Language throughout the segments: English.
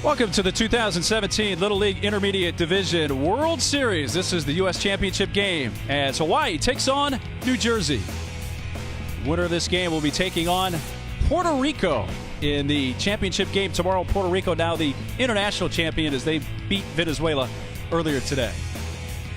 Welcome to the 2017 Little League Intermediate Division World Series. This is the U.S. Championship game as Hawaii takes on New Jersey. Winner of this game will be taking on Puerto Rico in the championship game tomorrow. Puerto Rico now the international champion as they beat Venezuela earlier today.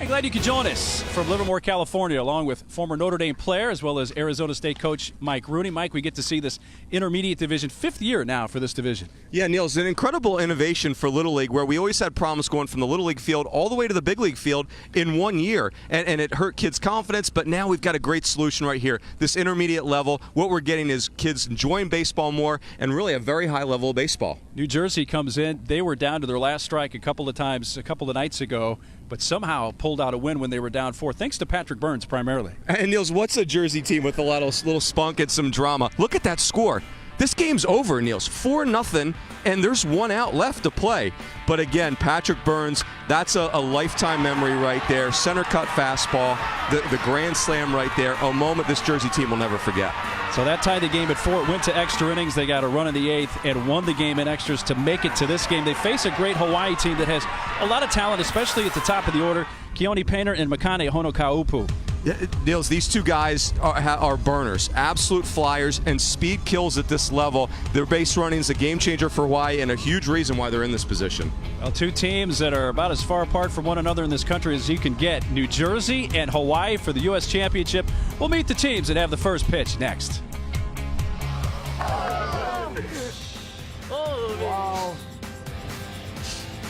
I'm glad you could join us from Livermore, California, along with former Notre Dame player as well as Arizona State coach Mike Rooney. Mike, we get to see this intermediate division, 5th year now for this division. Yeah, Neil, it's an incredible innovation for Little League where we always had problems going from the Little League field all the way to the Big League field in 1 year. And it hurt kids' confidence, but now we've got a great solution right here. This intermediate level, what we're getting is kids enjoying baseball more and really a very high level of baseball. New Jersey comes in. They were down to their last strike a couple of nights ago, but somehow pulled out a win when they were down 4, thanks to Patrick Burns primarily. And Niels, what's a Jersey team with a little spunk and some drama? Look at that score. This game's over, Niels. 4-0, and there's 1 out left to play. But again, Patrick Burns, that's a lifetime memory right there. Center cut fastball, the grand slam right there. A moment this Jersey team will never forget. So that tied the game at 4. It went to extra innings. They got a run in the 8th and won the game in extras to make it to this game. They face a great Hawaii team that has a lot of talent, especially at the top of the order. Keone Painter and Makane Honokaupu. Yeah, Niels, these two guys are burners, absolute flyers, and speed kills at this level. Their base running is a game changer for Hawaii and a huge reason why they're in this position. Well, two teams that are about as far apart from one another in this country as you can get. New Jersey and Hawaii for the U.S. Championship. We'll meet the teams that have the first pitch next. Oh, wow.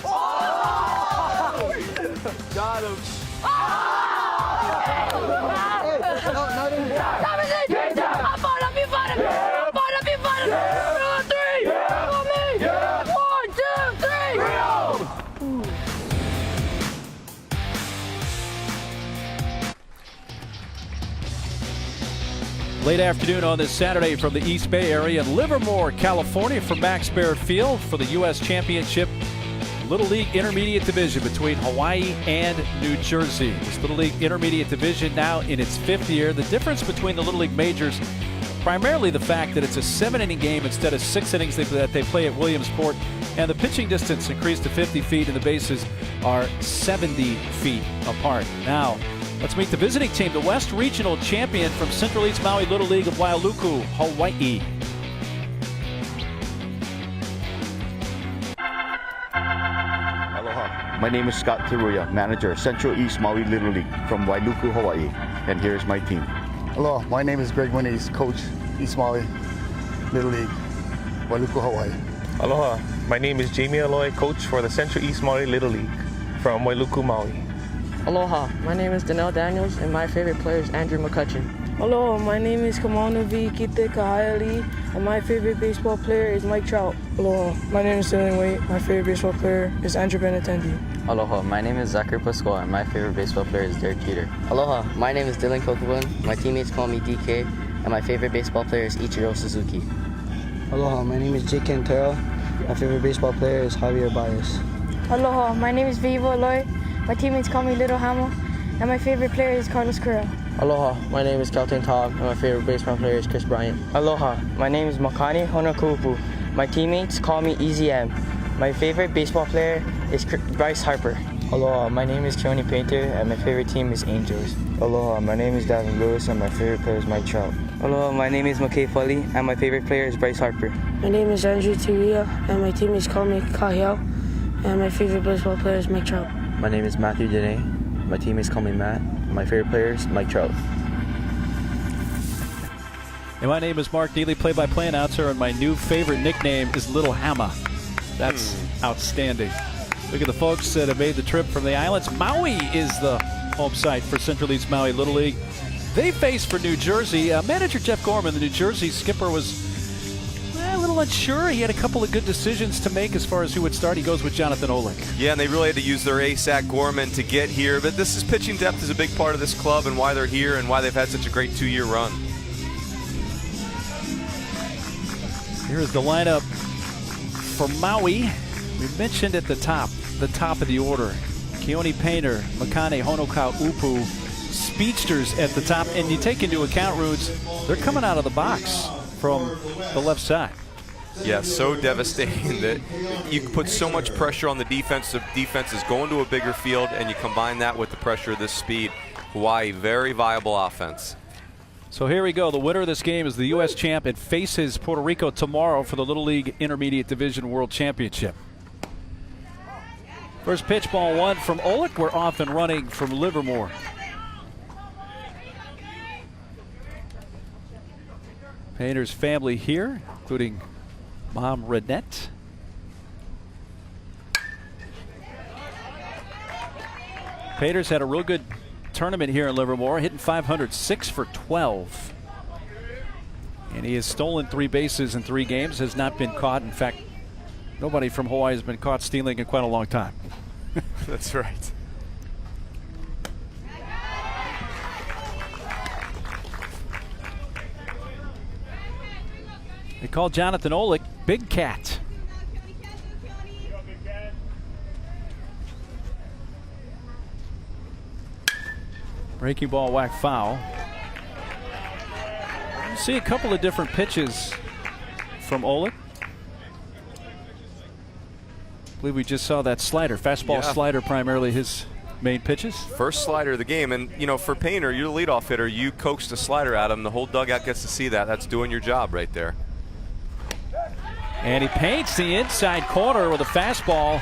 Oh! Got him. Late afternoon on this Saturday from the East Bay area in Livermore, California, from Max Baer Field for the U.S. Championship Little League Intermediate Division between Hawaii and New Jersey. This Little League Intermediate Division now in its 5th year. The difference between the Little League majors, primarily the fact that it's a 7-inning game instead of 6 innings that they play at Williamsport, and the pitching distance increased to 50 feet and the bases are 70 feet apart. Now, let's meet the visiting team, the West Regional Champion from Central East Maui Little League of Wailuku, Hawaii. Aloha. My name is Scott Tiruya, manager, Central East Maui Little League from Wailuku, Hawaii. And here's my team. Hello, my name is Greg Winnies, coach, East Maui Little League, Wailuku, Hawaii. Aloha, my name is Jamie Aloy, coach for the Central East Maui Little League from Wailuku, Maui. Aloha, my name is Danelle Daniels and my favorite player is Andrew McCutcheon. Aloha, my name is Kamanavi Kite Kahayali and my favorite baseball player is Mike Trout. Aloha, my name is Dylan Waite, my favorite baseball player is Andrew Benintendi. Aloha, my name is Zachary Pasquale and my favorite baseball player is Derek Jeter. Aloha, my name is Dylan Kokobun, my teammates call me DK, and my favorite baseball player is Ichiro Suzuki. Aloha, my name is Jake Cantero, my favorite baseball player is Javier Baez. Aloha, my name is Vivo Aloy, my teammates call me Little Hamo, and my favorite player is Carlos Correa. Aloha, my name is Kelton Taub, and my favorite baseball player is Chris Bryant. Aloha, my name is Makane Honokaupu. My teammates call me Easy M. My favorite baseball player is Bryce Harper. Aloha, my name is Keone Painter, and my favorite team is Angels. Aloha, my name is Davin Lewis, and my favorite player is Mike Trout. Aloha, my name is McKay Foley, and my favorite player is Bryce Harper. My name is Andrew Tiria, and my teammates call me Kahiao, and my favorite baseball player is Mike Trout. My name is Matthew Dene. My teammates call me Matt. My favorite player is Mike Trout. And my name is Mark Neely, play-by-play announcer, and my new favorite nickname is Little Hammer. That's outstanding. Look at the folks that have made the trip from the islands. Maui is the home site for Central East Maui Little League. They face for New Jersey. Manager Jeff Gorman, the New Jersey skipper, was a little unsure. He had a couple of good decisions to make as far as who would start. He goes with Jonathan Olick. Yeah, and they really had to use their ace at Gorman to get here. But this is pitching depth is a big part of this club and why they're here and why they've had such a great 2-year run. Here is the lineup for Maui. We mentioned at the top of the order, Keone Painter, Makane Honokaupu, speedsters at the top, and you take into account, Roots, they're coming out of the box from the left side. Yeah, so devastating that you put so much pressure on the defense. The defense is going to a bigger field, and you combine that with the pressure of this speed. Hawaii, very viable offense. So here we go. The winner of this game is the U.S. champ and faces Puerto Rico tomorrow for the Little League Intermediate Division World Championship. First pitch, ball one from Oleg. We're off and running from Livermore. Painter's family here, including Mom Renette. Painter's had a real good tournament here in Livermore, hitting 506 for 12. And he has stolen 3 bases in 3 games, has not been caught. In fact, nobody from Hawaii has been caught stealing in quite a long time. That's right. They call Jonathan Olick Big Cat. Breaking ball, whack foul. You see a couple of different pitches from Olick. I believe we just saw that slider. Fastball, slider, primarily his main pitches. First slider of the game. And, you know, for Painter, you're the leadoff hitter. You coaxed a slider at him. The whole dugout gets to see that. That's doing your job right there. And he paints the inside corner with a fastball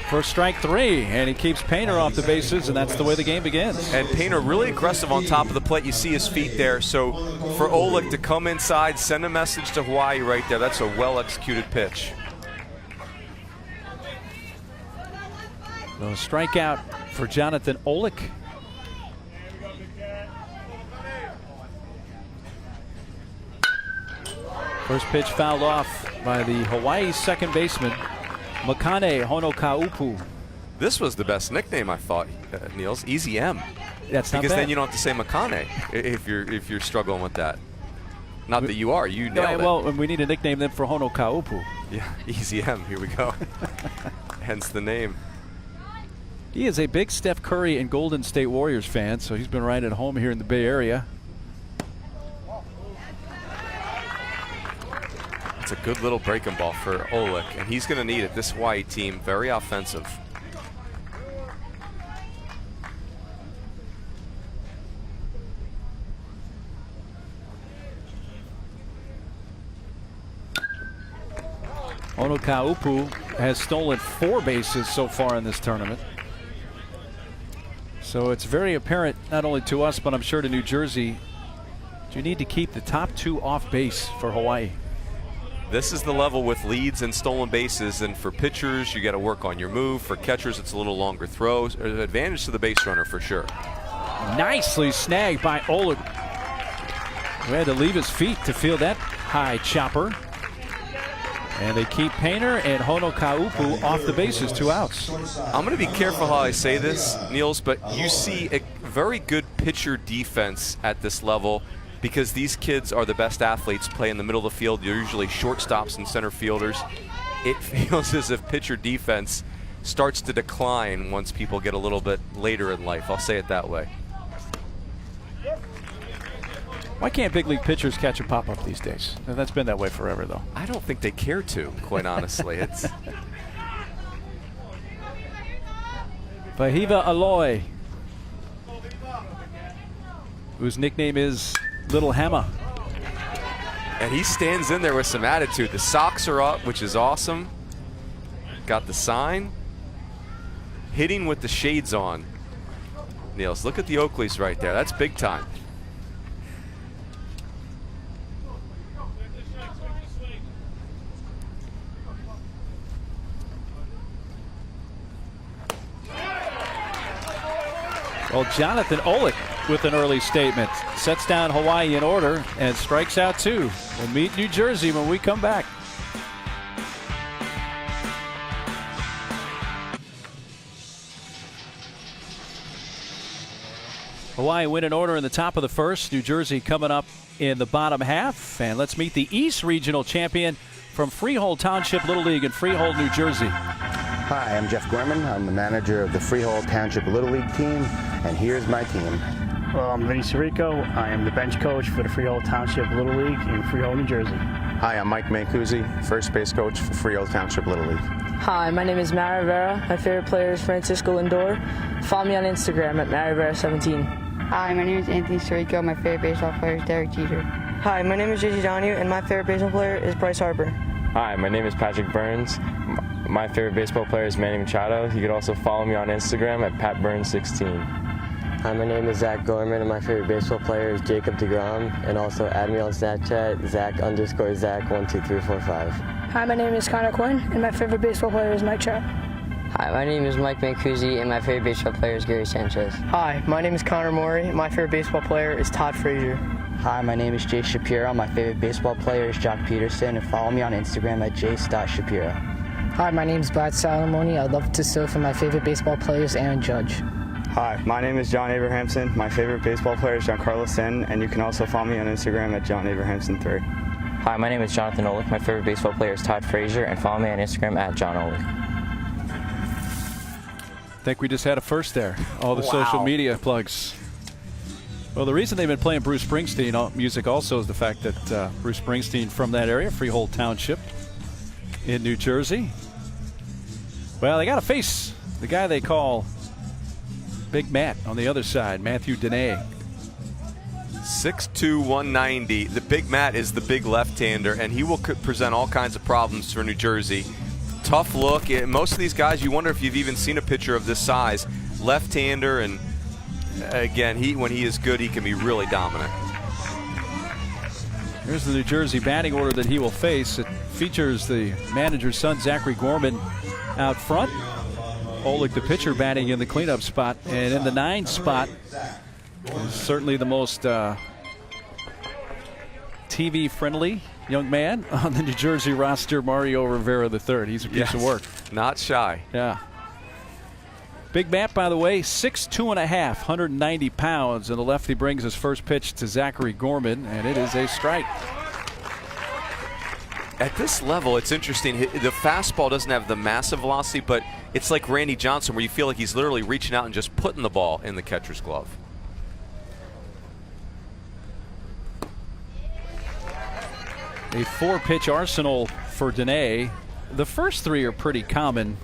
for strike 3, and he keeps Painter off the bases, and that's the way the game begins. And Painter really aggressive on top of the plate. You see his feet there. So for Olick to come inside, send a message to Hawaii right there. That's a well-executed pitch. So strikeout for Jonathan Olick. First pitch fouled off by the Hawaii second baseman, Makane Honokaupu. This was the best nickname, I thought, Niels. Easy M. That's not because bad. then you don't have to say Makane if you're struggling with that. Not that you are. You nailed it. Well, we need a nickname then for Honokaupu. Yeah, Easy M. Here we go. Hence the name. He is a big Steph Curry and Golden State Warriors fan, so he's been right at home here in the Bay Area. It's a good little breaking ball for Olick, and he's going to need it. This Hawaii team, very offensive. Honokaupu has stolen 4 bases so far in this tournament. So it's very apparent, not only to us, but I'm sure to New Jersey, you need to keep the top 2 off base for Hawaii. This is the level with leads and stolen bases, and for pitchers, you got to work on your move. For catchers, it's a little longer throws. Advantage to the base runner for sure. Nicely snagged by Olick, who had to leave his feet to feel that high chopper. And they keep Painter and Honokaupu off the bases, 2 outs. I'm going to be careful how I say this, Niels, but you see a very good pitcher defense at this level because these kids are the best athletes, play in the middle of the field. They're usually shortstops and center fielders. It feels as if pitcher defense starts to decline once people get a little bit later in life. I'll say it that way. Why can't big league pitchers catch a pop-up these days? That's been that way forever, though. I don't think they care to, quite honestly. It's Pahiva Aloy, whose nickname is Little Hammer. And he stands in there with some attitude. The socks are up, which is awesome. Got the sign. Hitting with the shades on. Niels, look at the Oakleys right there. That's big time. Well, Jonathan Olick with an early statement. Sets down Hawaii in order and strikes out 2. We'll meet New Jersey when we come back. Hawaii win in order in the top of the first. New Jersey coming up in the bottom half. And let's meet the East Regional Champion from Freehold Township Little League in Freehold, New Jersey. Hi, I'm Jeff Gorman. I'm the manager of the Freehold Township Little League team, and here's my team. Well, I'm Vinny Sirico. I am the bench coach for the Freehold Township Little League in Freehold, New Jersey. Hi, I'm Mike Mancusi, first base coach for Freehold Township Little League. Hi, my name is Aver. My favorite player is Francisco Lindor. Follow me on Instagram at Aver17. Hi, my name is Anthony Sirico. My favorite baseball player is Derek Jeter. Hi, my name is JJ Donahue, and my favorite baseball player is Bryce Harper. Hi, my name is Patrick Burns. My favorite baseball player is Manny Machado. You can also follow me on Instagram at PatBurns16. Hi, my name is Zach Gorman, and my favorite baseball player is Jacob deGrom, and also add me on Snapchat, Zach_Zach12345. Hi, my name is Connor Quinn, and my favorite baseball player is Mike Trout. Hi, my name is Mike Mancusi, and my favorite baseball player is Gary Sanchez. Hi, my name is Connor Morey. My favorite baseball player is Todd Frazier. Hi, my name is Jace Shapiro. My favorite baseball player is Jock Peterson, and follow me on Instagram at jace.shapiro. Hi, my name is Brad Salamoni. I'd love to surf, and my favorite baseball player is Aaron Judge. Hi, my name is John Abrahamson. My favorite baseball player is Giancarlo Stanton, and you can also follow me on Instagram at JohnAbrahamson3. Hi, my name is Jonathan Olick. My favorite baseball player is Todd Frazier, and follow me on Instagram at John Olick. I think we just had a first there. All the social media plugs. Well, the reason they've been playing Bruce Springsteen music also is the fact that Bruce Springsteen from that area, Freehold Township in New Jersey. Well, they got to face the guy they call Big Matt on the other side, Matthew Dene. 6'2", 190. The Big Matt is the big left-hander, and he will present all kinds of problems for New Jersey. Tough look. Most of these guys, you wonder if you've even seen a picture of this size. Left-hander, and again, when he is good, he can be really dominant. Here's the New Jersey batting order that he will face. It features the manager's son, Zachary Gorman, out front. Olick, the pitcher, batting in the cleanup spot. And in the 9 spot is certainly the most TV-friendly young man on the New Jersey roster, Mario Rivera III. He's a piece of work. Not shy. Yeah. Big Matt, by the way, 6'2.5", 190 pounds. And the lefty brings his first pitch to Zachary Gorman, and it is a strike. At this level, it's interesting. The fastball doesn't have the massive velocity, but it's like Randy Johnson, where you feel like he's literally reaching out and just putting the ball in the catcher's glove. A 4-pitch arsenal for Dene. The first 3 are pretty common,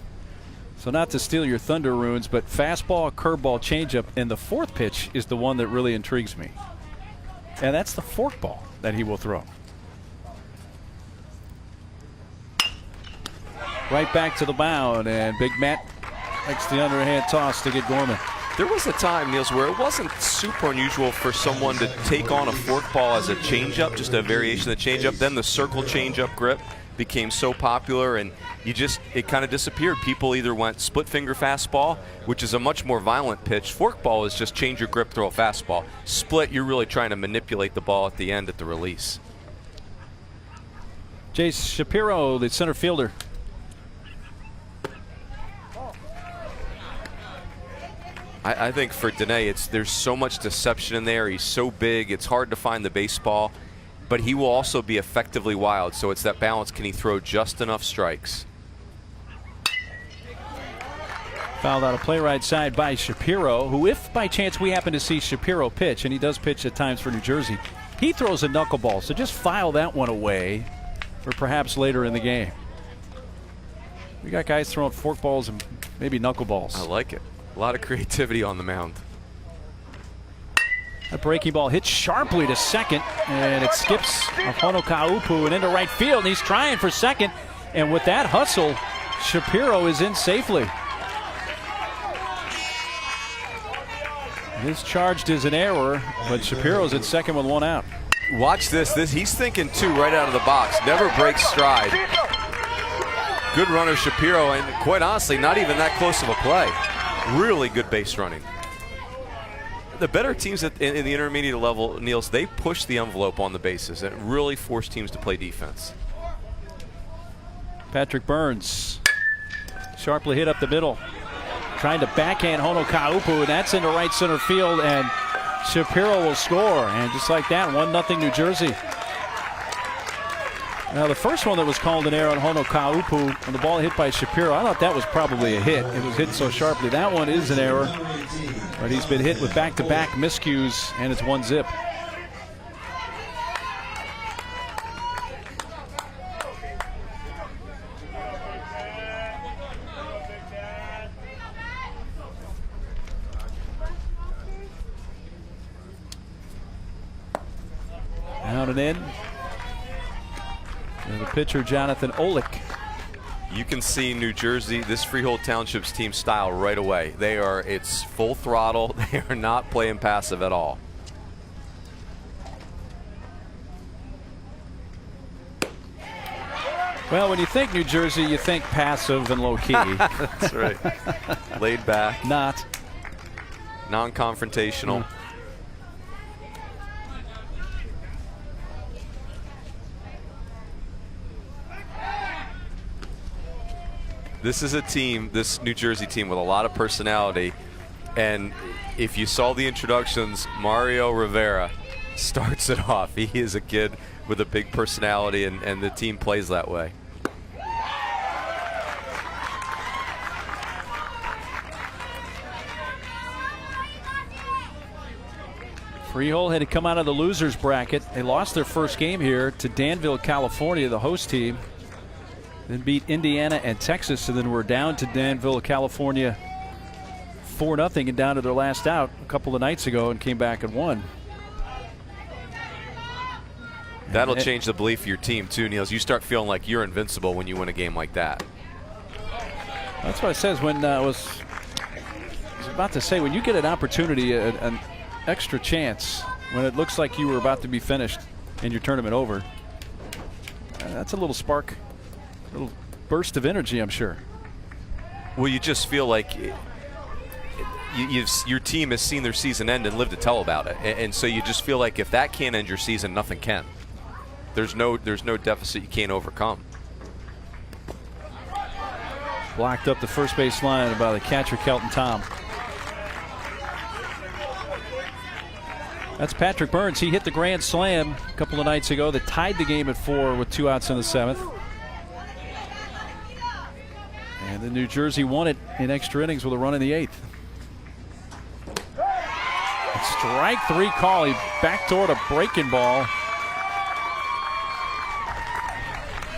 so not to steal your thunder, Runes, but fastball, curveball, changeup, and the 4th pitch is the one that really intrigues me. And that's the forkball that he will throw. Right back to the mound, and Big Matt makes the underhand toss to get Gorman. There was a time, Niels, where it wasn't super unusual for someone to take on a forkball as a changeup, just a variation of the changeup. Then the circle changeup grip became so popular, and it kind of disappeared. People either went split finger fastball, which is a much more violent pitch. Forkball is just change your grip, throw a fastball. Split, you're really trying to manipulate the ball at the end at the release. Jace Shapiro, the center fielder. I think for Dene, there's so much deception in there. He's so big, it's hard to find the baseball, but he will also be effectively wild. So it's that balance. Can he throw just enough strikes? Fouled out a play right side by Shapiro, who, if by chance we happen to see Shapiro pitch, and he does pitch at times for New Jersey, he throws a knuckleball. So just file that one away for perhaps later in the game. We got guys throwing forkballs and maybe knuckleballs. I like it. A lot of creativity on the mound. A breaking ball hits sharply to second, and it skips Hono Kaupu and into right field, and he's trying for second. And with that hustle, Shapiro is in safely. This charged as an error, but Shapiro's at second with 1 out. Watch this. He's thinking 2 right out of the box. Never breaks stride. Good runner, Shapiro, and quite honestly, not even that close of a play. Really good base running. The better teams in the intermediate level, Niels, they push the envelope on the bases and really force teams to play defense. Patrick Burns sharply hit up the middle, trying to backhand Hono Kaupu, and that's into right center field, and Shapiro will score. And just like that, 1-0 New Jersey. Now, the first one that was called an error on Hono Kaupu, and the ball hit by Shapiro, I thought that was probably a hit. It was hit so sharply. That one is an error, but he's been hit with back-to-back miscues, and it's 1-0. Counting in. And the pitcher, Jonathan Olick. You can see New Jersey, this Freehold Township's team style right away. It's full throttle. They are not playing passive at all. Well, when you think New Jersey, you think passive and low-key. That's right. Laid back. Not. Non-confrontational. This is a team, this New Jersey team, with a lot of personality. And if you saw the introductions, Mario Rivera starts it off. He is a kid with a big personality, and the team plays that way. Freehold had to come out of the losers bracket. They lost their first game here to Danville, California, the host team. Then beat Indiana and Texas, and then we're down to Danville, California 4-0 and down to their last out a couple of nights ago and came back and won. That'll change the belief of your team too, Niels. You start feeling like you're invincible when you win a game like that. That's what it says when I was about to say, when you get an opportunity, an extra chance, when it looks like you were about to be finished and your tournament over, that's a little spark. Little burst of energy, I'm sure. Well, you just feel like your team has seen their season end and lived to tell about it, and so you just feel like if that can't end your season, nothing can. There's no deficit you can't overcome. Blocked up the first base line by the catcher, Kelton Tom. That's Patrick Burns. He hit the grand slam a couple of nights ago that tied the game at 4 with 2 outs in the 7th. And then New Jersey won it in extra innings with a run in the 8th. A strike 3 call. He backdoored a breaking ball.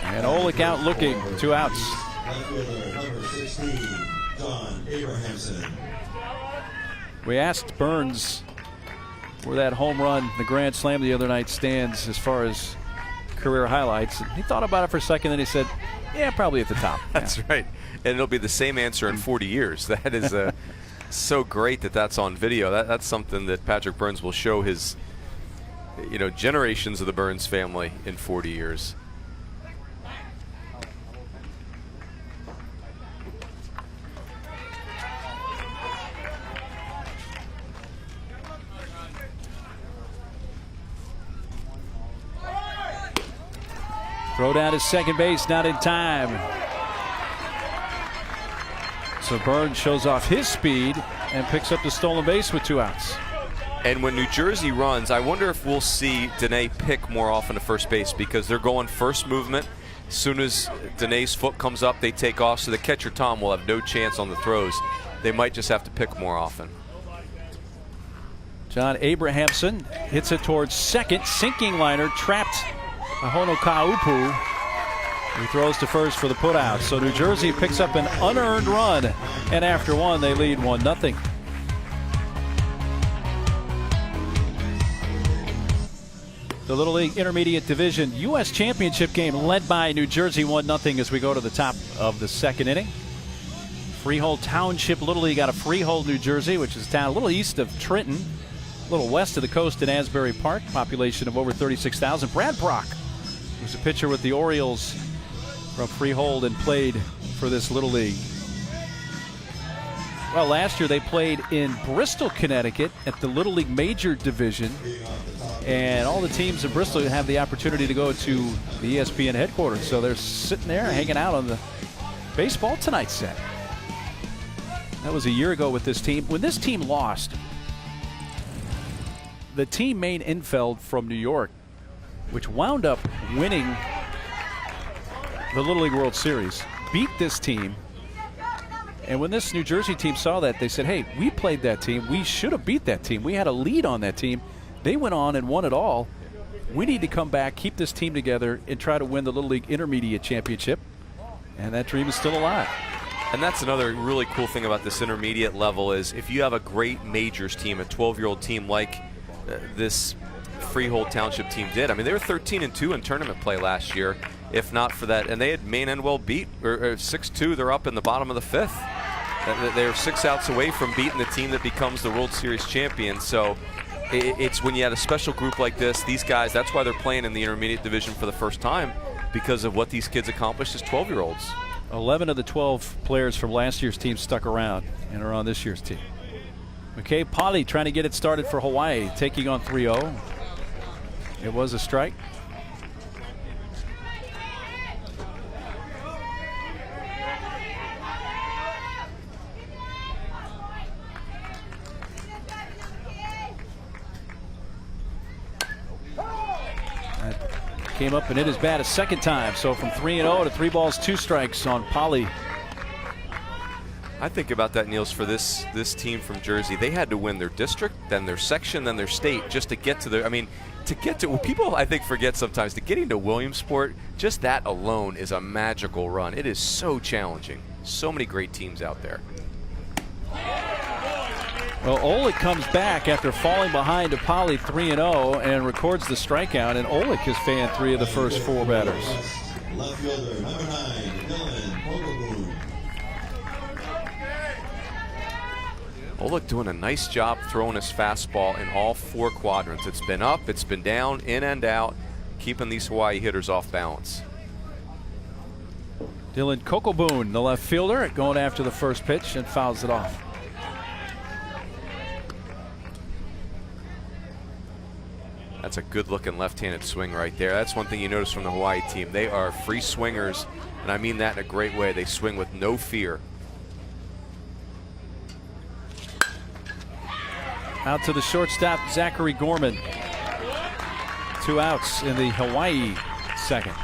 And Olick out looking. 2 outs. We asked Burns where that home run, the grand slam the other night, stands as far as career highlights. And he thought about it for a second, then he said, yeah, probably at the top. That's right. And it'll be the same answer in 40 years. That is so great that that's on video. That's something that Patrick Burns will show his, generations of the Burns family in 40 years. Throw down to second base, not in time. So Burns shows off his speed and picks up the stolen base with 2 outs. And when New Jersey runs, I wonder if we'll see Dene pick more often to first base, because they're going first movement. As soon as Dene's foot comes up, they take off, so the catcher Tom will have no chance on the throws. They might just have to pick more often. John Abrahamson hits it towards second. Sinking liner, trapped Ahono Kaupu. He throws to first for the putout. So New Jersey picks up an unearned run, and after one, they lead 1-0. The Little League Intermediate Division U.S. Championship game led by New Jersey 1-0 as we go to the top of the second inning. Freehold Township Little League out of Freehold, New Jersey, which is a town a little east of Trenton, a little west of the coast in Asbury Park, population of over 36,000. Brad Brock, who's a pitcher with the Orioles from Freehold and played for this Little League. Well, last year they played in Bristol, Connecticut at the Little League Major Division. And all the teams in Bristol have the opportunity to go to the ESPN headquarters. So they're sitting there hanging out on the Baseball Tonight set. That was a year ago with this team. When this team lost, the team Maine Infeld from New York, which wound up winning the Little League World Series, beat this team. And when this New Jersey team saw that, they said, hey, we played that team. We should have beat that team. We had a lead on that team. They went on and won it all. We need to come back, keep this team together, and try to win the Little League Intermediate Championship. And that dream is still alive. And that's another really cool thing about this intermediate level is if you have a great majors team, a 12-year-old team like this Freehold Township team did. I mean, they were 13-2 in tournament play last year, if not for that. And they had Maine and well beat, or 6-2. They're up in the bottom of the 5th. They're 6 outs away from beating the team that becomes the World Series champion. So it's when you had a special group like this, these guys, that's why they're playing in the intermediate division for the first time, because of what these kids accomplished as 12-year-olds. 11 of the 12 players from last year's team stuck around and are on this year's team. McKay Polly trying to get it started for Hawaii, taking on 3-0. It was a strike. Came up and hit his bat a second time. So from 3-0 to 3 balls, 2 strikes on Polly. I think about that, Niels, for this team from Jersey. They had to win their district, then their section, then their state, just to get to their, I mean, to get to, people I think forget sometimes, to getting to Williamsport, just that alone is a magical run. It is so challenging. So many great teams out there. Well, Olick comes back after falling behind to Polly 3-0 and records the strikeout, and Olick has fanned 3 of the first 4 batters. Left fielder, number 9, Dylan Kokobu. Olick doing a nice job throwing his fastball in all 4 quadrants. It's been up, it's been down, in and out, keeping these Hawaii hitters off balance. Dylan Kokoboon, the left fielder, going after the first pitch and fouls it off. That's a good-looking left-handed swing right there. That's one thing you notice from the Hawaii team. They are free swingers, and I mean that in a great way. They swing with no fear. Out to the shortstop, Zachary Gorman. 2 outs in the Hawaii second.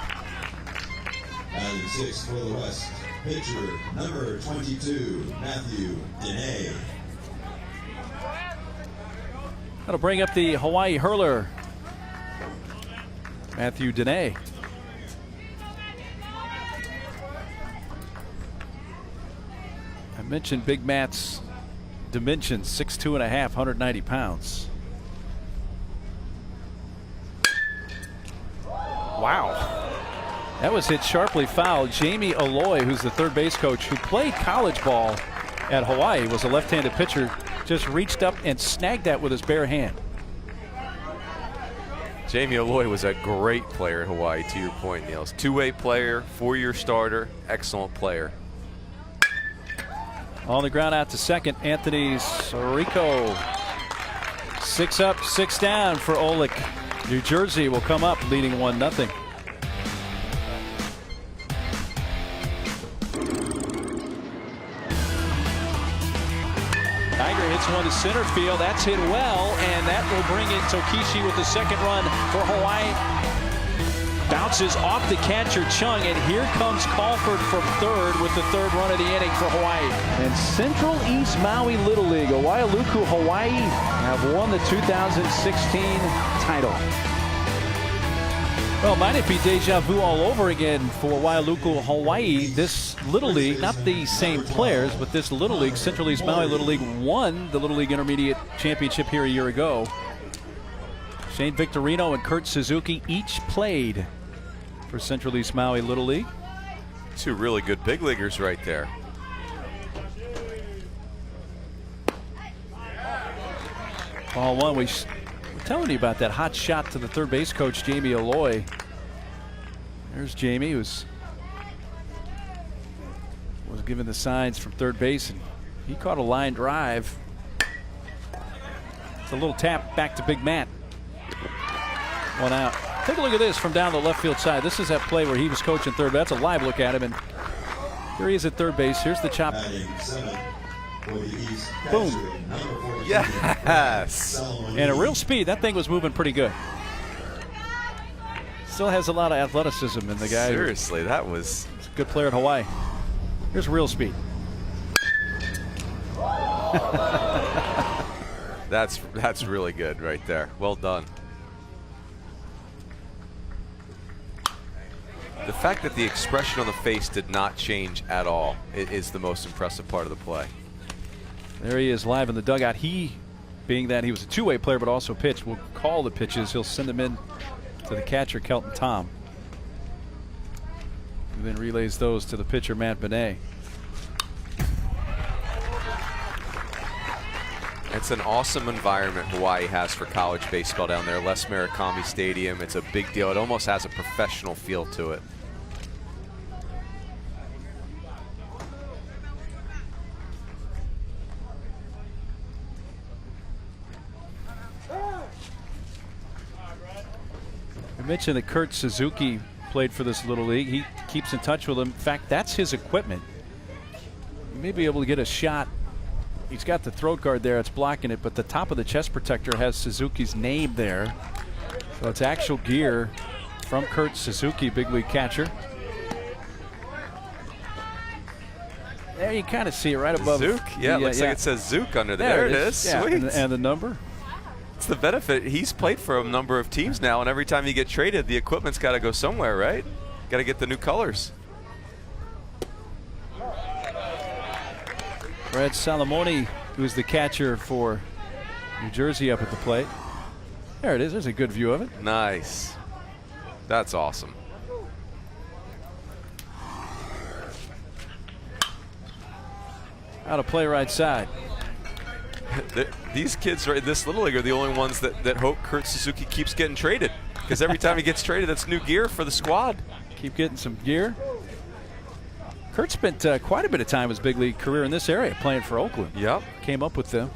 Batting 6 for the West, pitcher number 22, Matthew Dene. That'll bring up the Hawaii hurler, Matthew Dene. I mentioned Big Matt's dimensions, 6'2.5", 190 pounds. Wow. That was hit sharply foul. Jamie Aloy, who's the third base coach who played college ball at Hawaii, was a left-handed pitcher, just reached up and snagged that with his bare hand. Jamie Aloy was a great player at Hawaii, to your point, Niels. 2-way player, 4-year starter, excellent player. On the ground out to second, Anthony Sorico. 6 up, 6 down for Olick. New Jersey will come up leading 1-0. Tiger hits one to center field. That's hit well, and that will bring in Tokishi with the second run for Hawaii. Bounces off the catcher Chung, and here comes Crawford from third with the third run of the inning for Hawaii. And Central East Maui Little League, Wailuku, Hawaii, have won the 2016 title. Well, might it be deja vu all over again for Wailuku, Hawaii? This Little League, not the same players, but this Little League, Central East Maui Little League, won the Little League Intermediate Championship here a year ago. Shane Victorino and Kurt Suzuki each played for Central East Maui Little League. 2 really good big leaguers right there. Ball 1. We're telling you about that hot shot to the third base coach, Jamie Aloy. There's Jamie, who's was given the signs from third base, and he caught a line drive. It's a little tap back to Big Matt. 1 out. Take a look at this from down the left field side. This is that play where he was coaching third. That's a live look at him, and here he is at third base. Here's the chop. Boom. Yes. And a real speed. That thing was moving pretty good. Still has a lot of athleticism in the guy. Seriously, that was a good player at Hawaii. Here's real speed. That's really good right there. Well done. The fact that the expression on the face did not change at all is the most impressive part of the play. There he is live in the dugout. He being that he was a two-way player but also pitched, will call the pitches. He'll send them in to the catcher, Kelton Tom, who then relays those to the pitcher, Matt Benet. It's an awesome environment Hawaii has for college baseball down there. Les Murakami Stadium. It's a big deal. It almost has a professional feel to it. I mentioned that Kurt Suzuki played for this Little League. He keeps in touch with him. In fact, that's his equipment. You may be able to get a shot. He's got the throat guard there. It's blocking it, but the top of the chest protector has Suzuki's name there. So it's actual gear from Kurt Suzuki, big league catcher. There you kind of see it right above. Zook? Yeah, it looks like it says Zook under there. There it is. Yeah, Sweet. and the number. It's the benefit. He's played for a number of teams now, and every time you get traded, the equipment's got to go somewhere, right? Got to get the new colors. Brad Salamoni, who's the catcher for New Jersey, up at the plate. There it is. There's a good view of it. Nice. That's awesome. Out of play right side. These kids right in this Little League are the only ones that hope Kurt Suzuki keeps getting traded, because every time he gets traded, that's new gear for the squad. Keep getting some gear. Kurt spent quite a bit of time his big league career in this area playing for Oakland. Yep. Came up with them.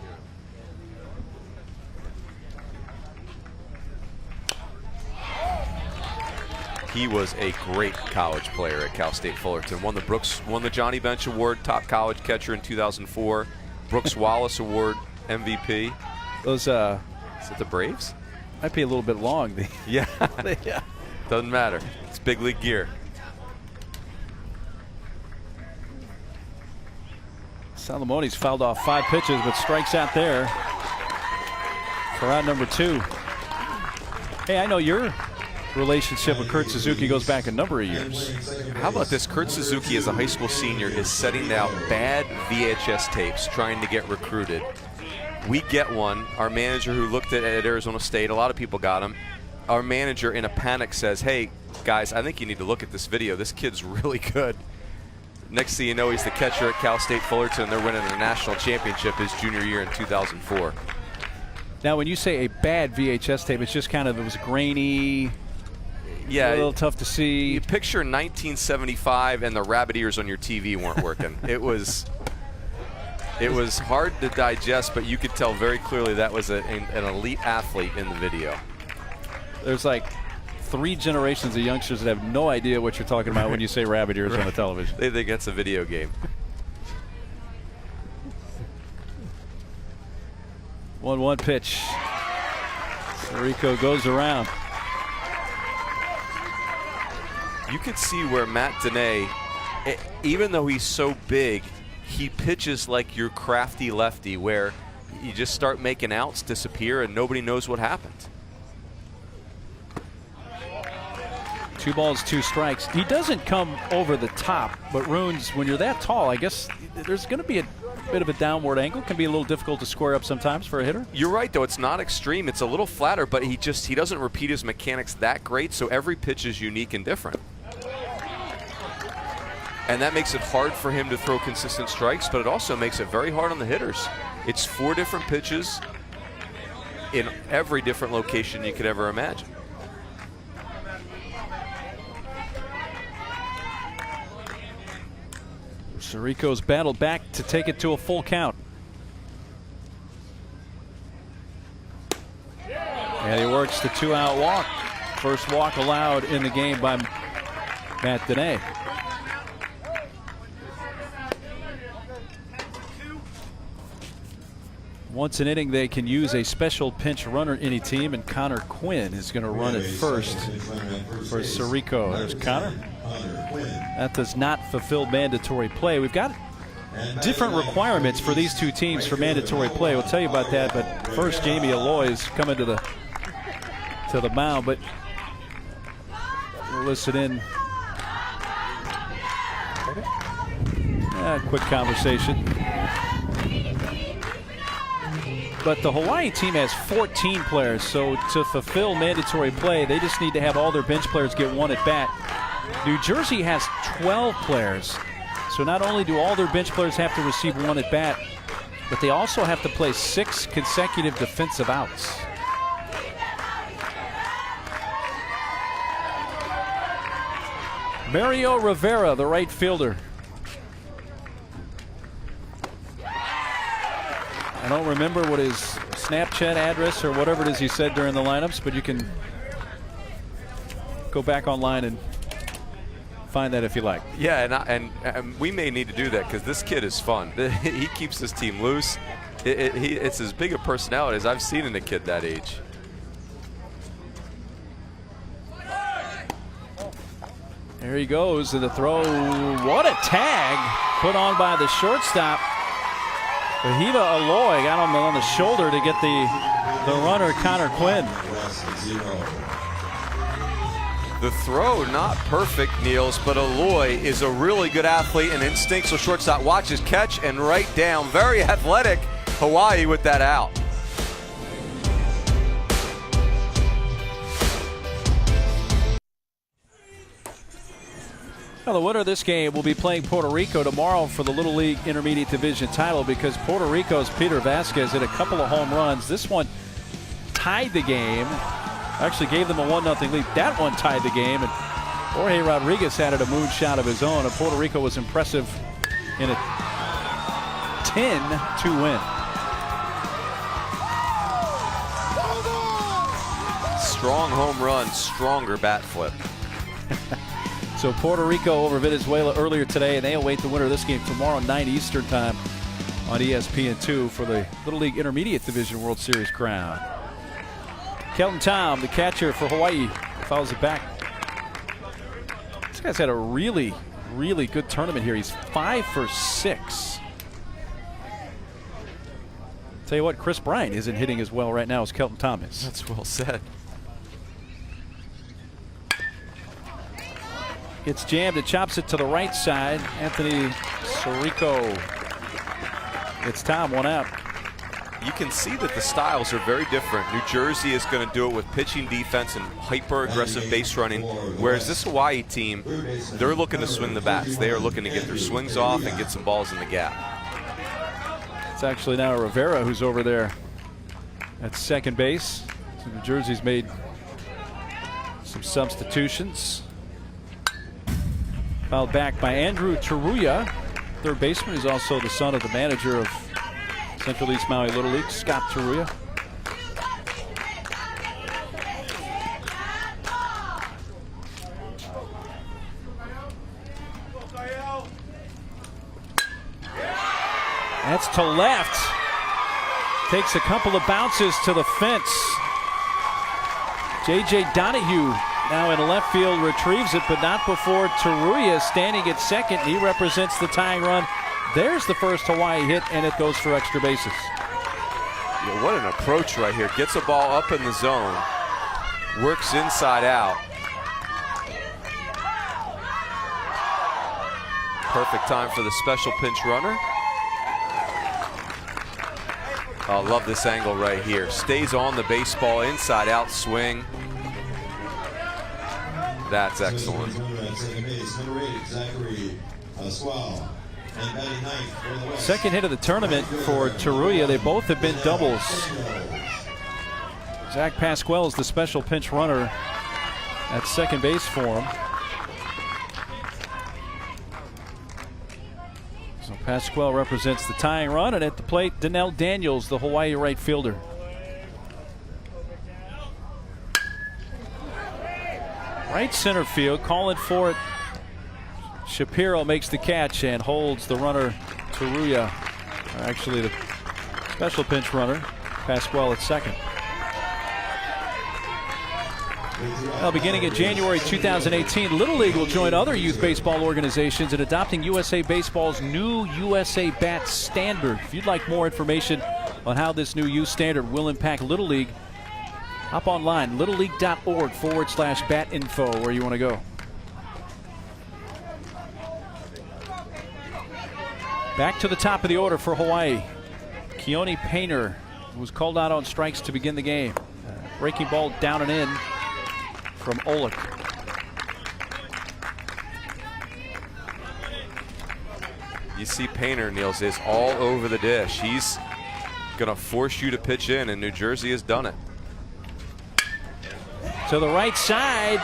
He was a great college player at Cal State Fullerton. Won the Johnny Bench Award, top college catcher in 2004. Brooks Wallace Award, MVP. Those is it the Braves? Might be a little bit long. Yeah. Yeah. Doesn't matter. It's big league gear. Salamoni's fouled off 5 pitches, but strikes out there for out number 2. Hey, I know your relationship with Kurt Suzuki goes back a number of years. How about this? Kurt Suzuki, as a high school senior, is setting out bad VHS tapes trying to get recruited. We get one. Our manager, who looked at Arizona State, a lot of people got him. Our manager, in a panic, says, "Hey, guys, I think you need to look at this video. This kid's really good." Next thing you know, he's the catcher at Cal State Fullerton. They're winning the national championship his junior year in 2004. Now, when you say a bad VHS tape, it's just kind of, it was grainy. Yeah, a little tough to see. You picture 1975 and the rabbit ears on your TV weren't working. It was hard to digest, but you could tell very clearly that was an elite athlete in the video. There's like 3 generations of youngsters that have no idea what you're talking about when you say rabbit ears on the television. They think it's a video game. 1-1 pitch. Sirico goes around. You could see where Matt Dene, even though he's so big, he pitches like your crafty lefty, where you just start making outs disappear and nobody knows what happened. 2 balls, 2 strikes. He doesn't come over the top, but Runes, when you're that tall, I guess there's going to be a bit of a downward angle. Can be a little difficult to square up sometimes for a hitter. You're right, though. It's not extreme. It's a little flatter, but he doesn't repeat his mechanics that great, so every pitch is unique and different. And that makes it hard for him to throw consistent strikes, but it also makes it very hard on the hitters. It's 4 different pitches in every different location you could ever imagine. Sirico's battled back to take it to a full count. And he works the 2-out walk. First walk allowed in the game by Matt Dene. Once an inning, they can use a special pinch runner in any team, and Connor Quinn is going to run it first for Sirico. There's Connor. That does not fulfill mandatory play. We've got different requirements for these 2 teams for mandatory play. We'll tell you about that, but first Jamie Alloy's coming to the mound, but we'll listen in. Quick conversation. But the Hawaii team has 14 players, so to fulfill mandatory play, they just need to have all their bench players get one at bat. New Jersey has 12 players, so not only do all their bench players have to receive one at bat, but they also have to play 6 consecutive defensive outs. Mario Rivera, the right fielder. I don't remember what his Snapchat address or whatever it is he said during the lineups, but you can go back online and find that if you like. Yeah, and we may need to do that because this kid is fun. He keeps his team loose. It's as big a personality as I've seen in a kid that age. There he goes to the throw. What a tag put on by the shortstop. Wahiva Aloy got him on the shoulder to get the runner, Connor Quinn. The throw not perfect, Niels, but Aloy is a really good athlete and instinctual shortstop. Watch his catch and right down. Very athletic Hawaii with that out. Well, the winner of this game will be playing Puerto Rico tomorrow for the Little League Intermediate Division title because Puerto Rico's Peter Vasquez hit a couple of home runs. This one tied the game. Actually gave them a 1-0 lead. That one tied the game, and Jorge Rodriguez added a moonshot of his own, and Puerto Rico was impressive in a 10-2 win. Strong home run, stronger bat flip. So Puerto Rico over Venezuela earlier today, and they await the winner of this game tomorrow 9 Eastern time on ESPN2 for the Little League Intermediate Division World Series crown. Kelton Tom, the catcher for Hawaii, fouls it back. This guy's had a really, really good tournament here. He's 5 for 6. Tell you what, Chris Bryant isn't hitting as well right now as Kelton Tom is. That's well said. Gets jammed and chops it to the right side. Anthony Sorico. It's Tom, one out. You can see that the styles are very different. New Jersey is going to do it with pitching defense and hyper-aggressive base running, whereas this Hawaii team, they're looking to swing the bats. They are looking to get their swings off and get some balls in the gap. It's actually now Rivera who's over there at second base. So New Jersey's made some substitutions. Fouled back by Andrew Taruya, third baseman. He's also the son of the manager of Central East Maui Little League, Scott Taruya. That's to left. Takes a couple of bounces to the fence. J.J. Donahue now in left field retrieves it, but not before Taruya standing at second. He represents the tying run. There's the first Hawaii hit, and it goes for extra bases. Yeah, what an approach right here. Gets a ball up in the zone. Works inside out. Perfect time for the special pinch runner. Oh, love this angle right here. Stays on the baseball, inside out swing. That's excellent. Second hit of the tournament for Taruya. They both have been doubles. Zach Pasquale is the special pinch runner at second base for him. So Pasquale represents the tying run, and at the plate, Donnell Daniels, the Hawaii right fielder. Right center field, calling for it. Shapiro makes the catch and holds the runner, Taruya. Actually, the special pinch runner, Pasquale at second. Well, beginning in January 2018, Little League will join other youth baseball organizations in adopting USA Baseball's new USA Bat standard. If you'd like more information on how this new youth standard will impact Little League, hop online, littleleague.org/bat info, where you want to go. Back to the top of the order for Hawaii. Keone Painter was called out on strikes to begin the game. Breaking ball down and in from Oleg. You see Painter, Niels, is all over the dish. He's going to force you to pitch in, and New Jersey has done it. To the right side.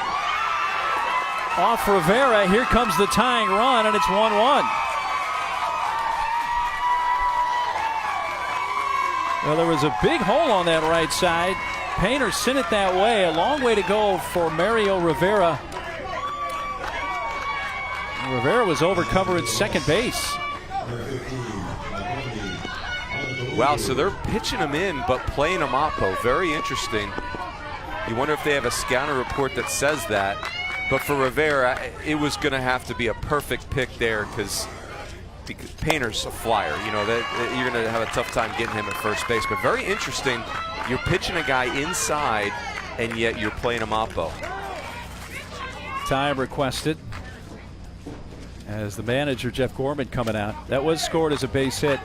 Off Rivera. Here comes the tying run, and it's 1-1. Well, there was a big hole on that right side. Painter sent it that way. A long way to go for Mario Rivera. Rivera was over covering second base. Wow, so they're pitching him in, but playing him oppo. Very interesting. You wonder if they have a scouting report that says that. But for Rivera, it was going to have to be a perfect pick there because Painter's a flyer. You know, that you're going to have a tough time getting him at first base. But very interesting. You're pitching a guy inside, and yet you're playing him oppo. Time requested as the manager, Jeff Gorman, coming out. That was scored as a base hit.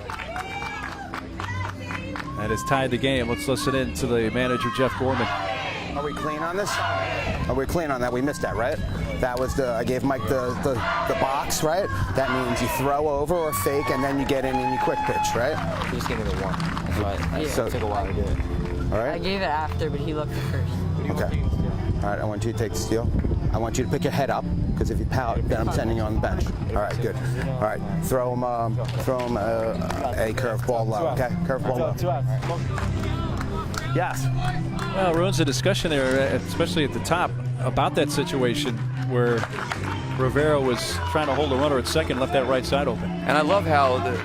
That has tied the game. Let's listen in to the manager, Jeff Gorman. Are we clean on this? Are we clean on that? We missed that, right? That was I gave Mike the box, right? That means you throw over or fake, and then you get in and you quick pitch, right? He just gave me the one. That's why it took a while to do it. All right? I gave it after, but he looked at first. Okay. All right, I want you to take the steal. I want you to pick your head up, because if you pout, then I'm sending you on the bench. All right, good. All right, throw him a curveball low, okay? Curveball low. Yes. Well, ruins the discussion there, especially at the top, about that situation where Rivera was trying to hold a runner at second, left that right side open. And I love how the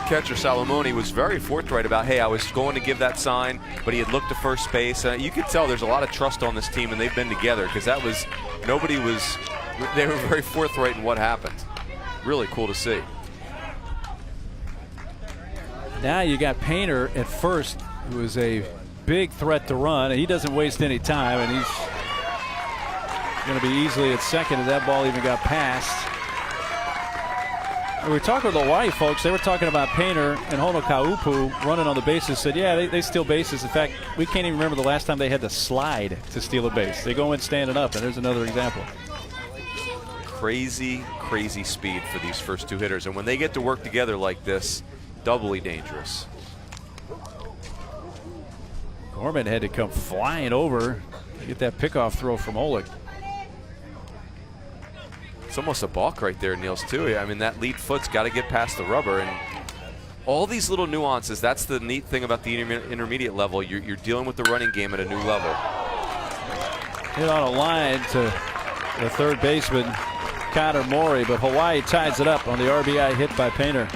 catcher Salamone was very forthright about, hey, I was going to give that sign, but he had looked to first base. You could tell there's a lot of trust on this team, and they've been together because they were very forthright in what happened. Really cool to see. Now you got Painter at first, who is a big threat to run, and he doesn't waste any time, and he's going to be easily at second if that ball even got passed. We were talking with Hawaii folks. They were talking about Painter and Honokaupu running on the bases. Said, yeah, they steal bases. In fact, we can't even remember the last time they had to slide to steal a base. They go in standing up, and there's another example. Crazy, crazy speed for these first two hitters. And when they get to work together like this, doubly dangerous. Gorman had to come flying over to get that pickoff throw from Oleg. It's almost a balk right there, Niels, too. I mean, that lead foot's got to get past the rubber. And all these little nuances, that's the neat thing about the intermediate level. You're dealing with the running game at a new level. Hit on a line to the third baseman, Connor Morey, but Hawaii ties it up on the RBI hit by Painter.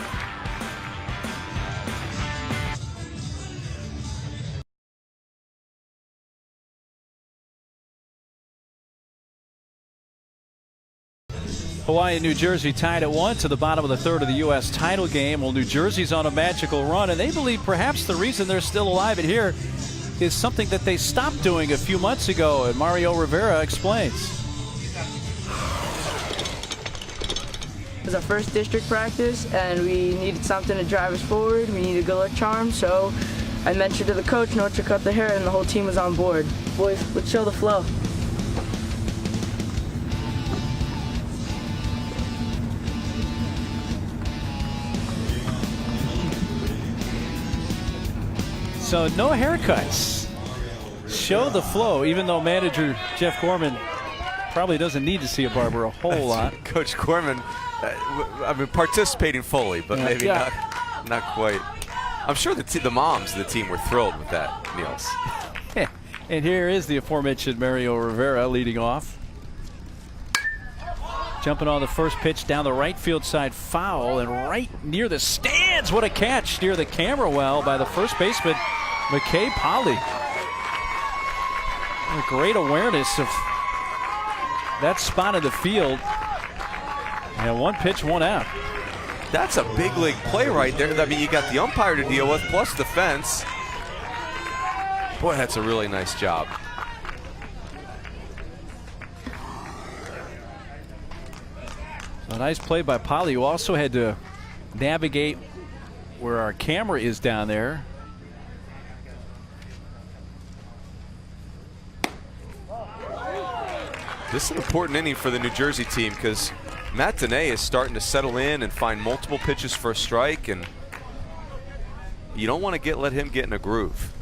Hawaii and New Jersey tied at 1 to the bottom of the third of the U.S. title game. Well, New Jersey's on a magical run, and they believe perhaps the reason they're still alive in here is something that they stopped doing a few months ago, and Mario Rivera explains. It was our first district practice, and we needed something to drive us forward. We needed a good luck charm, so I mentioned to the coach, no to cut the hair, and the whole team was on board. Boys, let's show the flow. So no haircuts. Show the flow, even though manager Jeff Gorman probably doesn't need to see a barber a whole lot. Coach Gorman, I mean, participating fully, but maybe not quite. I'm sure the moms of the team were thrilled with that, Niels. And here is the aforementioned Mario Rivera leading off. Jumping on the first pitch down the right field side, foul, and right near the stands. What a catch near the camera well by the first baseman, McKay Polly. A great awareness of that spot in the field. And one pitch, one out. That's a big league play right there. I mean, you got the umpire to deal with, plus the fence. Boy, that's a really nice job. A nice play by Polly, who also had to navigate where our camera is down there. This is an important inning for the New Jersey team because mettete is starting to settle in and find multiple pitches for a strike, and you don't want to let him get in a groove.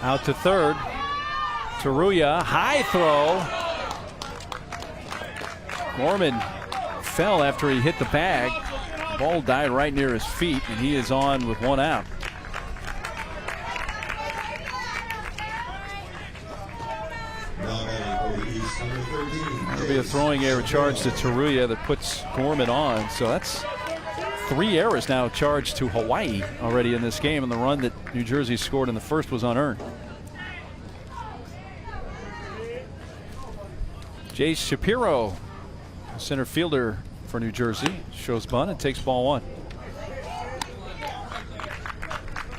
Out to third. Taruya, high throw. Gorman fell after he hit the bag. The ball died right near his feet, and he is on with 1 out. There'll be a throwing error charged to Taruya that puts Gorman on. So that's 3 errors now charged to Hawaii already in this game, and the run that New Jersey scored in the first was unearned. Jace Shapiro, center fielder for New Jersey, shows bunt and takes ball 1.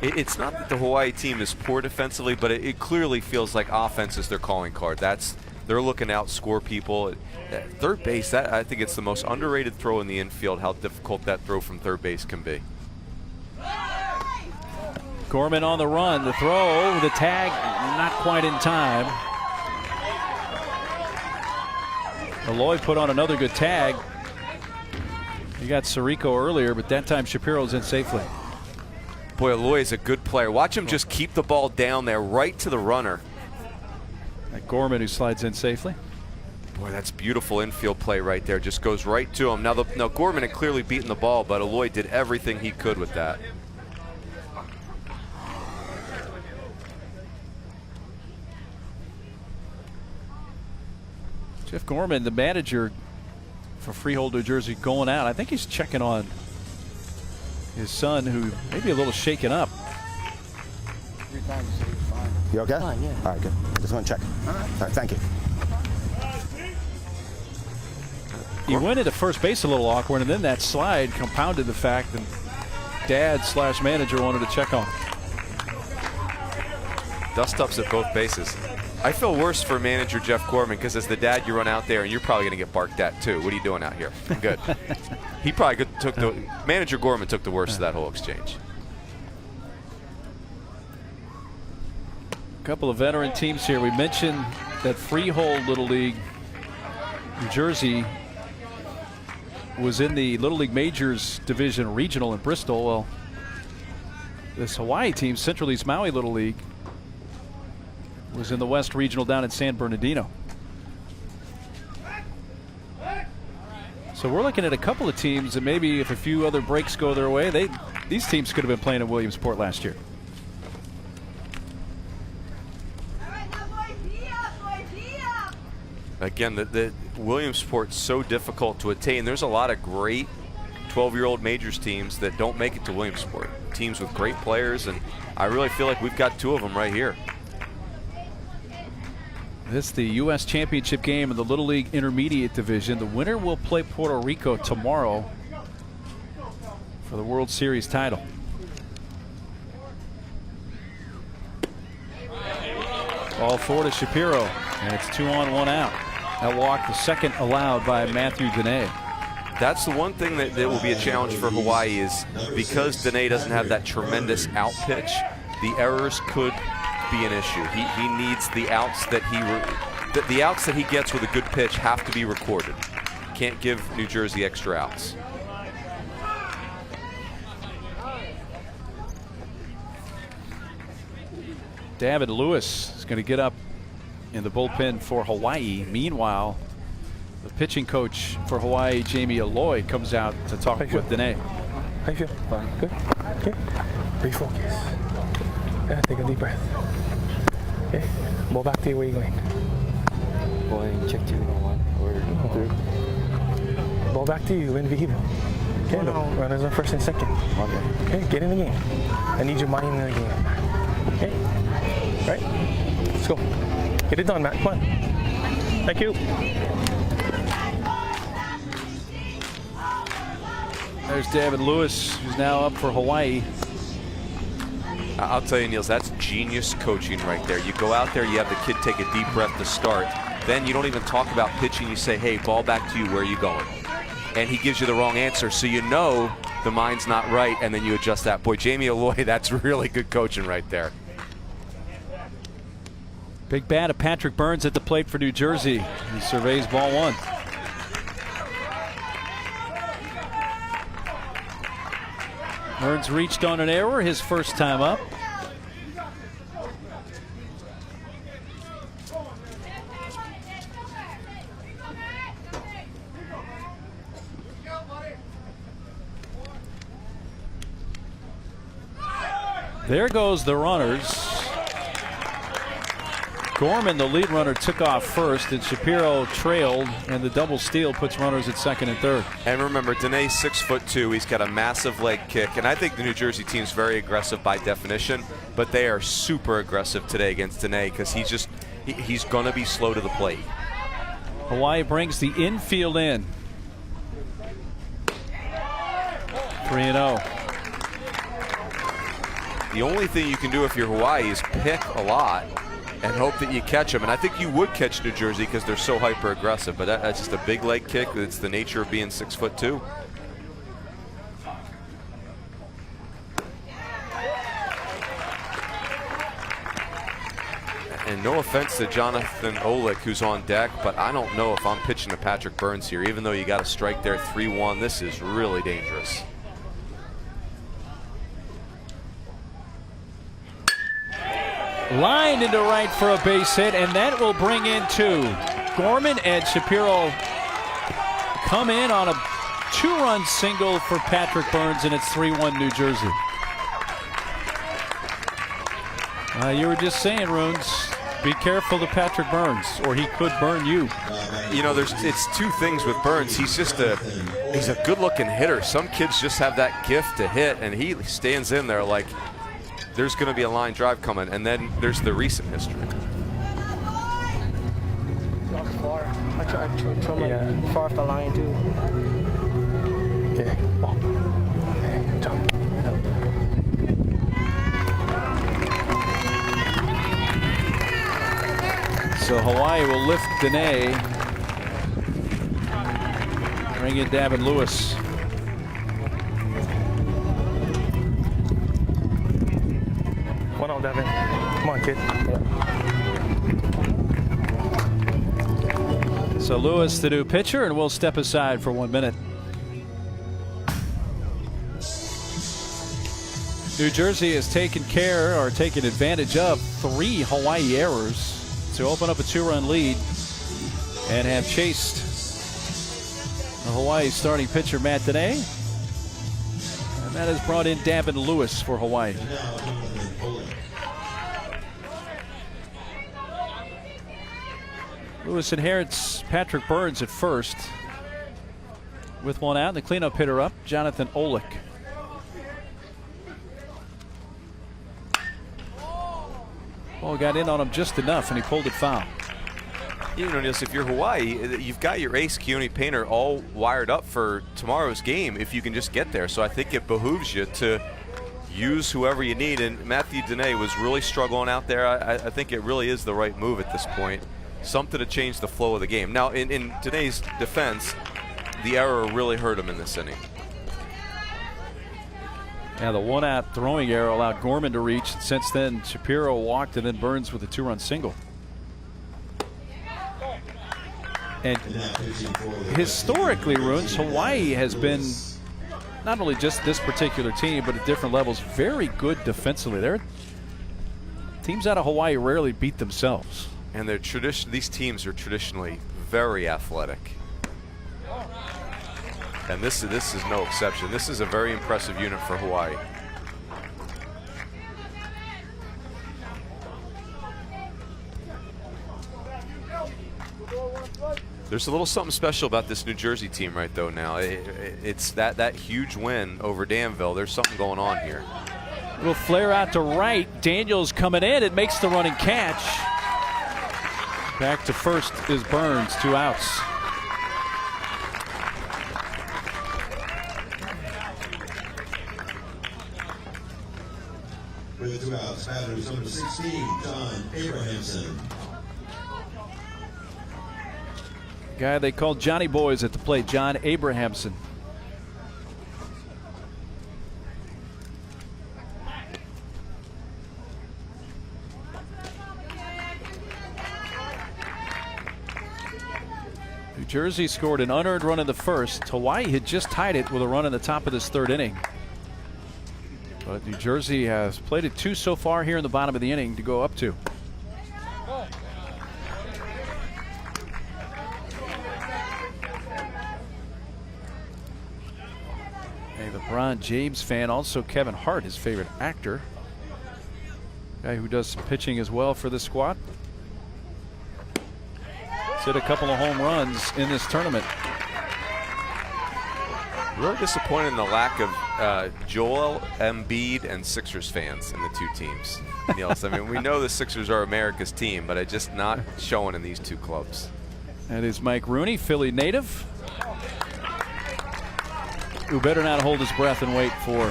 It's not that the Hawaii team is poor defensively, but it clearly feels like offense is their calling card. They're looking to outscore people. At third base, I think it's the most underrated throw in the infield, how difficult that throw from third base can be. Gorman on the run, the throw, the tag, not quite in time. Eloy put on another good tag. He got Sirico earlier, but that time Shapiro's in safely. Boy, Eloy is a good player. Watch him just keep the ball down there right to the runner. That Gorman who slides in safely. Boy, that's beautiful infield play right there. Just goes right to him. Now Gorman had clearly beaten the ball, but Eloy did everything he could with that. Jeff Gorman, the manager for Freehold, New Jersey, going out. I think he's checking on his son, who may be a little shaken up. 3 times, so he's fine. You okay? Fine, yeah. All right, good. Just want to check. All right, thank you. He went into first base a little awkward, and then that slide compounded the fact that dad/manager wanted to check on him. Dust-ups at both bases. I feel worse for manager Jeff Gorman because as the dad, you run out there and you're probably going to get barked at too. What are you doing out here? Good. He probably manager Gorman took the worst of that whole exchange. A couple of veteran teams here. We mentioned that Freehold Little League, New Jersey, was in the Little League Majors Division Regional in Bristol. Well, this Hawaii team, Central East Maui Little League, was in the West Regional down in San Bernardino. So we're looking at a couple of teams that maybe if a few other breaks go their way, these teams could have been playing in Williamsport last year. Again, the Williamsport's so difficult to attain. There's a lot of great 12-year-old majors teams that don't make it to Williamsport. Teams with great players, and I really feel like we've got 2 of them right here. This is the U.S. Championship game in the Little League Intermediate Division. The winner will play Puerto Rico tomorrow for the World Series title. Ball 4 to Shapiro, and it's 2 on, 1 out. That walk, the second allowed by Matthew Dene. That's the one thing that will be a challenge for Hawaii is because Dene doesn't have that tremendous out pitch, the errors could be an issue. He needs the outs that the outs that he gets with a good pitch have to be recorded. Can't give New Jersey extra outs. David Lewis is going to get up in the bullpen for Hawaii. Meanwhile, the pitching coach for Hawaii, Jamie Eloy, comes out to talk with Dene. How you feel? Fine. Good. Okay. Refocus. Yeah, take a deep breath. Okay. Ball back to you. Where you going? Going check 2 on 1 or 3. Ball back to you in vehicle. Okay. Runners on first and second. Okay. Okay. Get in the game. I need your mind in the game. Okay. Right. Let's go. Get it done, Matt. Come on. Thank you. There's David Lewis, who's now up for Hawaii. I'll tell you, Niels, that's genius coaching right there. You go out there, you have the kid take a deep breath to start. Then you don't even talk about pitching. You say, hey, ball back to you. Where are you going? And he gives you the wrong answer. So you know the mind's not right, and then you adjust that. Boy, Jamie Eloy, that's really good coaching right there. Big bat of Patrick Burns at the plate for New Jersey. He surveys ball one. Burns reached on an error his first time up. There goes the runners. Gorman, the lead runner, took off first, and Shapiro trailed, and the double steal puts runners at second and third. And remember, Dene's 6'2". He's got a massive leg kick, and I think the New Jersey team's very aggressive by definition, but they are super aggressive today against Dene because he's going to be slow to the plate. Hawaii brings the infield in. 3-0. The only thing you can do if you're Hawaii is pick a lot and hope that you catch them. And I think you would catch New Jersey because they're so hyper aggressive. But that's just a big leg kick. It's the nature of being 6'2". And no offense to Jonathan Olick, who's on deck, but I don't know if I'm pitching to Patrick Burns here. Even though you got a strike there, 3-1, this is really dangerous. Lined into right for a base hit, and that will bring in two. Gorman and Shapiro come in on a 2-run single for Patrick Burns, and it's 3-1 New Jersey. You were just saying, Runes, be careful to Patrick Burns, or he could burn you. You know, it's two things with Burns. He's a good-looking hitter. Some kids just have that gift to hit, and he stands in there like there's going to be a line drive coming, and then there's the recent history. I try far off the line too. Okay. Okay. Jump. So Hawaii will lift Dene. Bring in Davin Lewis. One out, Devin. Come on, kid. Yeah. So Lewis, the new pitcher, and we'll step aside for 1 minute. New Jersey has taken advantage of 3 Hawaii errors to open up a 2-run lead and have chased the Hawaii starting pitcher Matt Dene. And that has brought in Davin Lewis for Hawaii. Lewis inherits Patrick Burns at first. With one out, and the cleanup hitter up, Jonathan Olick. Ball got in on him just enough, and he pulled it foul. You know, Niels, if you're Hawaii, you've got your ace, Keone Painter, all wired up for tomorrow's game if you can just get there. So I think it behooves you to use whoever you need. And Matthew Dene was really struggling out there. I think it really is the right move at this point. Something to change the flow of the game. Now, in Dene's defense, the error really hurt him in this inning. Yeah, the one-out throwing error allowed Gorman to reach. Since then, Shapiro walked, and then Burns with a 2-run single. And historically, Runes, Hawaii has been not only just this particular team, but at different levels, very good defensively. Teams out of Hawaii rarely beat themselves. And these teams are traditionally very athletic. And this is no exception. This is a very impressive unit for Hawaii. There's a little something special about this New Jersey team right though now. It's that huge win over Danville. There's something going on here. Little flare out to right. Daniels coming in. It makes the running catch. Back to first is Burns, 2 outs. With 2 outs, batters number 16, John Abrahamson. Guy they called Johnny Boys at the plate, John Abrahamson. New Jersey scored an unearned run in the first. Hawaii had just tied it with a run in the top of this third inning. But New Jersey has played it 2 so far here in the bottom of the inning to go up to. A LeBron James fan, also Kevin Hart, his favorite actor. Guy who does some pitching as well for this squad. He's hit a couple of home runs in this tournament. Really disappointed in the lack of Joel Embiid and Sixers fans in the two teams. Niels, I mean, we know the Sixers are America's team, but it's just not showing in these two clubs. That is Mike Rooney, Philly native, who better not hold his breath and wait for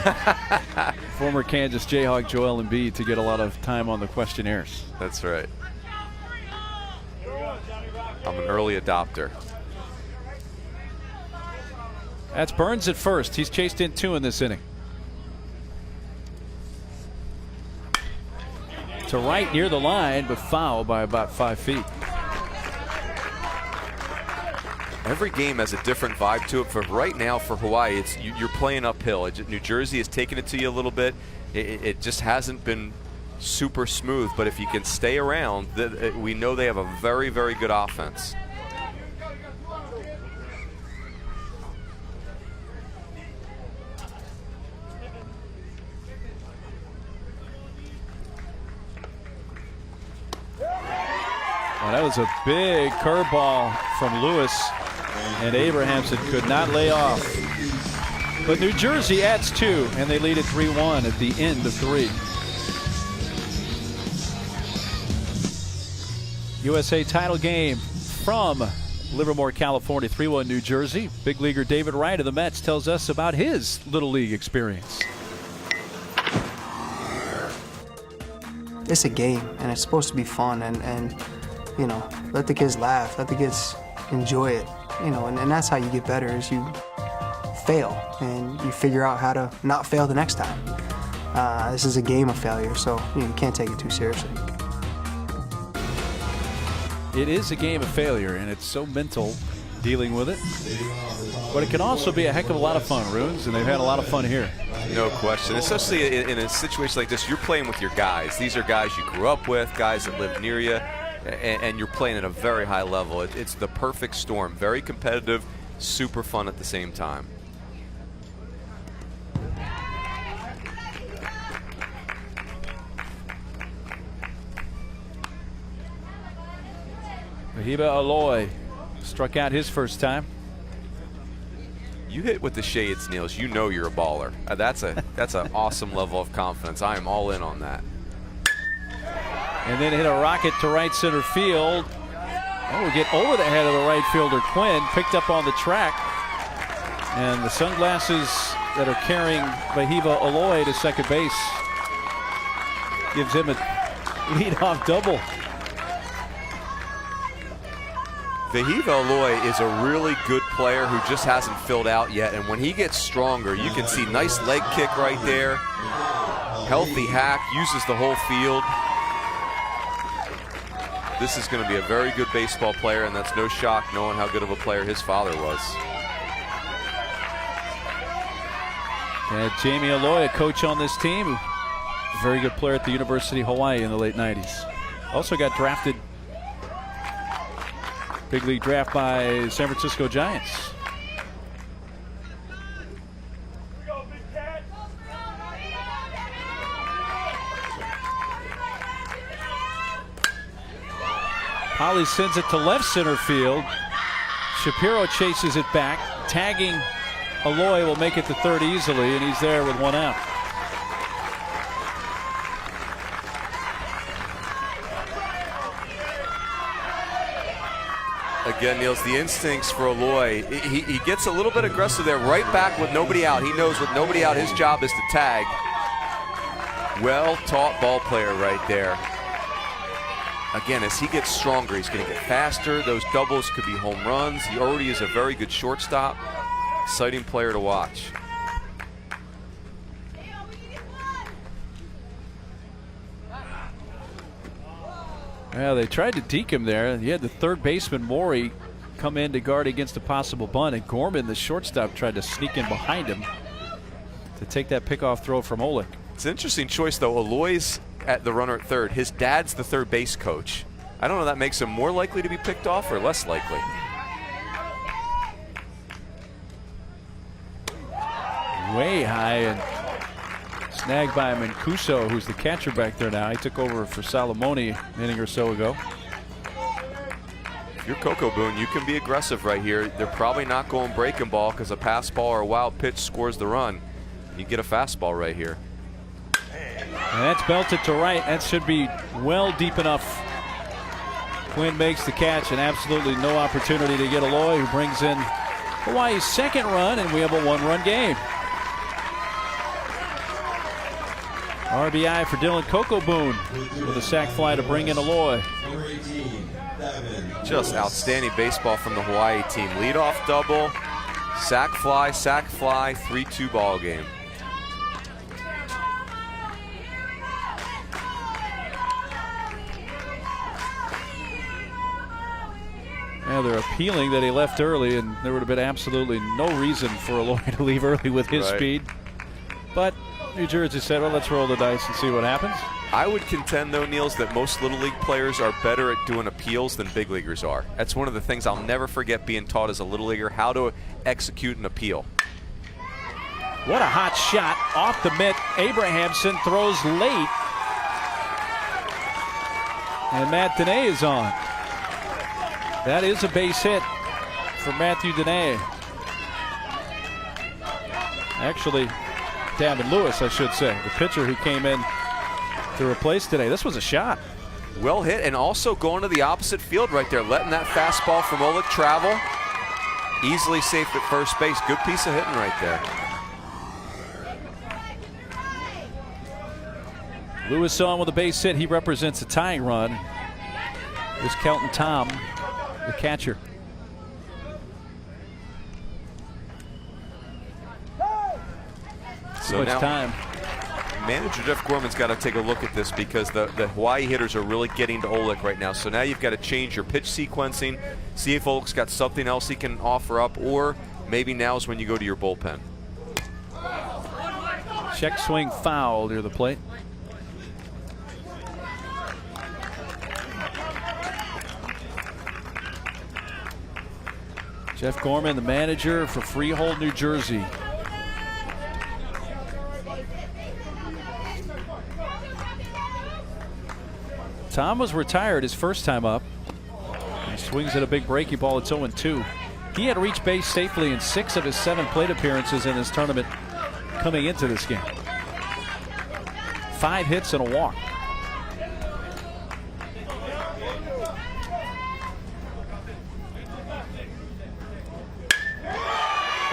former Kansas Jayhawk Joel Embiid to get a lot of time on the questionnaires. That's right. I'm an early adopter. That's Burns at first. He's chased in 2 in this inning. To right near the line, but foul by about 5 feet. Every game has a different vibe to it. For right now, for Hawaii, it's you're playing uphill. New Jersey has taken it to you a little bit. It just hasn't been super smooth. But if you can stay around, we know they have a very, very good offense. Well, that was a big curveball from Lewis, and Abrahamson could not lay off. But New Jersey adds 2, and they lead at 3-1 at the end of 3. USA title game from Livermore, California, 3-1 New Jersey. Big leaguer David Wright of the Mets tells us about his Little League experience. It's a game, and it's supposed to be fun, and you know, let the kids laugh, let the kids enjoy it, you know, and that's how you get better, is you fail and you figure out how to not fail the next time. This is a game of failure, so you can't take it too seriously. It is a game of failure, and it's so mental dealing with it. But it can also be a heck of a lot of fun, Runes, and they've had a lot of fun here. No question, especially in a situation like this. You're playing with your guys. These are guys you grew up with, guys that live near you, and you're playing at a very high level. It's the perfect storm. Very competitive, super fun at the same time. Mahiba Aloy struck out his first time. You hit with the shades, Niels. You know you're a baller. That's an awesome level of confidence. I am all in on that. And then hit a rocket to right center field. Oh, we get over the head of the right fielder Quinn, picked up on the track. And the sunglasses that are carrying Mahiba Aloy to second base gives him a leadoff double. Mahiba Aloy is a really good player who just hasn't filled out yet, and when he gets stronger, you can see nice leg kick right there, healthy hack, uses the whole field. This is going to be a very good baseball player, and that's no shock knowing how good of a player his father was. And Jamie Aloy, a coach on this team, a very good player at the University of Hawaii in the late 90s. Also got drafted, big league draft by San Francisco Giants. Polly sends it to left center field. Shapiro chases it back. Tagging Aloy will make it to third easily, and he's there with 1 out. Again, Niels, the instincts for Aloy, he gets a little bit aggressive there, right back with nobody out. He knows with nobody out, his job is to tag. Well-taught ball player right there. Again, as he gets stronger, he's going to get faster. Those doubles could be home runs. He already is a very good shortstop. Exciting player to watch. Yeah, they tried to deke him there. He had the third baseman, Maury, come in to guard against a possible bunt, and Gorman, the shortstop, tried to sneak in behind him to take that pickoff throw from Olick. It's an interesting choice, though. Eloy's at the runner at third. His dad's the third base coach. I don't know if that makes him more likely to be picked off or less likely. Way high and snagged by Mancuso, who's the catcher back there now. He took over for Salamone an inning or so ago. If you're Coco Boone, you can be aggressive right here. They're probably not going breaking ball because a pass ball or a wild pitch scores the run. You get a fastball right here. And that's belted to right. That should be well deep enough. Quinn makes the catch, and absolutely no opportunity to get Eloy, who brings in Hawaii's second run, and we have a 1-run game. RBI for Dylan Coco Boone with a sac fly to bring in Eloy. Just outstanding baseball from the Hawaii team. Leadoff double, sac fly, 3-2 ball game. Yeah, they're appealing that he left early, and there would have been absolutely no reason for Eloy to leave early with his speed. But New Jersey said, well, let's roll the dice and see what happens. I would contend, though, Niels, that most Little League players are better at doing appeals than big leaguers are. That's one of the things I'll never forget being taught as a Little Leaguer, how to execute an appeal. What a hot shot off the mitt. Abrahamson throws late. And Matt Dene is on. That is a base hit for Matthew Dene. Actually, Davin Lewis, I should say, the pitcher who came in to replace today. This was a shot. Well hit, and also going to the opposite field right there, letting that fastball from Olick travel. Easily safe at first base. Good piece of hitting right there. Lewis on with a base hit. He represents a tying run. Here's Kelton Tom, the catcher. So much now, time. Manager Jeff Gorman's got to take a look at this because the Hawaii hitters are really getting to Olick right now. So now you've got to change your pitch sequencing, see if Olick's got something else he can offer up, or maybe now's when you go to your bullpen. Check swing foul near the plate. Jeff Gorman, the manager for Freehold, New Jersey. Tom was retired his first time up. He swings at a big breaky ball. It's 0-2. He had reached base safely in 6 of his 7 plate appearances in this tournament coming into this game. 5 hits and a walk.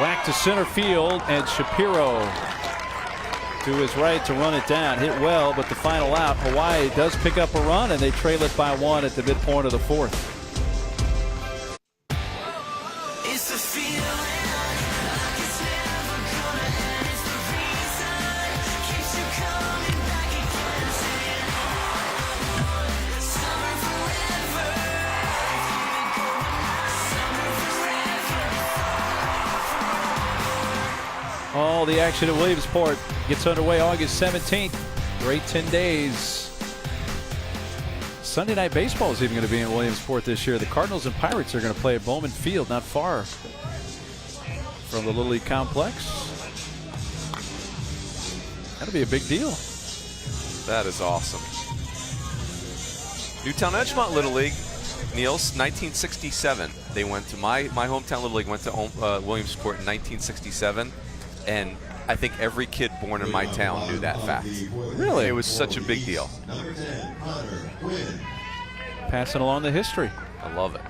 Whack to center field, and Shapiro to his right to run it down. Hit well, but the final out. Hawaii does pick up a run, and they trail it by 1 at the midpoint of the 4th. All the action at Williamsport gets underway August 17th. Great 10 days. Sunday Night Baseball is even going to be in Williamsport this year. The Cardinals and Pirates are going to play at Bowman Field, not far from the Little League complex. That'll be a big deal. That is awesome. Newtown Edgemont Little League, Niels, 1967. They went to my hometown Little League went to Williamsport in 1967. And I think every kid born in my town knew that fact. Really? It was such a big deal. Passing along the history. I love it.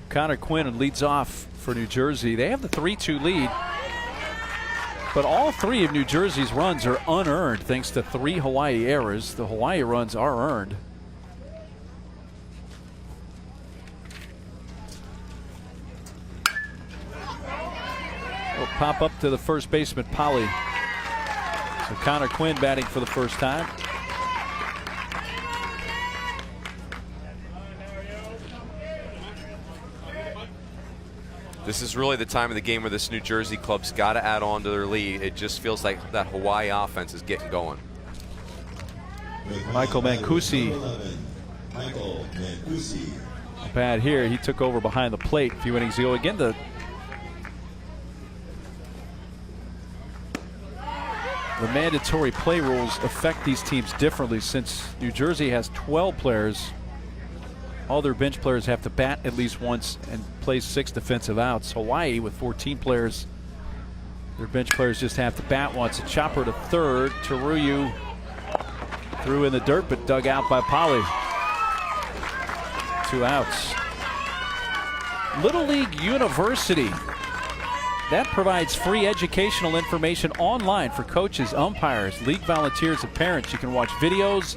Connor Quinn leads off for New Jersey. They have the 3-2 lead. But all 3 of New Jersey's runs are unearned thanks to 3 Hawaii errors. The Hawaii runs are earned. Will pop up to the first baseman, Polly. So Connor Quinn batting for the first time. This is really the time of the game where this New Jersey club's got to add on to their lead. It just feels like that Hawaii offense is getting going. Michael Mancusi. Bad here. He took over behind the plate a few innings ago. Again, the mandatory play rules affect these teams differently since New Jersey has 12 players. All their bench players have to bat at least once and play 6 defensive outs. Hawaii, with 14 players, their bench players just have to bat once. A chopper to third. Teruyu threw in the dirt, but dug out by Polly. 2 outs. Little League University. That provides free educational information online for coaches, umpires, league volunteers, and parents. You can watch videos,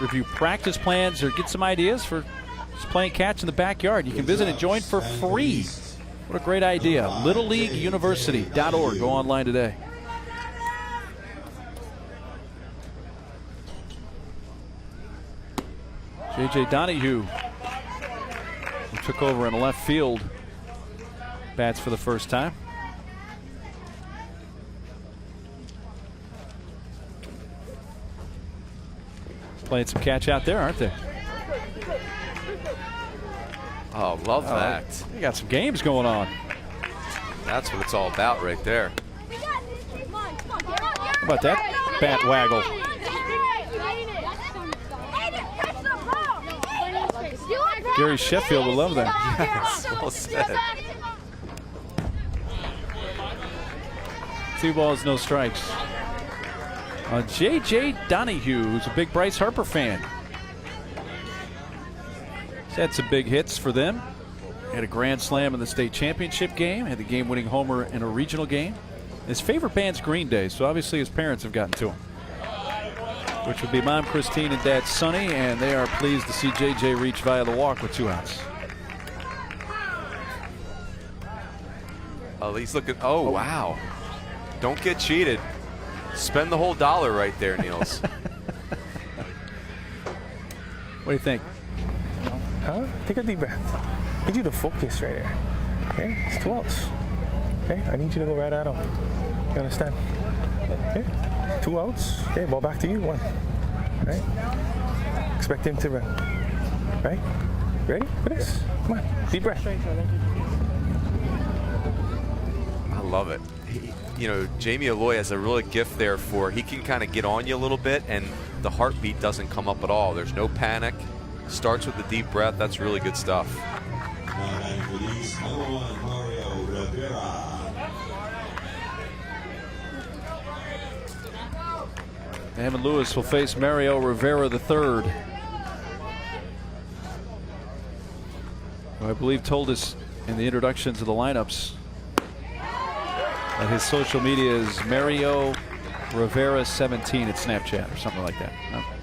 review practice plans, or get some ideas for just playing catch in the backyard. You can visit and join for free. What a great idea. LittleLeagueUniversity.org. Go online today. J.J. Donahue, who took over in left field, bats for the first time. Playing some catch out there, aren't they? Oh, love that. You got some games going on. That's what it's all about right there. How about that bat waggle? Gary Sheffield will love that. Yes, well said. 2 balls, no strikes. J.J. Donahue, who's a big Bryce Harper fan. He's had some big hits for them. Had a grand slam in the state championship game. Had the game-winning homer in a regional game. His favorite band's Green Day, so obviously his parents have gotten to him. Which would be Mom Christine and Dad Sonny, and they are pleased to see J.J. reach via the walk with 2 outs. Oh, he's looking. Oh, wow. Don't get cheated. Spend the whole $1 right there, Niels. What do you think? Huh? Take a deep breath. I need you to focus right there. Okay? It's 2 outs. Okay? I need you to go right at him. You understand? Okay? 2 outs. Okay, ball back to you. 1. Right? Expect him to run. Right? Ready for this? Come on. Deep breath. I love it. You know, Jamie Alloy has a real gift there for he can kind of get on you a little bit and the heartbeat doesn't come up at all. There's no panic. Starts with the deep breath. That's really good stuff. Hammond Lewis will face Mario Rivera III, who I believe told us in the introductions of the lineups that his social media is Mario Rivera 17 at Snapchat or something like that.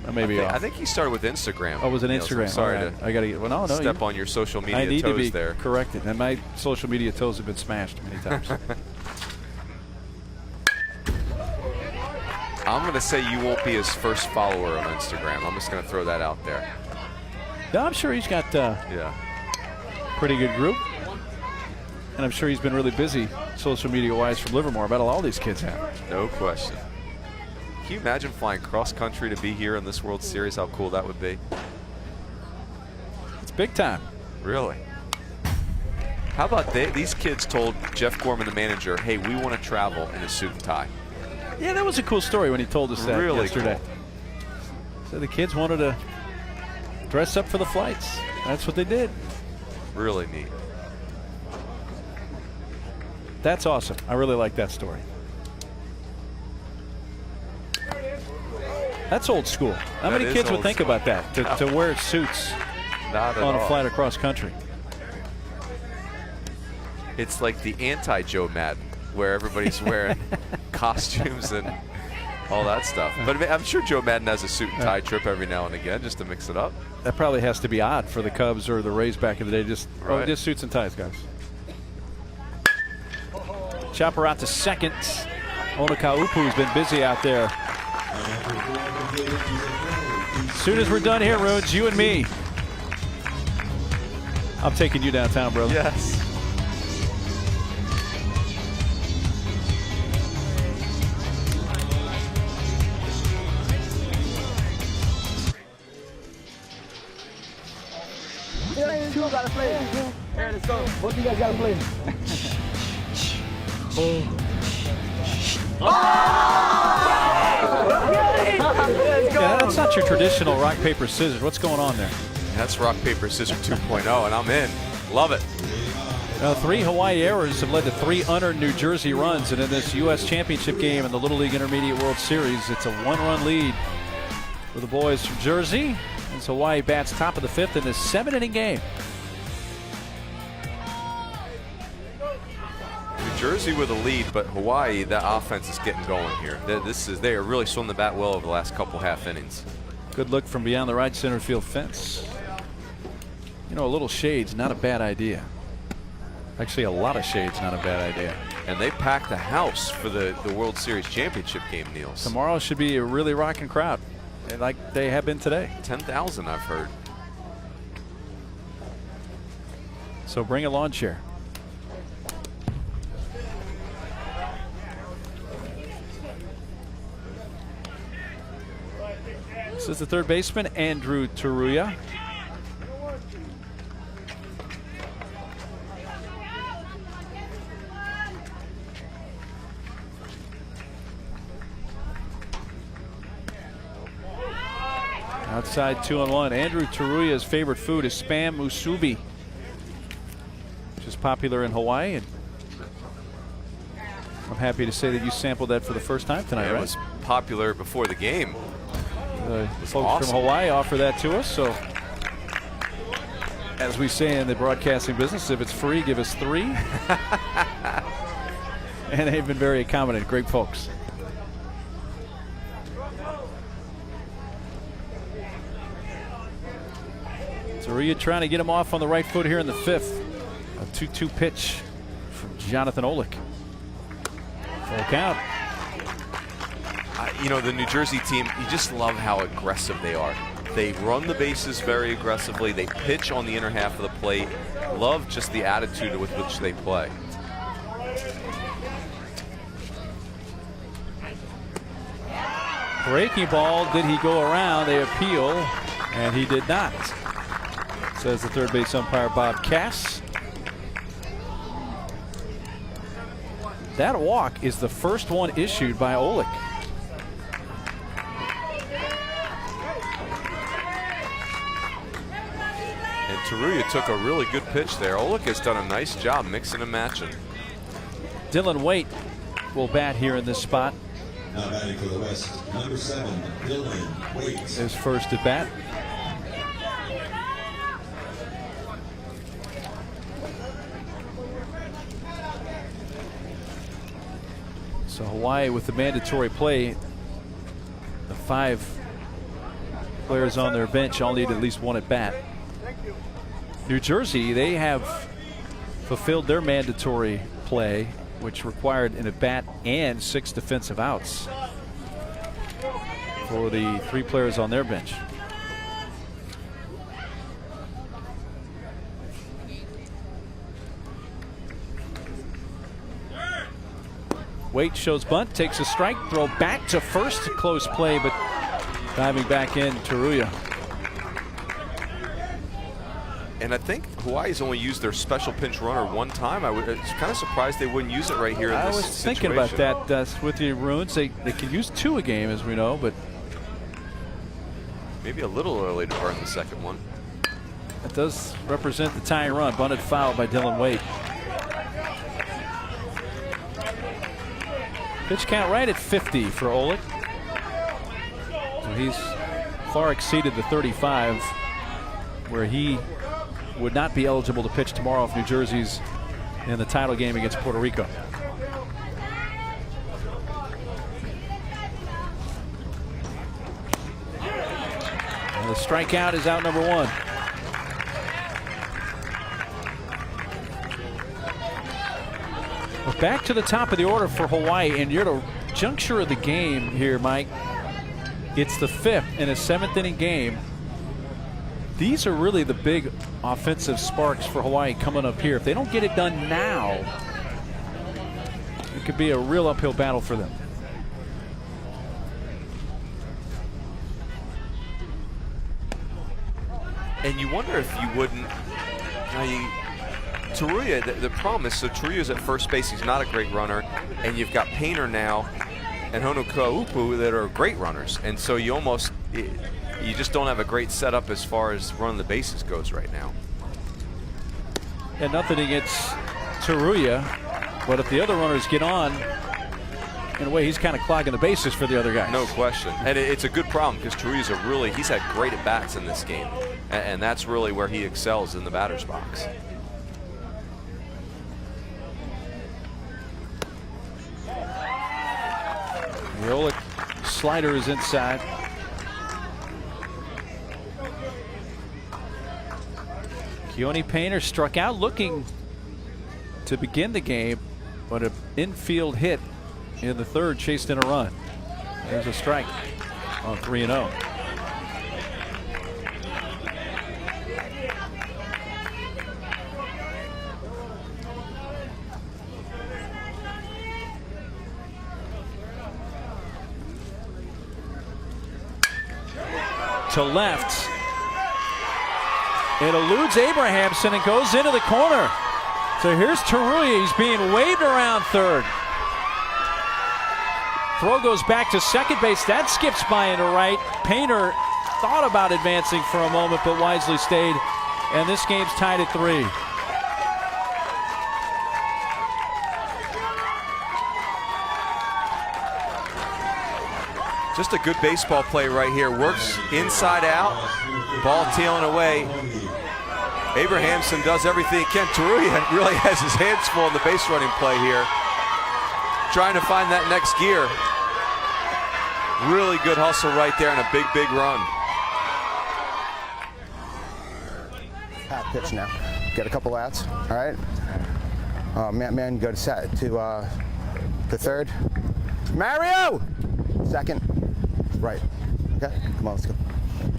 I think he started with Instagram. Oh, it was an Instagram. So sorry to I gotta get. Well, no, step on your social media I need toes to be there. corrected, and my social media toes have been smashed many times. I'm going to say you won't be his first follower on Instagram. I'm just going to throw that out there. No, I'm sure he's got pretty good group. And I'm sure he's been really busy social media-wise from Livermore. I bet all these kids have. No question. Can you imagine flying cross-country to be here in this World Series? How cool that would be. It's big time. Really? How about these kids told Jeff Gorman, the manager, hey, we want to travel in a suit and tie. Yeah, that was a cool story when he told us that yesterday. Cool. So the kids wanted to dress up for the flights. That's what they did. Really neat. That's awesome. I really like that story. That's old school. How many kids would think about that, to wear suits on a flight across country? It's like the anti-Joe Madden, where everybody's wearing costumes and all that stuff. But I'm sure Joe Madden has a suit and tie trip every now and again just to mix it up. That probably has to be odd for the Cubs or the Rays back in the day. Just suits and ties, guys. Chopper out to second. Onakaupu's been busy out there. As soon as we're done here, Rhodes, you and me. I'm taking you downtown, brother. Yes. 2 gotta play. Here, let's go. Both of you guys gotta play. Yeah, that's not your traditional rock, paper, scissors. What's going on there? That's rock, paper, scissors 2.0, and I'm in. Love it. 3 Hawaii errors have led to 3 unearned New Jersey runs, and in this U.S. Championship game in the Little League Intermediate World Series, it's a 1-run lead for the boys from Jersey as Hawaii bats top of the 5th in this 7-inning game. New Jersey with a lead, but Hawaii, that offense is getting going here. They are really swinging the bat well over the last couple half innings. Good look from beyond the right center field fence. You know, a little shade's not a bad idea. Actually, a lot of shade's not a bad idea. And they packed the house for the World Series Championship game, Niels. Tomorrow should be a really rocking crowd, like they have been today. 10,000, I've heard. So bring a lawn chair. This is the third baseman, Andrew Taruya. Outside 2-1. Andrew Taruya's favorite food is spam musubi, which is popular in Hawaii. And I'm happy to say that you sampled that for the first time tonight, right? It was popular before the game. Folks awesome. from Hawaii offer that to us. So, as we say in the broadcasting business, if it's free, give us 3. And they've been very accommodating. Great folks. Taruya trying to get him off on the right foot here in the 5th. A 2-2 pitch from Jonathan Olick. Full count. You know, the New Jersey team, you just love how aggressive they are. They run the bases very aggressively. They pitch on the inner half of the plate. Love just the attitude with which they play. Breaking ball. Did he go around? They appeal, and he did not, says the third base umpire Bob Cass. That walk is the first one issued by Olick. And Taruya took a really good pitch there. Olick has done a nice job mixing and matching. Dylan Waite will bat here in this spot. Now batting for the West, number 7, Dylan Waite. His first at bat. So Hawaii with the mandatory play, the 5 players on their bench all need at least 1 at bat. New Jersey, they have fulfilled their mandatory play, which required an at bat and 6 defensive outs for the 3 players on their bench. Waite shows bunt, takes a strike, throw back to first, close play, but diving back in, Taruya. And I think Hawaii's only used their special pinch runner 1 time. I was kind of surprised they wouldn't use it right here in this situation. I was thinking about that with the Ruins. They can use 2 a game, as we know, but maybe a little early to burn the second one. That does represent the tying run. Bunted foul by Dylan Waite. Pitch count right at 50 for Olick. So he's far exceeded the 35, where he would not be eligible to pitch tomorrow if New Jersey's in the title game against Puerto Rico. And the strikeout is out number 1. Well, back to the top of the order for Hawaii, and you're at a juncture of the game here, Mike. It's the 5th in a 7th inning game. These are really the big offensive sparks for Hawaii coming up here. If they don't get it done now, it could be a real uphill battle for them. And you wonder if you wouldn't Taruya, the problem is, so Taruya's at first base. He's not a great runner, and you've got Painter now and Honokaupu that are great runners, and so you just don't have a great setup as far as running the bases goes right now. And nothing against Taruya, but if the other runners get on, in a way, he's kind of clogging the bases for the other guys. No question, and it's a good problem because Taruya's he's had great at bats in this game, and that's really where he excels in the batter's box. The Olik slider is inside. Keone Painter struck out looking to begin the game, but an infield hit in the third chased in a run. There's a strike on 3-0. To left. It eludes Abrahamson and goes into the corner. So here's Taruya. He's being waved around third. Throw goes back to second base. That skips by into right. Painter thought about advancing for a moment, but wisely stayed. And this game's tied at 3. Just a good baseball play right here. Works inside out. Ball tailing away. Abrahamson does everything he can. Taruya really has his hands full in the base running play here. Trying to find that next gear. Really good hustle right there and a big, big run. Half pitch now. Get a couple outs. All right. Man, go to third. Mario! Second. Right. Okay. Come on, let's go.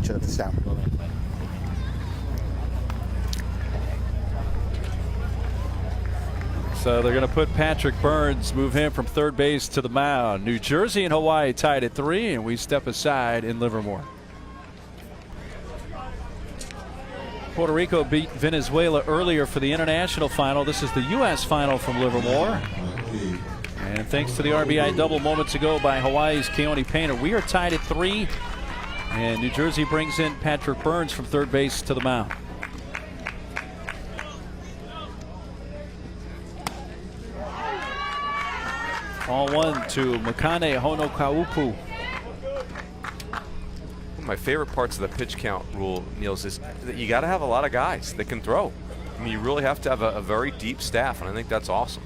Shut this down. So they're going to put Patrick Burns, move him from third base to the mound. New Jersey and Hawaii tied at 3, and we step aside in Livermore. Puerto Rico beat Venezuela earlier for the international final. This is the U.S. final from Livermore. And thanks to the RBI double moments ago by Hawaii's Keone Painter, we are tied at 3. And New Jersey brings in Patrick Burns from third base to the mound. All 1 to Makane Honokaupu. One of my favorite parts of the pitch count rule, Niels, is that you got to have a lot of guys that can throw. I mean, you really have to have a very deep staff, and I think that's awesome.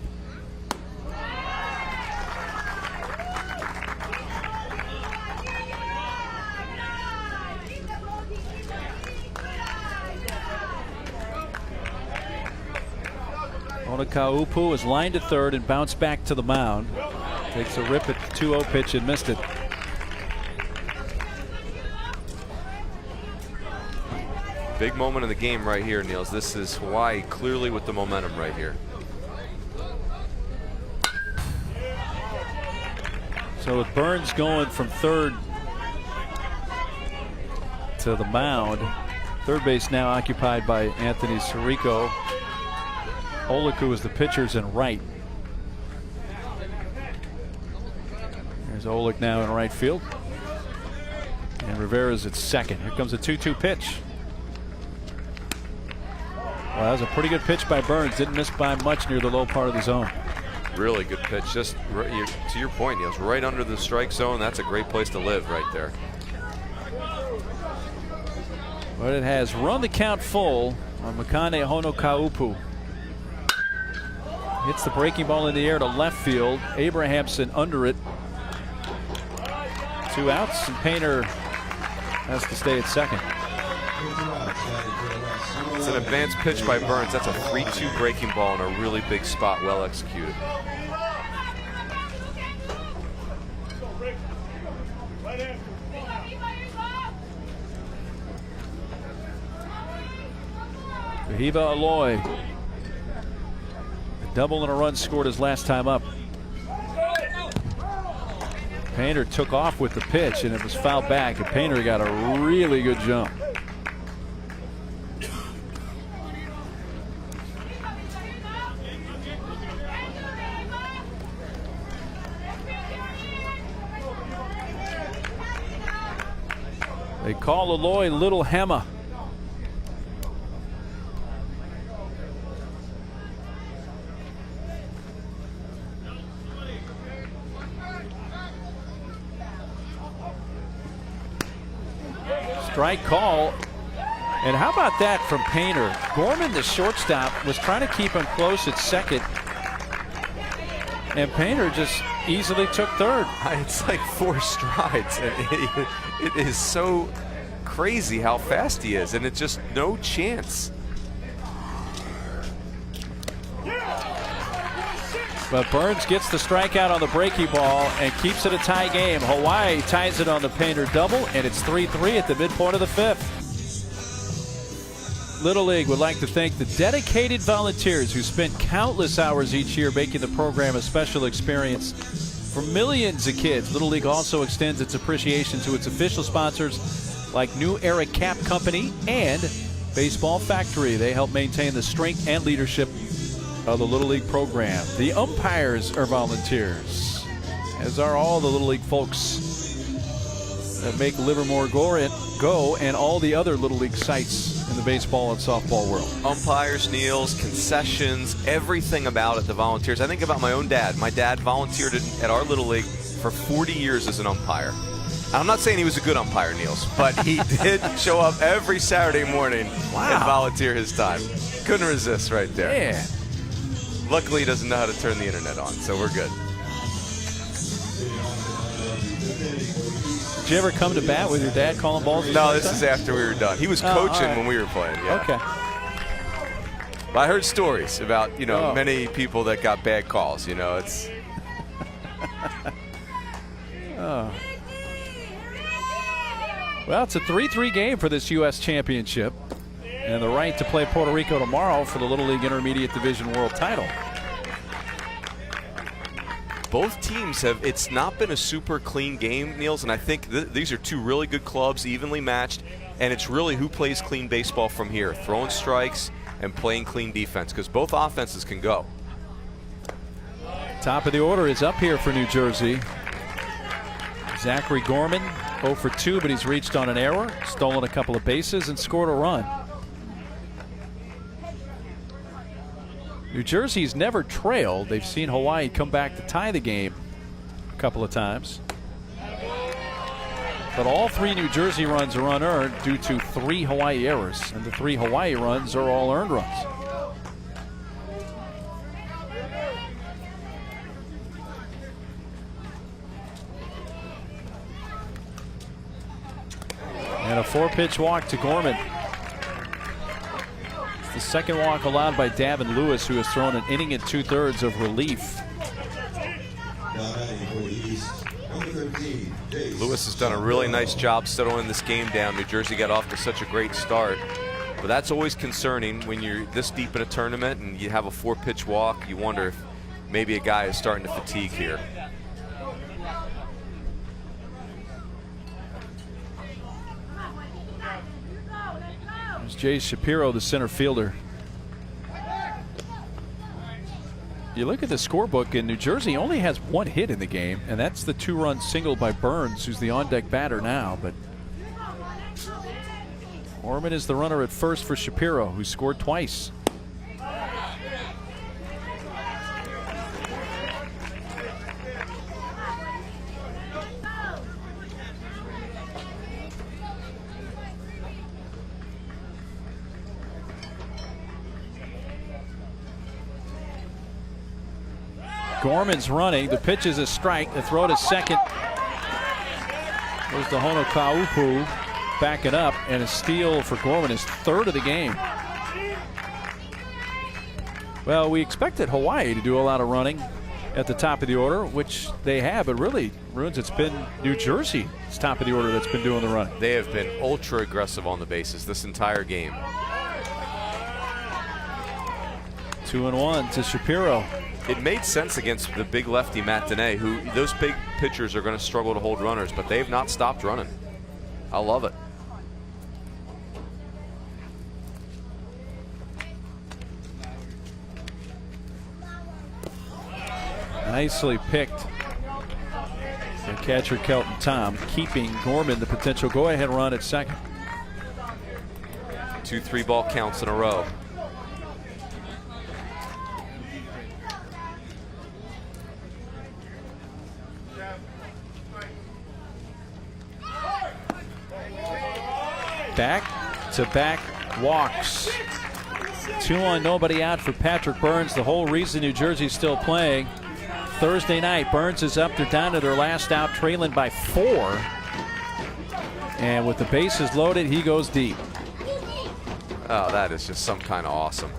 Honokaupu is lined to third and bounced back to the mound. Takes a rip at the 2-0 pitch and missed it. Big moment in the game right here, Niels. This is Hawaii clearly with the momentum right here. So with Burns going from third to the mound, third base now occupied by Anthony Sirico. Wailuku is the pitchers in right. There's Olik now in right field. And Rivera's at second. Here comes a 2-2 pitch. Well, that was a pretty good pitch by Burns. Didn't miss by much near the low part of the zone. Really good pitch. Just to your point, Niels, right under the strike zone. That's a great place to live right there. But it has run the count full on Makane Honokaupu. Hits the breaking ball in the air to left field. Abrahamson under it. 2 outs, and Painter has to stay at second. It's an advanced pitch by Burns. That's a 3-2 breaking ball in a really big spot, well executed. Hiva Aloy. A double and a run scored his last time up. Painter took off with the pitch and it was fouled back, and Painter got a really good jump. They call Aloy Little Hema. Strike call. And how about that from Painter? Gorman, the shortstop, was trying to keep him close at second. And Painter just easily took third. It's like 4 strides. And it is so crazy how fast he is. And it's just no chance. But Burns gets the strikeout on the breaking ball and keeps it a tie game. Hawaii ties it on the Painter double, and it's 3-3 at the midpoint of the 5th. Little League would like to thank the dedicated volunteers who spend countless hours each year making the program a special experience for millions of kids. Little League also extends its appreciation to its official sponsors like New Era Cap Company and Baseball Factory. They help maintain the strength and leadership of the Little League program. The umpires are volunteers, as are all the Little League folks that make Livermore go and all the other Little League sites in the baseball and softball world. Umpires, Niels, concessions, everything about it, the volunteers. I think about my own dad. My dad volunteered at our Little League for 40 years as an umpire. I'm not saying he was a good umpire, Niels, but he did show up every Saturday morning and volunteer his time. Couldn't resist right there. Yeah. Luckily, he doesn't know how to turn the internet on, so we're good. Did you ever come to bat with your dad calling balls? No, this is after we were done. He was coaching when we were playing. Yeah. Okay. But I heard stories about, many people that got bad calls. It's. Oh. Well, it's a 3-3 game for this U.S. Championship, and the right to play Puerto Rico tomorrow for the Little League Intermediate Division World Title. Both teams it's not been a super clean game, Niels, and I think these are two really good clubs, evenly matched, and it's really who plays clean baseball from here, throwing strikes and playing clean defense, because both offenses can go. Top of the order is up here for New Jersey. Zachary Gorman, 0 for 2, but he's reached on an error, stolen a couple of bases, and scored a run. New Jersey's never trailed. They've seen Hawaii come back to tie the game a couple of times. But all 3 New Jersey runs are unearned due to 3 Hawaii errors, and the 3 Hawaii runs are all earned runs. And a 4-pitch walk to Gorman. The second walk allowed by Davin Lewis, who has thrown an inning and 2/3 of relief. Lewis has done a really nice job settling this game down. New Jersey got off to such a great start. But that's always concerning when you're this deep in a tournament and you have a 4-pitch walk. You wonder if maybe a guy is starting to fatigue here. Jay Shapiro, the center fielder. You look at the scorebook, and New Jersey only has 1 hit in the game, and that's the 2-run single by Burns, who's the on-deck batter now. But Orman is the runner at first for Shapiro, who scored twice. Gorman's running. The pitch is a strike. The throw to second. There's the Honokaupu backing up, and a steal for Gorman, his 3rd of the game. Well, we expected Hawaii to do a lot of running at the top of the order, which they have, but really, Ruins, it's been New Jersey's top of the order that's been doing the running. They have been ultra aggressive on the bases this entire game. 2-1 to Shapiro. It made sense against the big lefty Mettete, who those big pitchers are going to struggle to hold runners, but they've not stopped running. I love it. Nicely picked. Catcher Kelton Tom keeping Gorman the potential go-ahead run at second. 2 3-ball counts in a row. Back-to-back walks. 2 on, nobody out for Patrick Burns. The whole reason New Jersey's still playing. Thursday night, Burns is up. They're down to their last out, trailing by 4. And with the bases loaded, he goes deep. Oh, that is just some kind of awesome.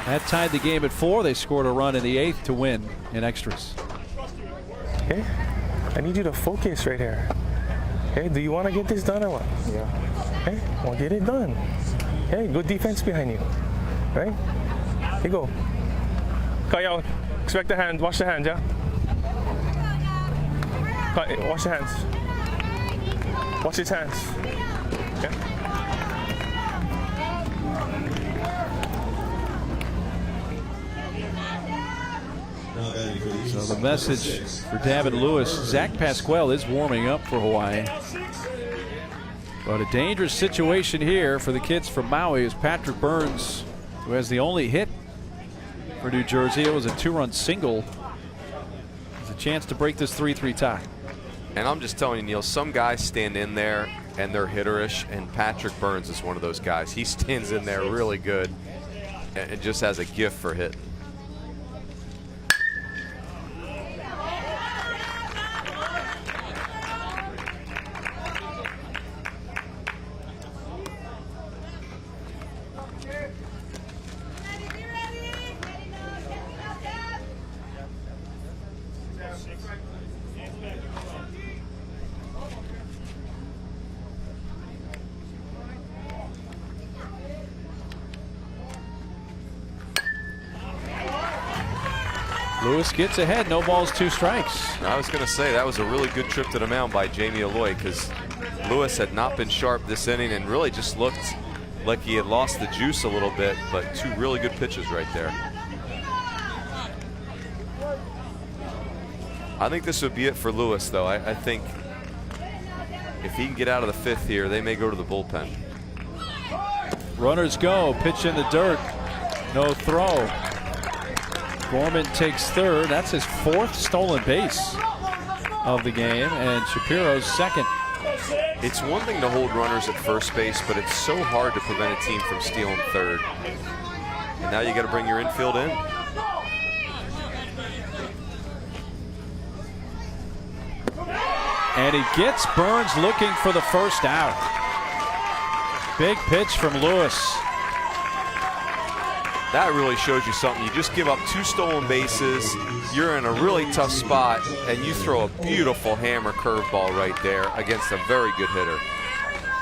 That tied the game at 4. They scored a run in the 8th to win in extras. Okay, I need you to focus right here. Okay, do you want to get this done or what? Yeah. Okay, well, get it done. Okay, good defense behind you. Right? Here you go. Cut out. Expect the hand. Wash the hands, yeah? Cut. Wash the hands. Wash his hands. Okay? So the message for Davin Lewis, Zach Pasquale is warming up for Hawaii. But a dangerous situation here for the kids from Maui is Patrick Burns, who has the only hit for New Jersey. It was a 2-run single. There's a chance to break this 3-3 tie. And I'm just telling you, Neil, some guys stand in there and they're hitterish, and Patrick Burns is one of those guys. He stands in there really good and just has a gift for hitting. Lewis gets ahead, no balls, 2 strikes. I was going to say that was a really good trip to the mound by Jamie Alloy, because Lewis had not been sharp this inning and really just looked like he had lost the juice a little bit, but 2 really good pitches right there. I think this would be it for Lewis, though. I think if he can get out of the 5th here, they may go to the bullpen. Runners go, pitch in the dirt, no throw. Gorman takes 3rd. That's his 4th stolen base of the game, and Shapiro's 2nd. It's one thing to hold runners at first base, but it's so hard to prevent a team from stealing 3rd. And now you got to bring your infield in. And he gets Burns looking for the first out. Big pitch from Lewis. That really shows you something. You just give up 2 stolen bases, you're in a really tough spot, and you throw a beautiful hammer curveball right there against a very good hitter.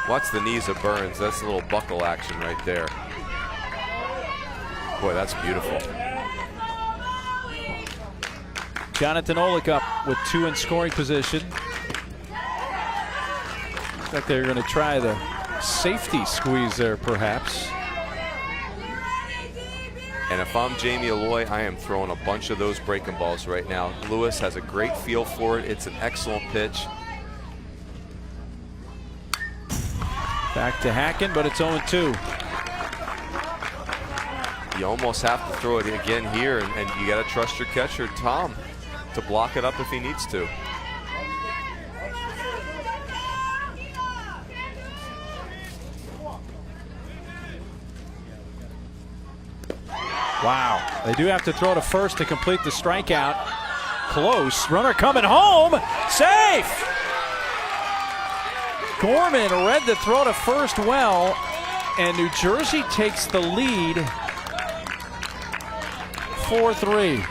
Watch the knees of Burns. That's a little buckle action right there. Boy, that's beautiful. Jonathan Olick up with 2 in scoring position. Looks like they're going to try the safety squeeze there, perhaps. And if I'm Jamie Alloy, I am throwing a bunch of those breaking balls right now. Lewis has a great feel for it. It's an excellent pitch. Back to Hacken, but it's 0-2. You almost have to throw it again here, and you got to trust your catcher, Tom, to block it up if he needs to. Wow. They do have to throw to first to complete the strikeout. Close. Runner coming home. Safe! Gorman read the throw to first well, and New Jersey takes the lead 4-3.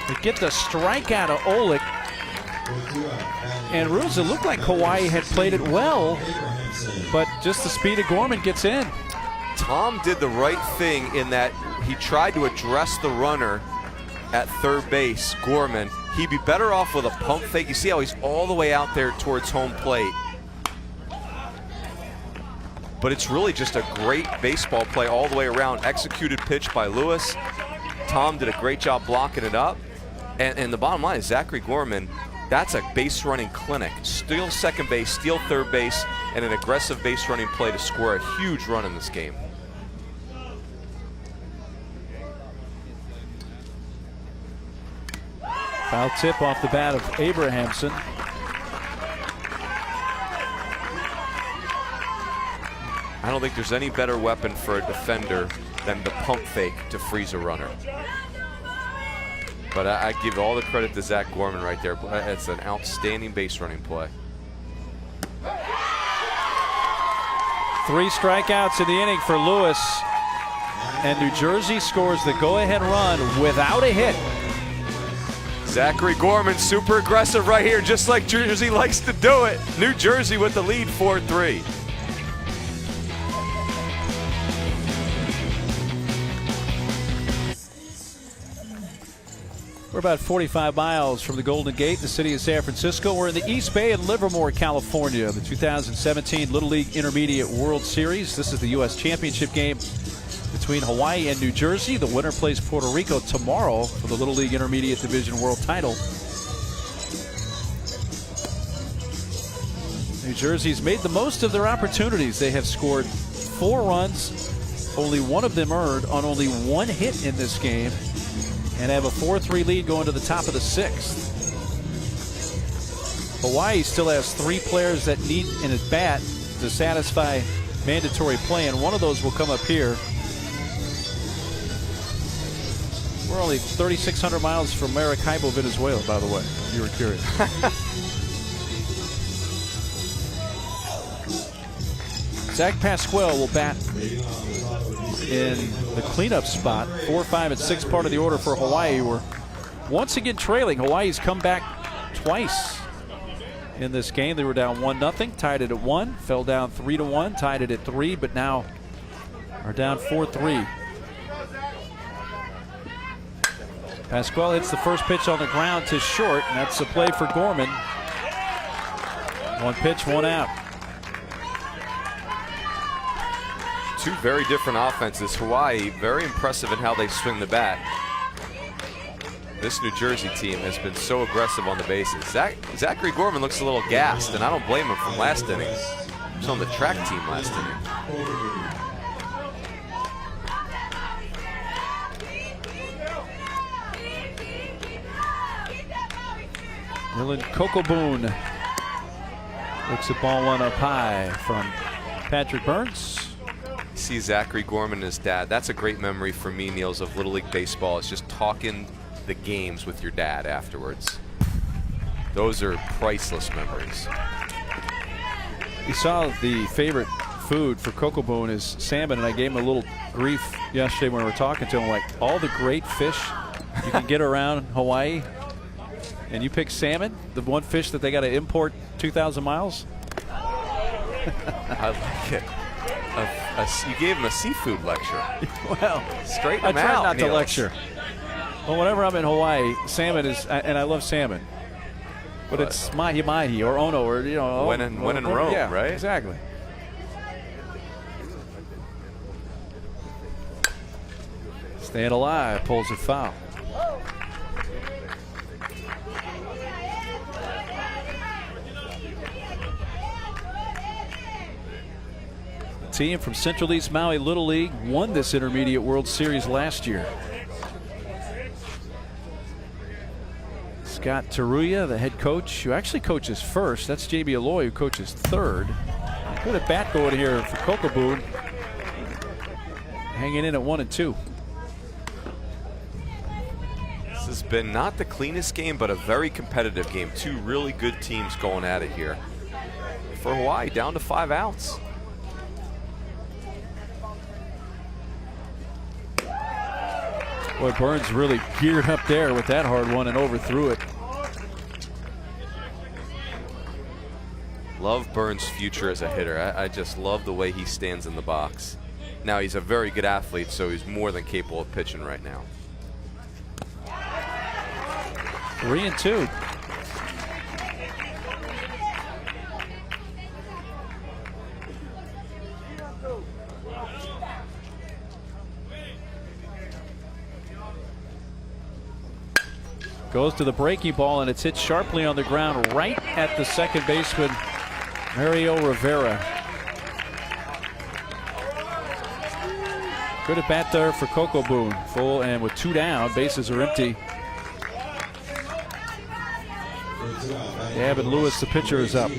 They get the strikeout of Olick. And Rules, it looked like Hawaii had played it well, but just the speed of Gorman gets in. Tom did the right thing in that he tried to address the runner at third base, Gorman. He'd be better off with a pump fake. You see how he's all the way out there towards home plate. But it's really just a great baseball play all the way around. Executed pitch by Lewis. Tom did a great job blocking it up. And the bottom line is Zachary Gorman, that's a base running clinic. Steal second base, steal third base, and an aggressive base running play to score a huge run in this game. Foul tip off the bat of Abrahamson. I don't think there's any better weapon for a defender than the pump fake to freeze a runner. But I give all the credit to Zach Gorman right there. It's an outstanding base running play. 3 strikeouts in the inning for Lewis. And New Jersey scores the go-ahead run without a hit. Zachary Gorman super aggressive right here, just like Jersey likes to do it. New Jersey with the lead 4-3. We're about 45 miles from the Golden Gate in the city of San Francisco. We're in the East Bay in Livermore, California. The 2017 Little League Intermediate World Series. This is the U.S. Championship game between Hawaii and New Jersey. The winner plays Puerto Rico tomorrow for the Little League Intermediate Division World title. New Jersey's made the most of their opportunities. They have scored 4 runs, only 1 of them earned on only 1 hit in this game, and have a 4-3 lead going to the top of the 6th. Hawaii still has 3 players that need an at-bat to satisfy mandatory play, and one of those will come up here. We're only 3,600 miles from Maracaibo, Venezuela, by the way, if you were curious. Zach Pasquale will bat in the cleanup spot. 4, 5, and 6 part of the order for Hawaii. We're once again trailing. Hawaii's come back twice in this game. They were down 1-0, tied it at 1, fell down 3-1, tied it at 3, but now are down 4-3. Pasquale hits the first pitch on the ground to short, and that's a play for Gorman. 1 pitch, 1 out. 2 very different offenses. Hawaii, very impressive in how they swing the bat. This New Jersey team has been so aggressive on the bases. Zachary Gorman looks a little gassed, and I don't blame him from last inning. He was on the track team last inning. Dylan Kokoboon looks at ball 1 up high from Patrick Burns. See Zachary Gorman and his dad. That's a great memory for me, Niels, of Little League Baseball. It's just talking the games with your dad afterwards. Those are priceless memories. You saw the favorite food for Kokoboon is salmon, and I gave him a little grief yesterday when we were talking to him, like all the great fish you can get around Hawaii, and you pick salmon, the one fish that they got to import 2,000 miles? I like it. You gave him a seafood lecture. Well, straighten him I try out, not Niels. to lecture. Well, whenever I'm in Hawaii, salmon is, and I love salmon, but it's mahi-mahi or ono, or you know. When in Rome, yeah, right? Exactly. Staying alive, pulls it foul. Team from Central East Maui Little League won this Intermediate World Series last year. Scott Taruya, the head coach, who actually coaches first. That's J.B. Aloy, who coaches third. Good at bat going here for Kokoboon. Hanging in at 1-2. This has been not the cleanest game, but a very competitive game. 2 really good teams going at it here. For Hawaii, down to 5 outs. Boy, Burns really geared up there with that hard one and overthrew it. Love Burns' future as a hitter. I just love the way he stands in the box. Now, he's a very good athlete, so he's more than capable of pitching right now. 3-2. Goes to the breaking ball, and it's hit sharply on the ground right at the second baseman, Mario Rivera. Good at bat there for Coco Boone. Full and with 2 down, bases are empty. Gavin Lewis, the pitcher, is up.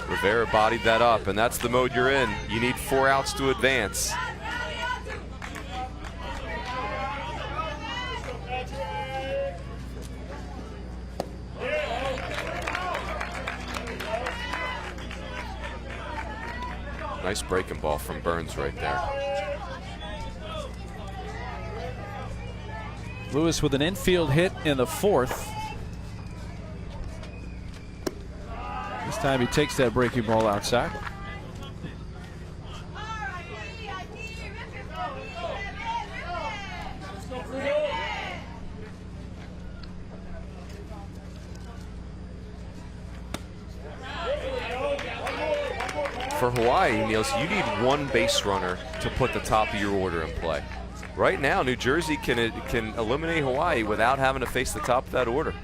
Rivera bodied that up, and that's the mode you're in. You need 4 outs to advance. Nice breaking ball from Burns right there. Lewis with an infield hit in the 4th. This time he takes that breaking ball outside. For Hawaii, Niels, you need 1 base runner to put the top of your order in play. Right now, New Jersey can eliminate Hawaii without having to face the top of that order.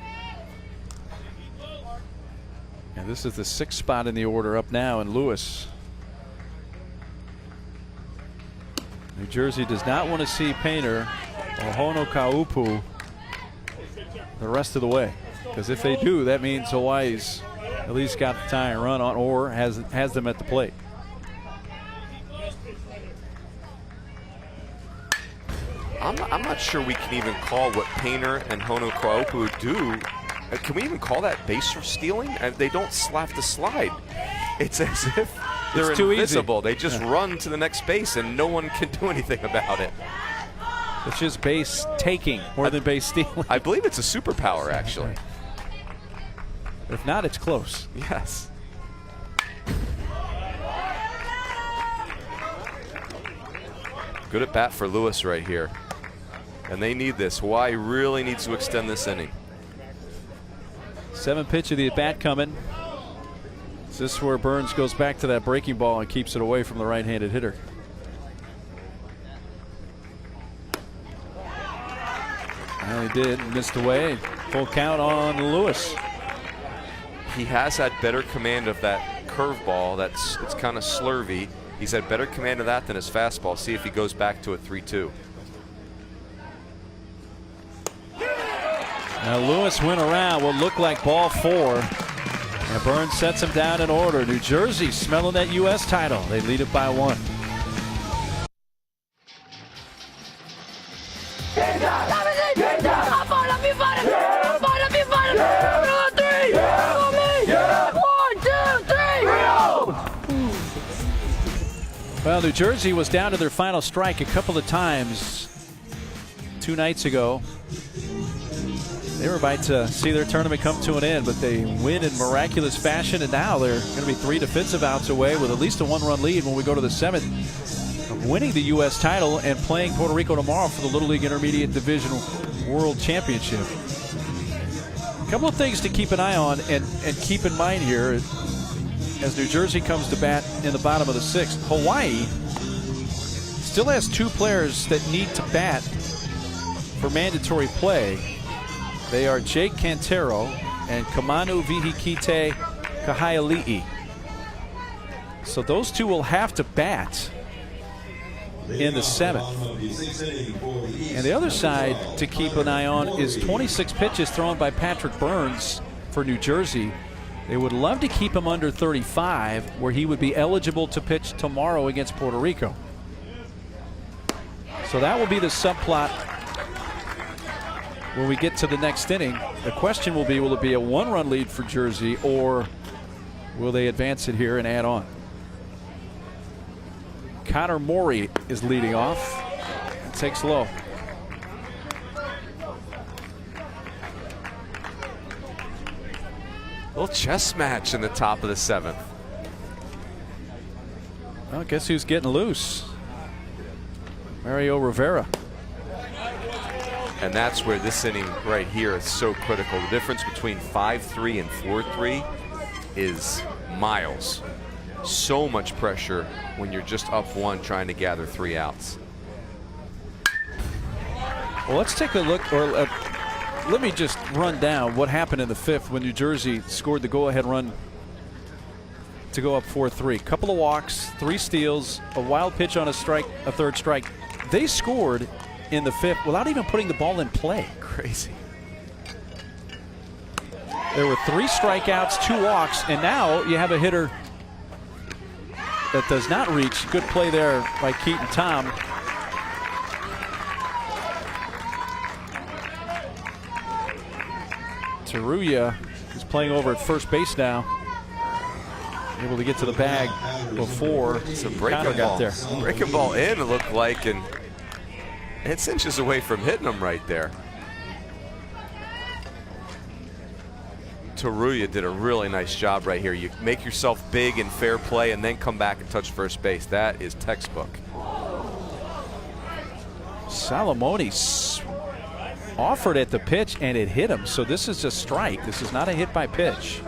And this is the 6th spot in the order up now, and Lewis. New Jersey does not want to see Painter or Honokaupu the rest of the way, because if they do, that means Hawaii's at least got the tying run on, or has them at the plate. I'm not sure we can even call what Painter and Honokaupu do. Can we even call that base stealing? They don't have to slide. It's as if they're invisible. They just run to the next base and no one can do anything about it. It's just base taking more than base stealing. I believe it's a superpower, actually. If not, it's close. Yes. Good at bat for Lewis right here. And they need this. Hawaii really needs to extend this inning. 7th pitch of the at bat coming. Is this where Burns goes back to that breaking ball and keeps it away from the right-handed hitter? Well, he did. Missed away. Full count on Lewis. He has had better command of that curveball. It's kind of slurvy. He's had better command of that than his fastball. See if he goes back to a 3-2. Now Lewis went around what looked like ball 4. And Burns sets him down in order. New Jersey smelling that U.S. title. They lead it by 1. Well, New Jersey was down to their final strike a couple of times 2 nights ago. They were about to see their tournament come to an end, but they win in miraculous fashion, and now they're going to be 3 defensive outs away with at least a 1-run lead when we go to the 7th of winning the U.S. title and playing Puerto Rico tomorrow for the Little League Intermediate Division World Championship. A couple of things to keep an eye on and keep in mind here as New Jersey comes to bat in the bottom of the 6th. Hawaii still has 2 players that need to bat for mandatory play. They are Jake Cantero and Kamanu Vihikite Kahaiali'i. So those 2 will have to bat in the 7th. And the other side to keep an eye on is 26 pitches thrown by Patrick Burns for New Jersey. They would love to keep him under 35, where he would be eligible to pitch tomorrow against Puerto Rico. So that will be the subplot when we get to the next inning. The question will it be a 1-run lead for Jersey, or will they advance it here and add on? Connor Morey is leading off. Takes low. Little chess match in the top of the 7th. Well, guess who's getting loose? Mario Rivera. And that's where this inning right here is so critical. The difference between 5-3 and 4-3 is miles. So much pressure when you're just up 1 trying to gather 3 outs. Well, let's take a look, or let me just run down what happened in the 5th when New Jersey scored the go-ahead run to go up 4-3. Couple of walks, 3 steals, a wild pitch on a strike, a 3rd strike. They scored in the 5th without even putting the ball in play. Crazy. There were 3 strikeouts, 2 walks, and now you have a hitter that does not reach. Good play there by Keaton Tom. Taruya is playing over at first base now. Able to get to the bag before it's a breaking Connor got there. Breaking ball in, it looked like, and it's inches away from hitting him right there. Taruya did a really nice job right here. You make yourself big in fair play and then come back and touch first base. That is textbook. Salamone offered at the pitch and it hit him. So this is a strike. This is not a hit by pitch.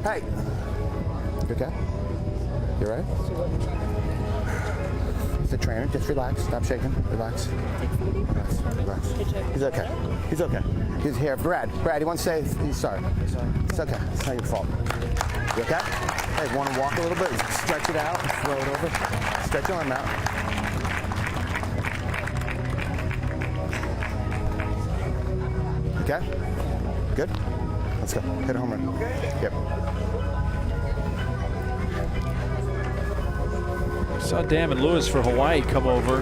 Hey. You okay? You all right? He's the trainer. Just relax. Stop shaking. Relax. Relax. Relax. He's okay. He's okay. He's here. Brad, he wants to say he's sorry. It's okay. It's not your fault. You okay? Hey, want to walk a little bit? Stretch it out. Throw it over. Stretch your arm out. Okay? Good? Let's go. Hit a home run. Yep. Saw Damon Lewis for Hawaii come over.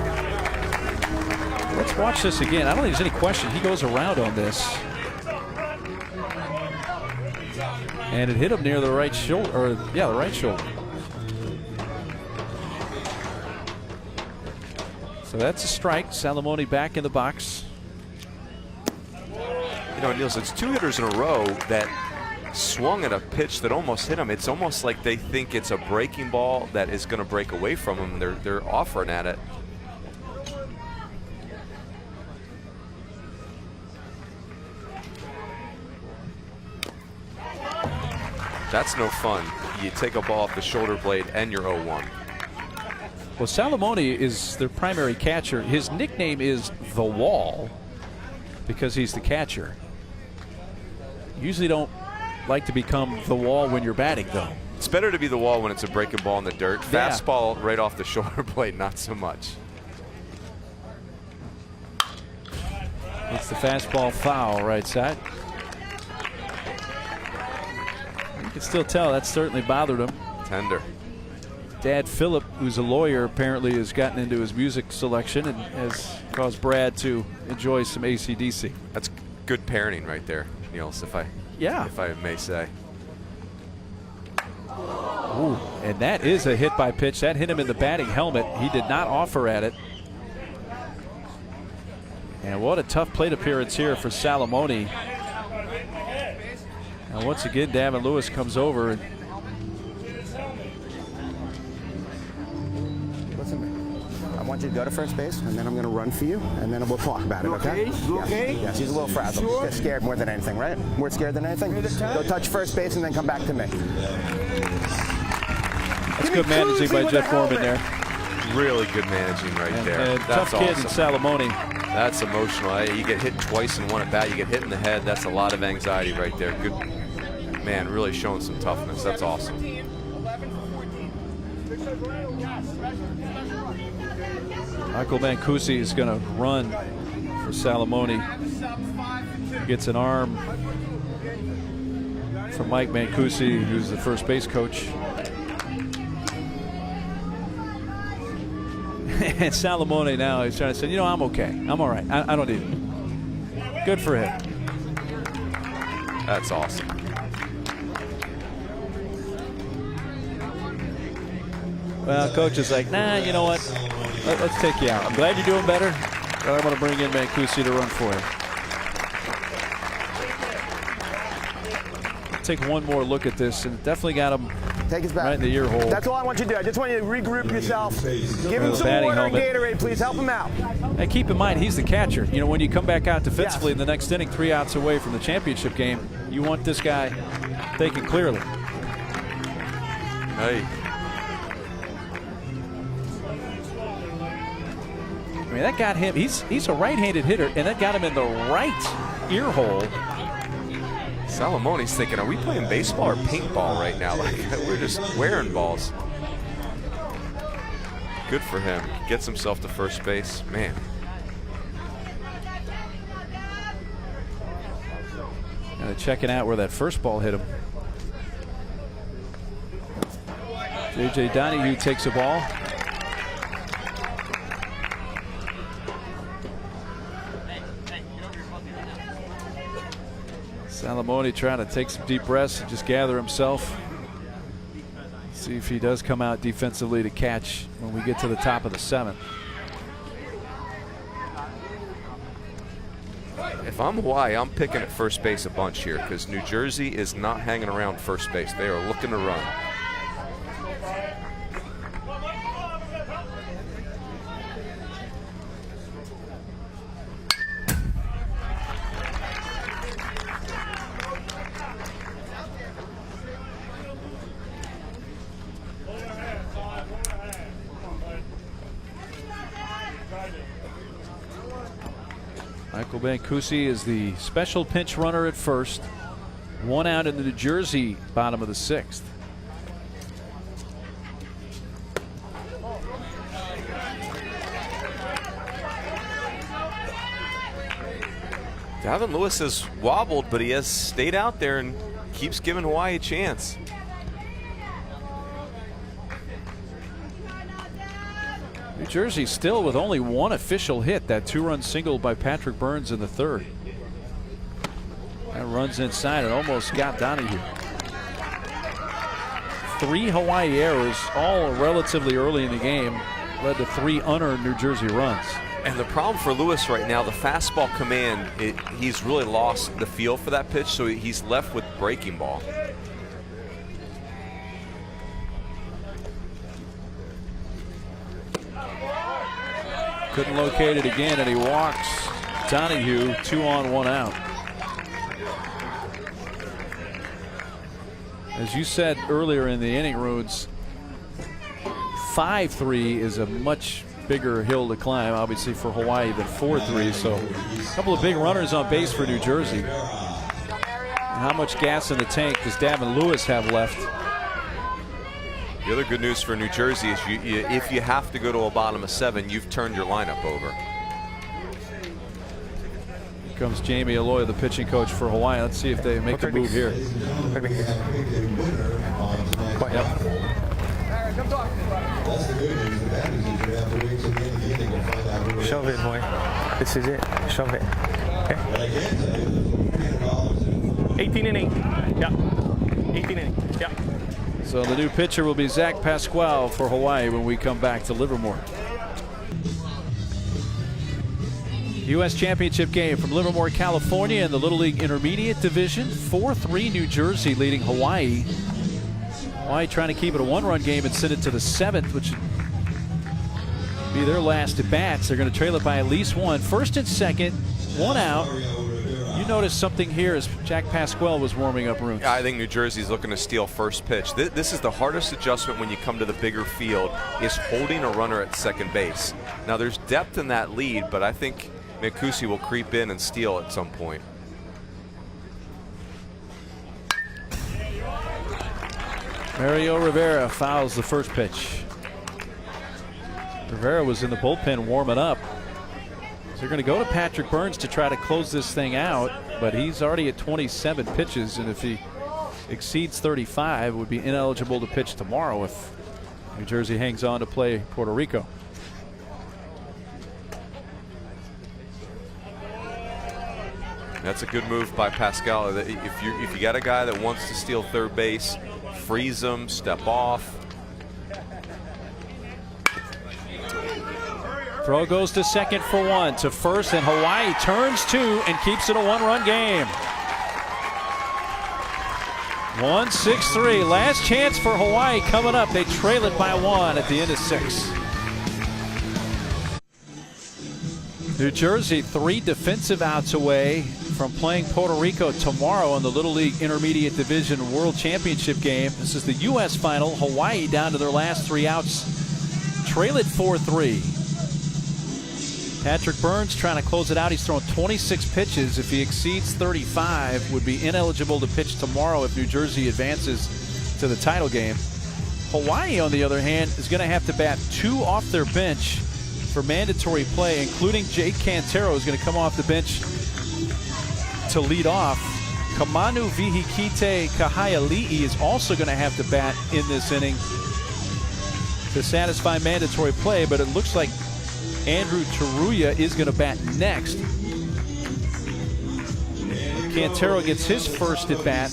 Let's watch this again. I don't think there's any question. He goes around on this. And it hit him near the right shoulder, or yeah, the right shoulder. So that's a strike. Salamone back in the box. You know, Niels, it's 2 hitters in a row that swung at a pitch that almost hit him. It's almost like they think it's a breaking ball that is going to break away from them. They're offering at it. That's no fun. You take a ball off the shoulder blade and you're 0-1. Well, Salamone is their primary catcher. His nickname is The Wall because he's the catcher. Usually don't like to become the wall when you're batting, though. It's better to be the wall when it's a breaking ball in the dirt. Yeah. Fastball right off the shoulder blade, not so much. It's the fastball foul right side. You can still tell that certainly bothered him. Tender. Dad Philip, who's a lawyer, apparently has gotten into his music selection and has caused Brad to enjoy some AC/DC. That's good parenting right there, Niels, if I may say. Ooh, and that is a hit by pitch. That hit him in the batting helmet. He did not offer at it. And what a tough plate appearance here for Salamone. And once again, Damon Lewis comes over. And I want you to go to first base, and then I'm going to run for you, and then we'll talk about it, okay? You okay? Yes, he's a little frazzled. Sure. He's scared more than anything, right? More scared than anything? Go touch first base and then come back to me. That's good managing by Jeff Gorman there. Really good managing right there. And That's tough kid in awesome. Salamone. That's emotional. You get hit twice in one at bat. You get hit in the head. That's a lot of anxiety right there. Good man, really showing some toughness. That's awesome. Michael Mancusi is going to run for Salamone. Gets an arm from Mike Mancusi, who's the first base coach. And Salamone now is trying to say, you know, I'm okay. I'm all right. I don't need it. Good for him. That's awesome. Well, coach is like, nah, you know what? Let's take you out. I'm glad you're doing better, but I'm going to bring in Mancusi to run for you. Take one more look at this, and definitely got him Take his back. right in the ear hole. That's all I want you to do. I just want you to regroup yourself. Give him The some batting water and helmet. Gatorade, please. Help him out. And keep in mind, he's the catcher. You know, when you come back out defensively in the next inning, 3 outs away from the championship game, you want this guy thinking clearly. Hey. I mean, that got him. He's a right-handed hitter, and that got him in the right ear hole. Salomone's thinking, are we playing baseball or paintball right now? Like, we're just wearing balls. Good for him. Gets himself to first base. Man. Checking out where that first ball hit him. J.J. Donahue takes a ball. Salamone trying to take some deep breaths and just gather himself. See if he does come out defensively to catch when we get to the top of the 7th. If I'm Hawaii, I'm picking at first base a bunch here because New Jersey is not hanging around first base. They are looking to run. Michael Mancusi is the special pinch runner at first. 1 out in the New Jersey bottom of the 6th. Davin Lewis has wobbled, but he has stayed out there and keeps giving Hawaii a chance. New Jersey still with only 1 official hit, that 2-run single by Patrick Burns in the 3rd. That runs inside and almost got Donahue. 3 Hawaii errors, all relatively early in the game, led to 3 unearned New Jersey runs. And the problem for Lewis right now, the fastball command, he's really lost the feel for that pitch, so he's left with breaking ball. Couldn't locate it again, and he walks Donahue. 2 on, 1 out. As you said earlier in the inning, Runes, 5-3 is a much bigger hill to climb, obviously, for Hawaii than 4-3. So a couple of big runners on base for New Jersey. And how much gas in the tank does Davin Lewis have left? The other good news for New Jersey is if you have to go to a bottom of 7, you've turned your lineup over. Here comes Jamie Aloy, the pitching coach for Hawaii. Let's see if they make a move here. Shove it, boy. This is it. Shove it. Okay. 18 inning. Yeah. 18 inning. Yeah. So the new pitcher will be Zach Pasquale for Hawaii when we come back to Livermore. U.S. Championship game from Livermore, California in the Little League Intermediate Division. 4-3 New Jersey leading Hawaii. Hawaii trying to keep it a 1-run game and send it to the 7th, which would be their last at bats. They're going to trail it by at least 1. First and second, 1 out. You noticed something here as Jack Pasquale was warming up Runes. I think New Jersey's looking to steal first pitch. This is the hardest adjustment when you come to the bigger field, is holding a runner at second base. Now there's depth in that lead, but I think Mancusi will creep in and steal at some point. Mario Rivera fouls the first pitch. Rivera was in the bullpen warming up. They're going to go to Patrick Burns to try to close this thing out, but he's already at 27 pitches, and if he exceeds 35, would be ineligible to pitch tomorrow if New Jersey hangs on to play Puerto Rico. That's a good move by Pascal. If you got a guy that wants to steal third base, freeze him, step off. Throw goes to second for 1, to first, and Hawaii turns 2 and keeps it a 1-run game. 1-6-3. Last chance for Hawaii coming up. They trail it by 1 at the end of 6. New Jersey 3 defensive outs away from playing Puerto Rico tomorrow in the Little League Intermediate Division World Championship game. This is the U.S. final. Hawaii down to their last 3 outs. Trail it 4-3. Patrick Burns trying to close it out. He's thrown 26 pitches. If he exceeds 35, would be ineligible to pitch tomorrow if New Jersey advances to the title game. Hawaii, on the other hand, is going to have to bat 2 off their bench for mandatory play, including Jake Cantero, who's going to come off the bench to lead off. Kamanu Vihikite Kahaiali'i is also going to have to bat in this inning to satisfy mandatory play, but it looks like Andrew Taruya is going to bat next. Cantero gets his first at bat.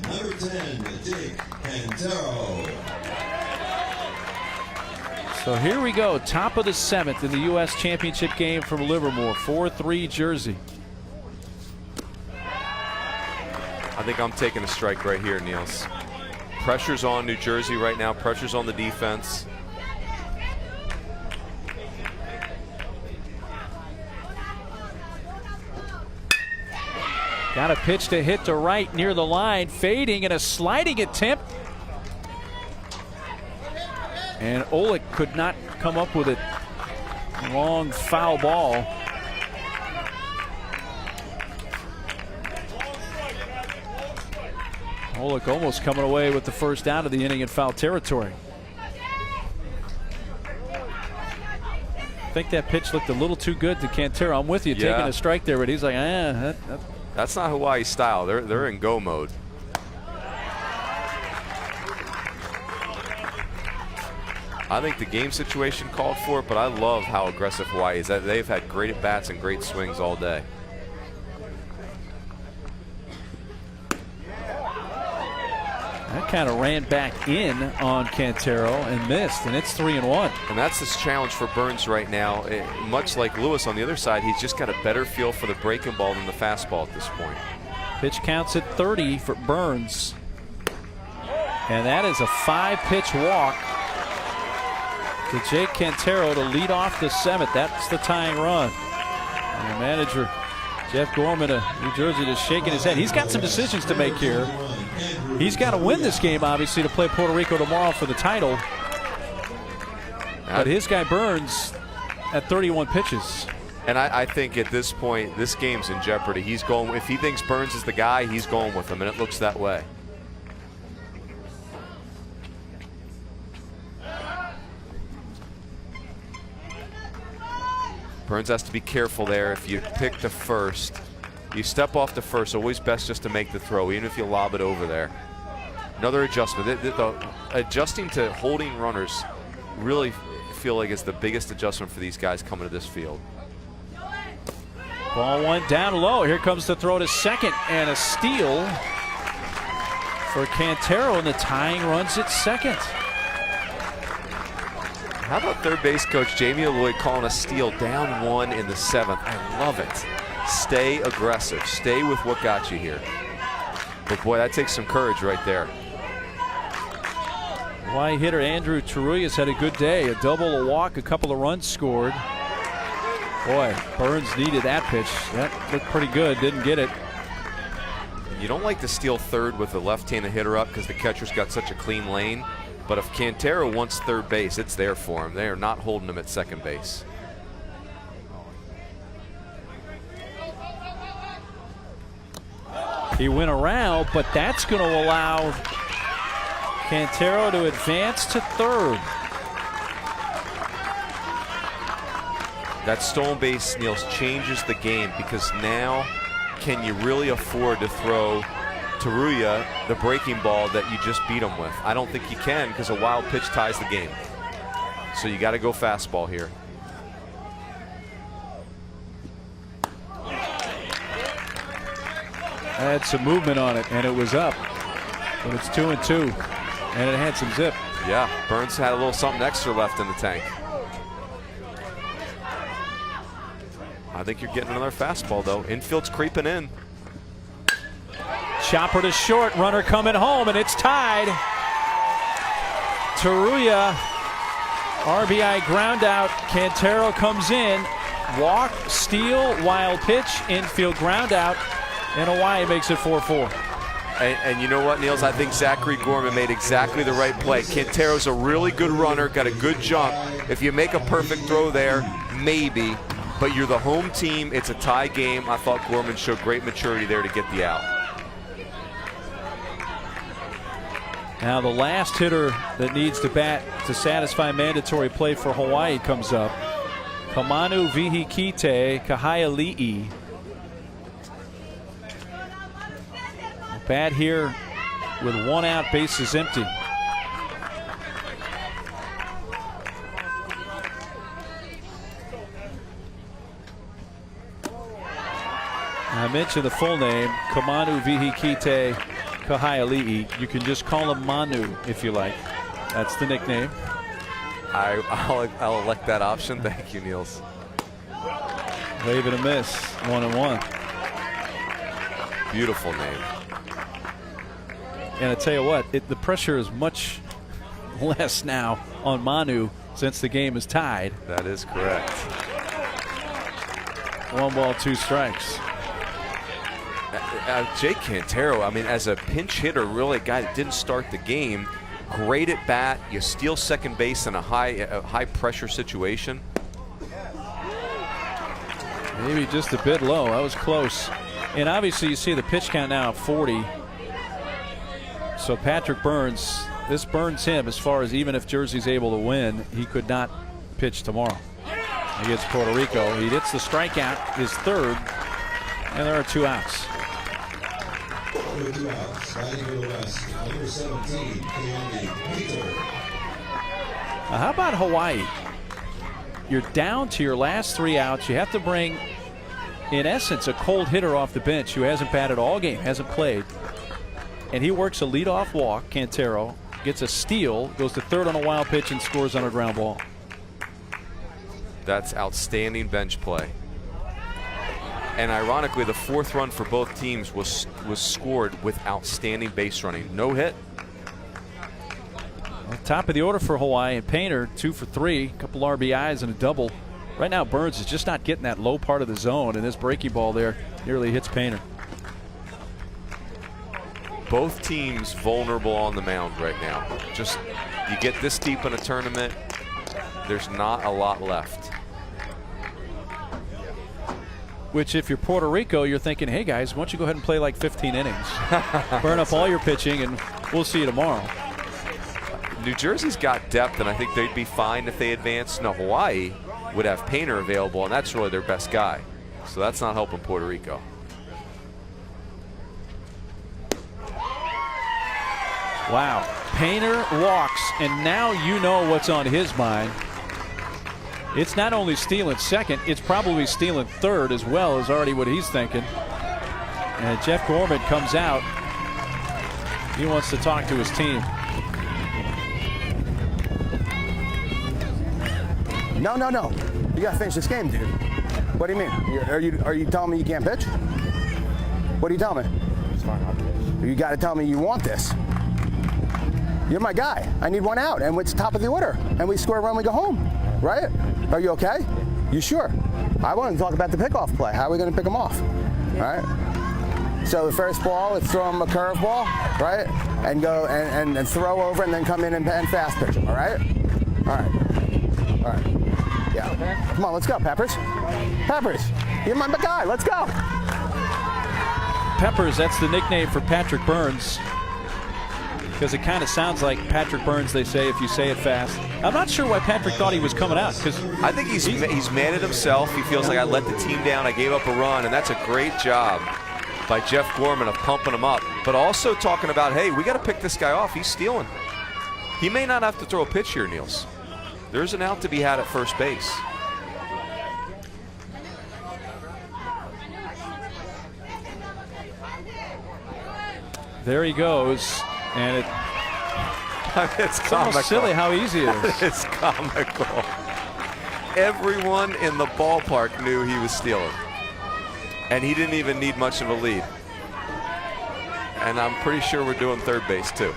Number 10, Jake Cantero. So here we go, top of the 7th in the U.S. Championship game from Livermore, 4-3 Jersey. I think I'm taking a strike right here, Niels. Pressure's on New Jersey right now. Pressure's on the defense. Got a pitch to hit to right near the line, fading, and a sliding attempt. And Oleg could not come up with it. Long foul ball. Oleg almost coming away with the first out of the inning in foul territory. I think that pitch looked a little too good to Cantero. I'm with you, taking a strike there, but he's like, That's not Hawaii style. They're in go mode. I think the game situation called for it, but I love how aggressive Hawaii is. They've had great at-bats and great swings all day. That kind of ran back in on Cantero and missed, and it's 3-1. And that's this challenge for Burns right now. Much like Lewis on the other side, he's just got a better feel for the breaking ball than the fastball at this point. Pitch counts at 30 for Burns. And that is a 5-pitch walk to Jake Cantero to lead off the 7th. That's the tying run. And the manager, Jeff Gorman of New Jersey, just shaking his head. He's got some decisions to make here. He's got to win this game, obviously, to play Puerto Rico tomorrow for the title. But his guy Burns at 31 pitches. And I think at this point, this game's in jeopardy. He's going, if he thinks Burns is the guy, he's going with him, and it looks that way. Burns has to be careful there. If you pick the first, you step off the first, always best just to make the throw, even if you lob it over there. Another adjustment. Adjusting to holding runners really feel like it's the biggest adjustment for these guys coming to this field. Ball 1 down low. Here comes the throw to second, and a steal for Cantero, and the tying runs at second. How about third base coach Jamie Lloyd calling a steal down 1 in the 7th? I love it. Stay aggressive. Stay with what got you here. But boy, that takes some courage right there. Hawaii hitter Andrew Taruya's had a good day. A double, a walk, a couple of runs scored. Boy, Burns needed that pitch. That looked pretty good. Didn't get it. You don't like to steal third with the left-handed hitter up because the catcher's got such a clean lane. But if Cantero wants third base, it's there for him. They are not holding him at second base. He went around, but that's going to allow Cantero to advance to third. That stolen base, Niels, changes the game because now can you really afford to throw Taruya the breaking ball that you just beat him with? I don't think you can because a wild pitch ties the game. So you got to go fastball here. Had some movement on it, and it was up. But it's 2-2, and it had some zip. Yeah, Burns had a little something extra left in the tank. I think you're getting another fastball, though. Infield's creeping in. Chopper to short, runner coming home, and it's tied. Taruya, RBI ground out. Cantero comes in. walk, steal, wild pitch, infield ground out, and Hawaii makes it 4-4. And you know what, Niels? I think Zachary Gorman made exactly the right play. Quintero's a really good runner, got a good jump. If you make a perfect throw there, maybe. But you're the home team. It's a tie game. I thought Gorman showed great maturity there to get the out. Now the last hitter that needs to bat to satisfy mandatory play for Hawaii comes up. Kamanu Vihikite Kahaiali'i. Bat here with 1 out, bases empty. I mentioned the full name, Kamanu Vihikite Kahaiali'i. You can just call him Manu if you like. That's the nickname. I'll elect that option. Thank you, Niels. Wave and a miss, 1-1. Beautiful name. And I tell you what, the pressure is much less now on Manu since the game is tied. That is correct. 1 ball, 2 strikes. Jake Quintero, I mean, as a pinch hitter, really a guy that didn't start the game, great at bat. You steal second base in a high pressure situation. Maybe just a bit low. That was close. And obviously you see the pitch count now at 40. So Patrick Burns, this burns him as far as even if Jersey's able to win, he could not pitch tomorrow against Puerto Rico. He hits the strikeout, his 3rd, and there are 2 outs. Now how about Hawaii? You're down to your last 3 outs. You have to bring, in essence, a cold hitter off the bench who hasn't batted all game, hasn't played. And he works a leadoff walk, Quintero, gets a steal, goes to 3rd on a wild pitch, and scores on a ground ball. That's outstanding bench play. And ironically, the 4th run for both teams was scored with outstanding base running. No hit. Well, top of the order for Hawaii, and Painter 2 for 3, a couple RBIs and a double. Right now Burns is just not getting that low part of the zone, and this breaking ball there nearly hits Painter. Both teams vulnerable on the mound right now. Just, you get this deep in a tournament, there's not a lot left. Which, if you're Puerto Rico, you're thinking, hey guys, why don't you go ahead and play like 15 innings? Burn up all your pitching, and we'll see you tomorrow. New Jersey's got depth, and I think they'd be fine if they advance. Now, Hawaii would have Painter available, and that's really their best guy. So that's not helping Puerto Rico. Wow. Painter walks, and now you know what's on his mind. It's not only stealing 2nd, it's probably stealing 3rd as well, is already what he's thinking. And Jeff Gorman comes out. He wants to talk to his team. No. You got to finish this game, dude. What do you mean? Are you telling me you can't pitch? What are you telling me? It's fine, I'll pitch. You got to tell me you want this. You're my guy. I need 1 out, and it's top of the order, and we score a run, we go home, right? Are you okay? You sure? I want to talk about the pickoff play. How are we going to pick them off? All right. So the first ball, let's throw them a curveball, right? And go and throw over, and then come in and fast pitch them. All right. All right. Yeah. Come on, let's go, Peppers. Peppers, you're my guy. Let's go. Peppers, that's the nickname for Patrick Burns, because it kind of sounds like Patrick Burns, they say, if you say it fast. I'm not sure why Patrick thought he was coming out, because I think he's mad at himself. He feels like I let the team down, I gave up a run, and that's a great job by Jeff Gorman of pumping him up, but also talking about, hey, we got to pick this guy off. He's stealing. He may not have to throw a pitch here, Niels. There's an out to be had at first base. There he goes, and it's almost silly how easy it is. It's comical. Everyone in the ballpark knew he was stealing, and he didn't even need much of a lead. And I'm pretty sure we're doing 3rd base too.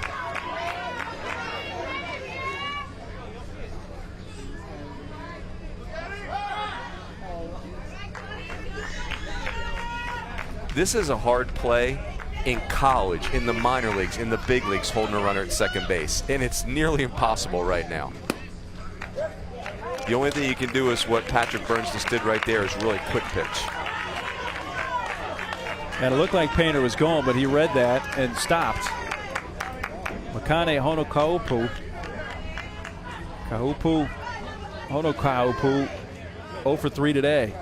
this is a hard play in college, in the minor leagues, in the big leagues, holding a runner at second base. And it's nearly impossible right now. The only thing you can do is what Patrick Burns just did right there, is really quick pitch. And it looked like Painter was going, but he read that and stopped. Makane Honokaupu. Honokaupu 0 for 3 today.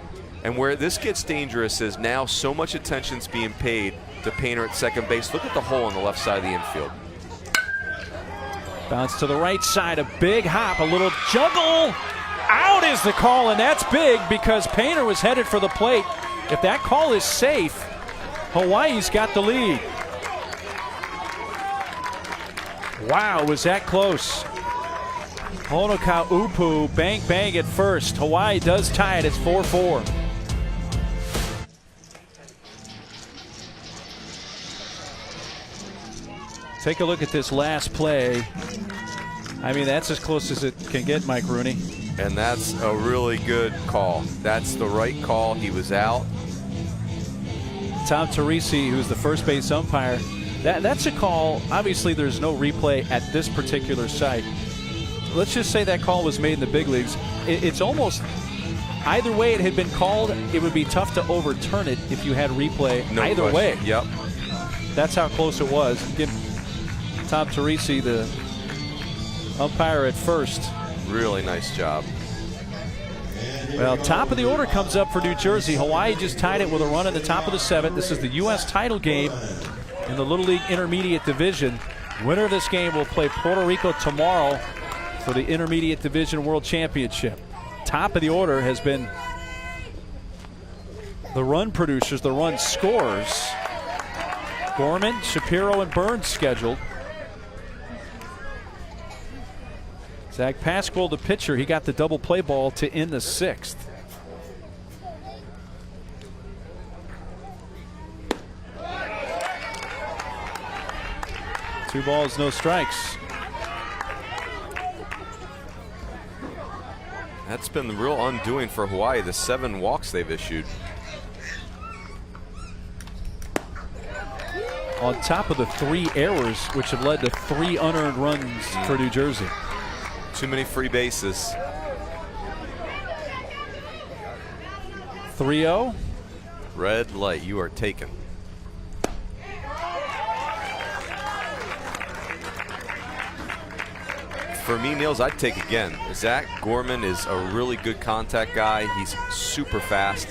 And where this gets dangerous is now so much attention's being paid to Painter at second base. Look at the hole on the left side of the infield. Bounce to the right side, a big hop, a little juggle. Out is the call, and that's big because Painter was headed for the plate. If that call is safe, Hawaii's got the lead. Wow, was that close? Honokaupu, bang at first. Hawaii does tie it. It's 4-4. Take a look at this last play. I mean, that's as close as it can get, Mike Rooney. And that's a really good call. That's the right call. He was out. Tom Teresi, who's the first base umpire, that's a call. Obviously, there's no replay at this particular site. Let's just say that call was made in the big leagues. It's almost either way it had been called, it would be tough to overturn it if you had replay either way. Yep. That's how close it was. Give Tom Teresi, the umpire at first. Really nice job. Well, top of the order comes up for New Jersey. Hawaii just tied it with a run in the top of the 7th. This is the U.S. title game in the Little League Intermediate Division. Winner of this game will play Puerto Rico tomorrow for the Intermediate Division World Championship. Top of the order has been the run producers, the run scorers. Gorman, Shapiro, and Burns scheduled. Zach Pasquale, the pitcher, he got the double play ball to end the 6th. Two balls, no strikes. That's been the real undoing for Hawaii, the 7 walks they've issued. On top of the 3 errors, which have led to 3 unearned runs for New Jersey. Too many free bases. 3-0. Red light, you are taken. For me, Niels, I'd take again. Zach Gorman is a really good contact guy. He's super fast.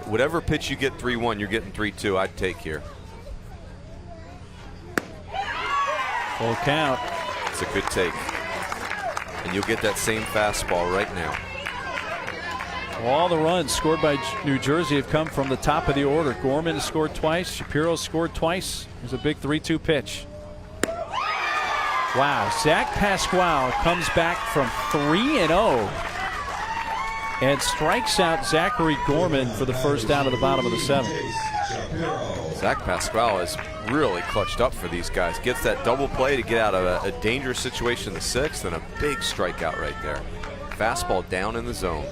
Whatever pitch you get 3-1, you're getting 3-2. I'd take here. Full count. It's a good take. And you'll get that same fastball right now. All the runs scored by New Jersey have come from the top of the order. Gorman has scored twice. Shapiro scored twice. There's a big 3-2 pitch. Wow, Zach Pasquale comes back from 3-0 and strikes out Zachary Gorman for the first down at the bottom of the 7th. Zach Pasquale is really clutched up for these guys. Gets that double play to get out of a dangerous situation in the 6th, and a big strikeout right there. Fastball down in the zone.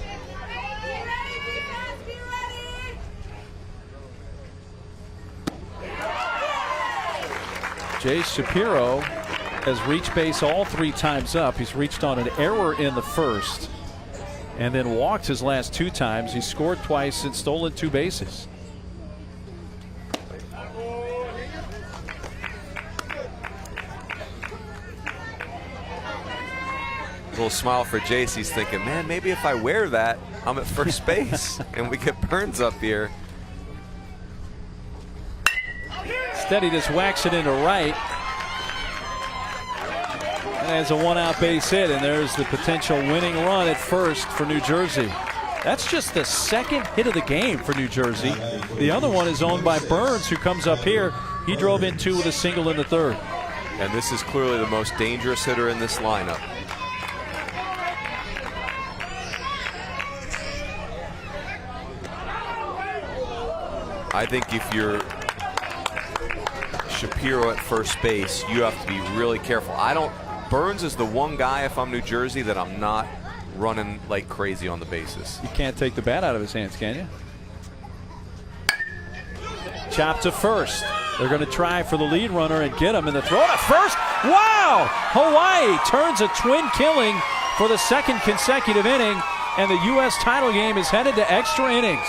Jay Shapiro has reached base all 3 times up. He's reached on an error in the 1st and then walked his last 2 times. He scored twice and stolen 2 bases. Little smile for Jace. He's thinking, man, maybe if I wear that, I'm at first base. And we get Burns up here. Steady just whacks it into right. And has a 1-out base hit, and there's the potential winning run at first for New Jersey. That's just the 2nd hit of the game for New Jersey. The other one is owned by Burns, who comes up here. He drove in 2 with a single in the 3rd. And this is clearly the most dangerous hitter in this lineup. I think if you're Shapiro at first base, you have to be really careful. Burns is the one guy, if I'm New Jersey, that I'm not running like crazy on the bases. You can't take the bat out of his hands, can you? Chop to first. They're going to try for the lead runner and get him in the throw to first. Wow! Hawaii turns a twin killing for the second consecutive inning, and the U.S. title game is headed to extra innings.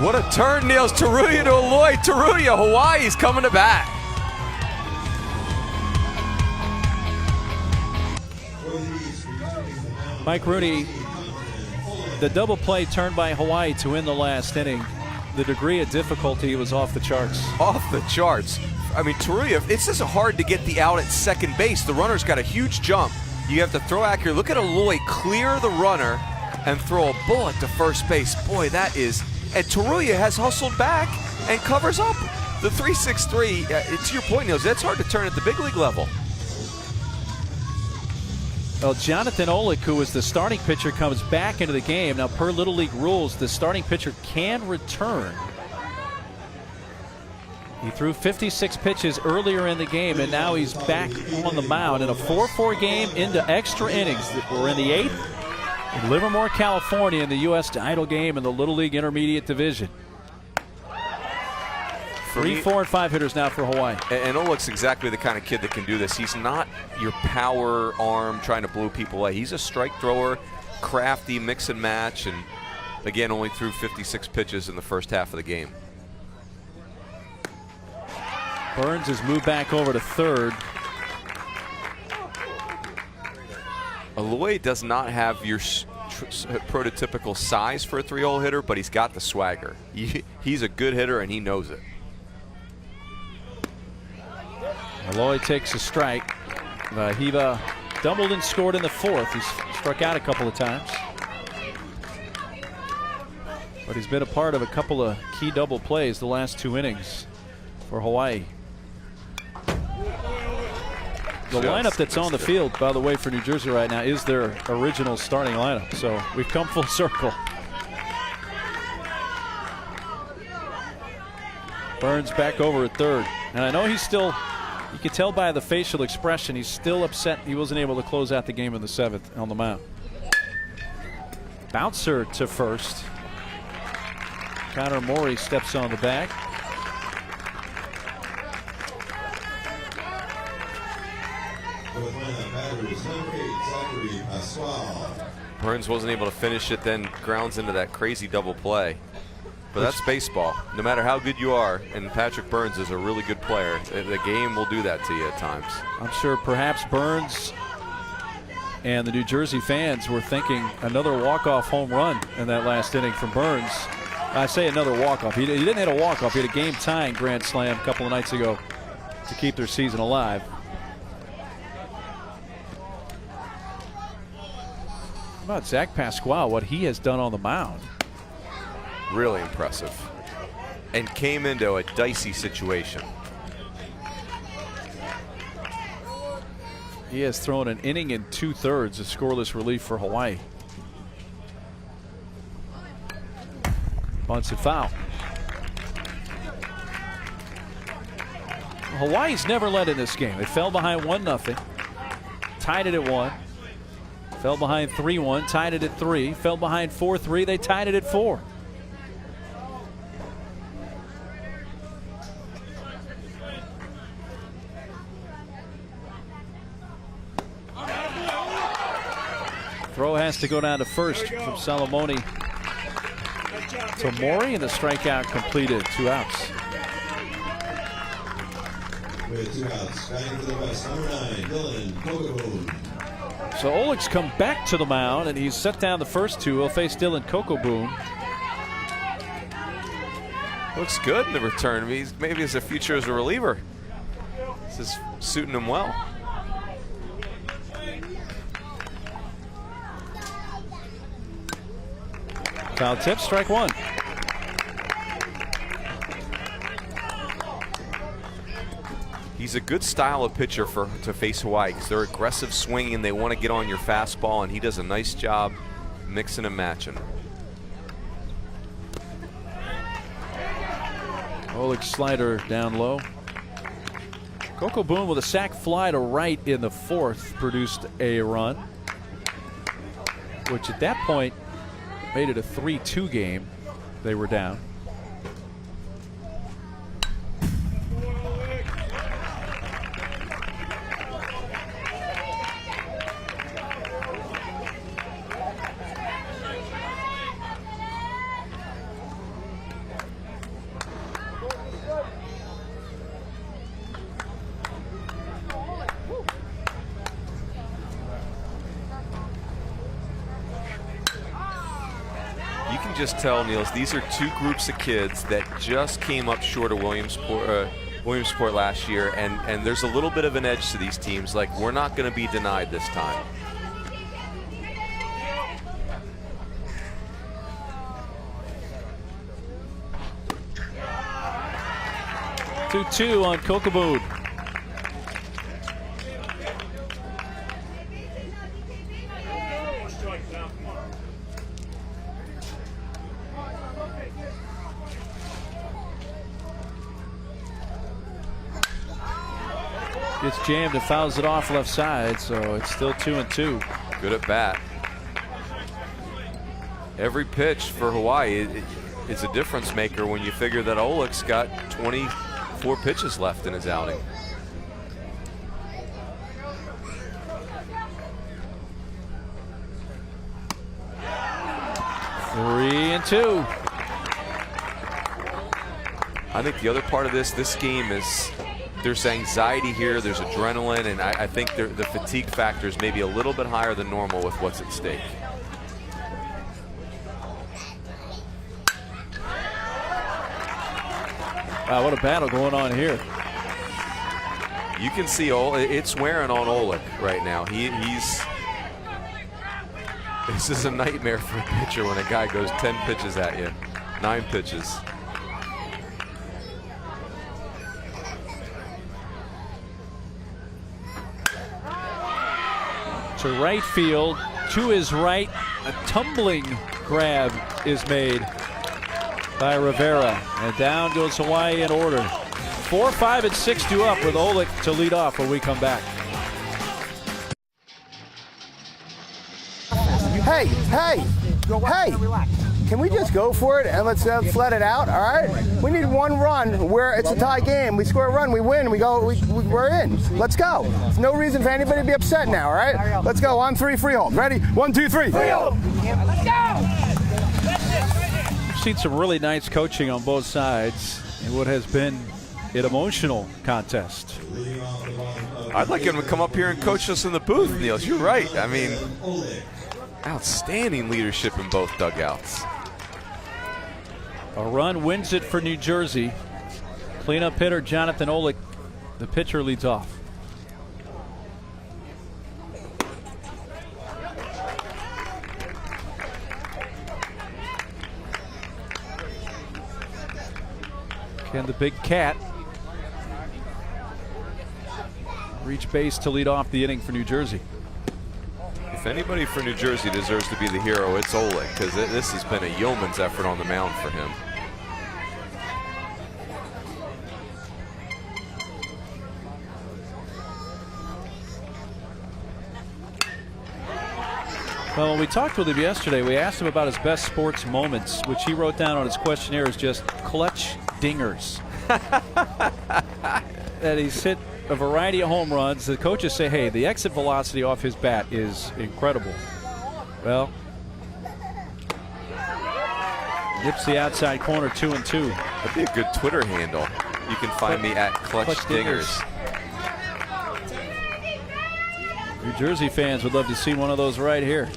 What a turn, Niels. Teruya to Aloy. Teruya, Hawaii's coming to bat. Mike Rooney, the double play turned by Hawaii to win the last inning. The degree of difficulty was off the charts. Off the charts. I mean, Teruya, it's just hard to get the out at second base. The runner's got a huge jump. You have to throw accurate. Look at Aloy clear the runner and throw a bullet to first base. Boy, that is... And Teruya has hustled back and covers up. The 3-6-3, to your point, Niels, that's hard to turn at the big league level. Well, Jonathan Olick, who was the starting pitcher, comes back into the game. Now, per Little League rules, the starting pitcher can return. He threw 56 pitches earlier in the game, and now he's back on the mound in a 4-4 game into extra innings. We're in the 8th. In Livermore, California, in the U.S. title game in the Little League Intermediate Division. 3, 4, and 5 hitters now for Hawaii. And Olick's exactly the kind of kid that can do this. He's not your power arm trying to blow people away. He's a strike thrower, crafty, mix and match, and again, only threw 56 pitches in the first half of the game. Burns has moved back over to third. Aloy does not have your prototypical size for a 3-hole hitter, but he's got the swagger. He's a good hitter, and he knows it. Aloy takes a strike. Hiva doubled and scored in the 4th. He's struck out a couple of times, but he's been a part of a couple of key double plays the last 2 innings for Hawaii. The lineup that's on the field, by the way, for New Jersey right now is their original starting lineup. So we've come full circle. Burns back over at third. And I know he's still, you can tell by the facial expression, he's still upset he wasn't able to close out the game in the 7th on the mound. Bouncer to first. Connor Morey steps on the bag. Burns wasn't able to finish it, then grounds into that crazy double play. But that's baseball. No matter how good you are, and Patrick Burns is a really good player, the game will do that to you at times. I'm sure perhaps Burns and the New Jersey fans were thinking another walk-off home run in that last inning from Burns. I say another walk-off. He didn't hit a walk-off. He had a game-tying grand slam a couple of nights ago to keep their season alive. How about Zach Pasquale, what he has done on the mound? Really impressive. And came into a dicey situation. He has thrown an inning and 2/3 of scoreless relief for Hawaii. Bunts it foul. Hawaii's never led in this game. They fell behind 1-0, tied it at 1. Fell behind 3-1, tied it at 3. Fell behind 4-3, they tied it at 4. Throw has to go down to first from Salamone to Morey, and the strikeout completed. 2 outs. With 2 outs, batting for the West, number 9, Dylan Kokoboon. So Olick's come back to the mound, and he's set down the first 2. He'll face Dylan Kokoboon. Looks good in the return. Maybe his future as a reliever. This is suiting him well. Foul tip, strike 1. He's a good style of pitcher to face Hawaii because they're aggressive swinging. They want to get on your fastball, and he does a nice job mixing and matching. Olick slider down low. Kokoboon with a sac fly to right in the 4th produced a run. which at that point made it a 3-2 game. They were down. Just tell, Niels, these are two groups of kids that just came up short of Williamsport last year, and there's a little bit of an edge to these teams. Like, we're not going to be denied this time. Two on Kokoboon. Gets jammed and fouls it off left side, so it's still 2-2. Good at bat. Every pitch for Hawaii is a difference maker when you figure that Oleg's got 24 pitches left in his outing. Three and two. I think the other part of this game is there's anxiety here, there's adrenaline, and I think the fatigue factor is maybe a little bit higher than normal with what's at stake. Wow, what a battle going on here. You can see it's wearing on Oleg right now. This is a nightmare for a pitcher when a guy goes 10 pitches at you, 9 pitches. To right field, to his right, a tumbling grab is made by Rivera, and down goes Hawaii in order. 4, 5, and 6 due up with Oleg to lead off when we come back. Hey, can we just go for it and let's let it out, all right? We need one run where it's a tie game. We score a run, we win, we're in. Let's go. There's no reason for anybody to be upset now, all right? Let's go, on 3, Freehold. Ready? 1, 2, 3. Freehold! Let's go! We've seen some really nice coaching on both sides in what has been an emotional contest. I'd like him to come up here and coach us in the booth, Niels. You're right. I mean, outstanding leadership in both dugouts. A run wins it for New Jersey. Cleanup hitter Jonathan Oleg, the pitcher, leads off. Can the big cat reach base to lead off the inning for New Jersey? If anybody for New Jersey deserves to be the hero, it's Oleg, because this has been a yeoman's effort on the mound for him. Well, when we talked with him yesterday, we asked him about his best sports moments, which he wrote down on his questionnaire as just clutch dingers. That he's hit a variety of home runs. The coaches say, hey, the exit velocity off his bat is incredible. Well, nips the outside corner, 2-2. That'd be a good Twitter handle. You can find me at Clutch Dingers. New Jersey fans would love to see one of those right here.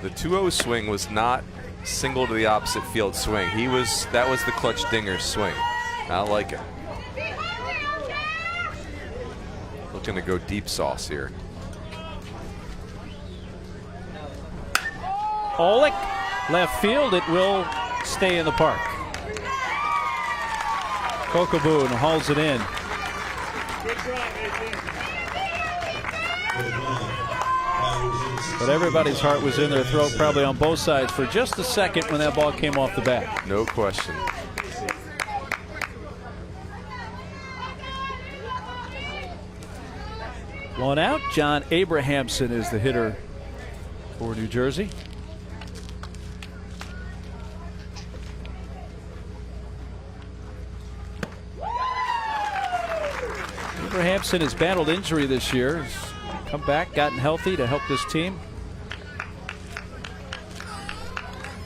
The 2-0 swing was not single to the opposite field swing. That was the Clutch Dingers swing. I like it. Looking to go deep sauce here. Oleg, left field, it will stay in the park. Kokoboon hauls it in. But everybody's heart was in their throat, probably on both sides, for just a second when that ball came off the bat. No question. One out. John Abrahamson is the hitter for New Jersey. Abrahamson has battled injury this year. He's come back, gotten healthy to help this team.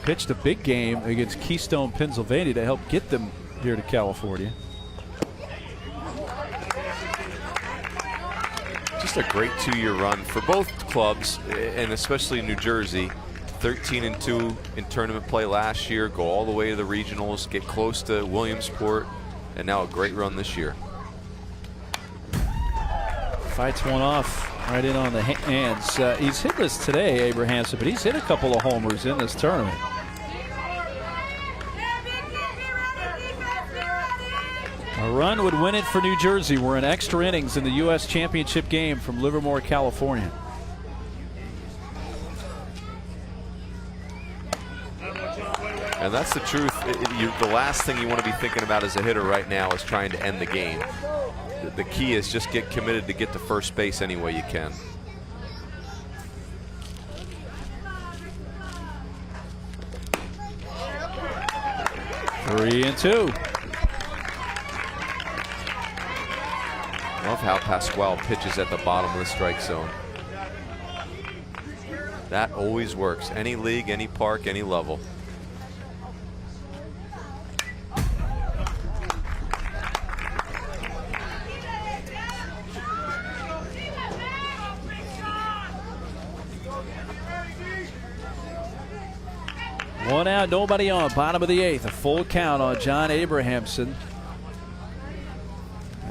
Pitched a big game against Keystone, Pennsylvania to help get them here to California. Just a great 2-year run for both clubs, and especially New Jersey. 13-2 in tournament play last year, go all the way to the regionals, get close to Williamsport, and now a great run this year. Fights one off right in on the hands. He's hitless today, Abrahamson, but he's hit a couple of homers in this tournament. A run would win it for New Jersey. We're in extra innings in the U.S. Championship game from Livermore, California. And that's the truth. The last thing you want to be thinking about as a hitter right now is trying to end the game. The key is just get committed to get to first base any way you can. Three and two. Love how Pasquale pitches at the bottom of the strike zone. That always works. Any league, any park, any level. One out, nobody on. Bottom of the 8th. A full count on John Abrahamson.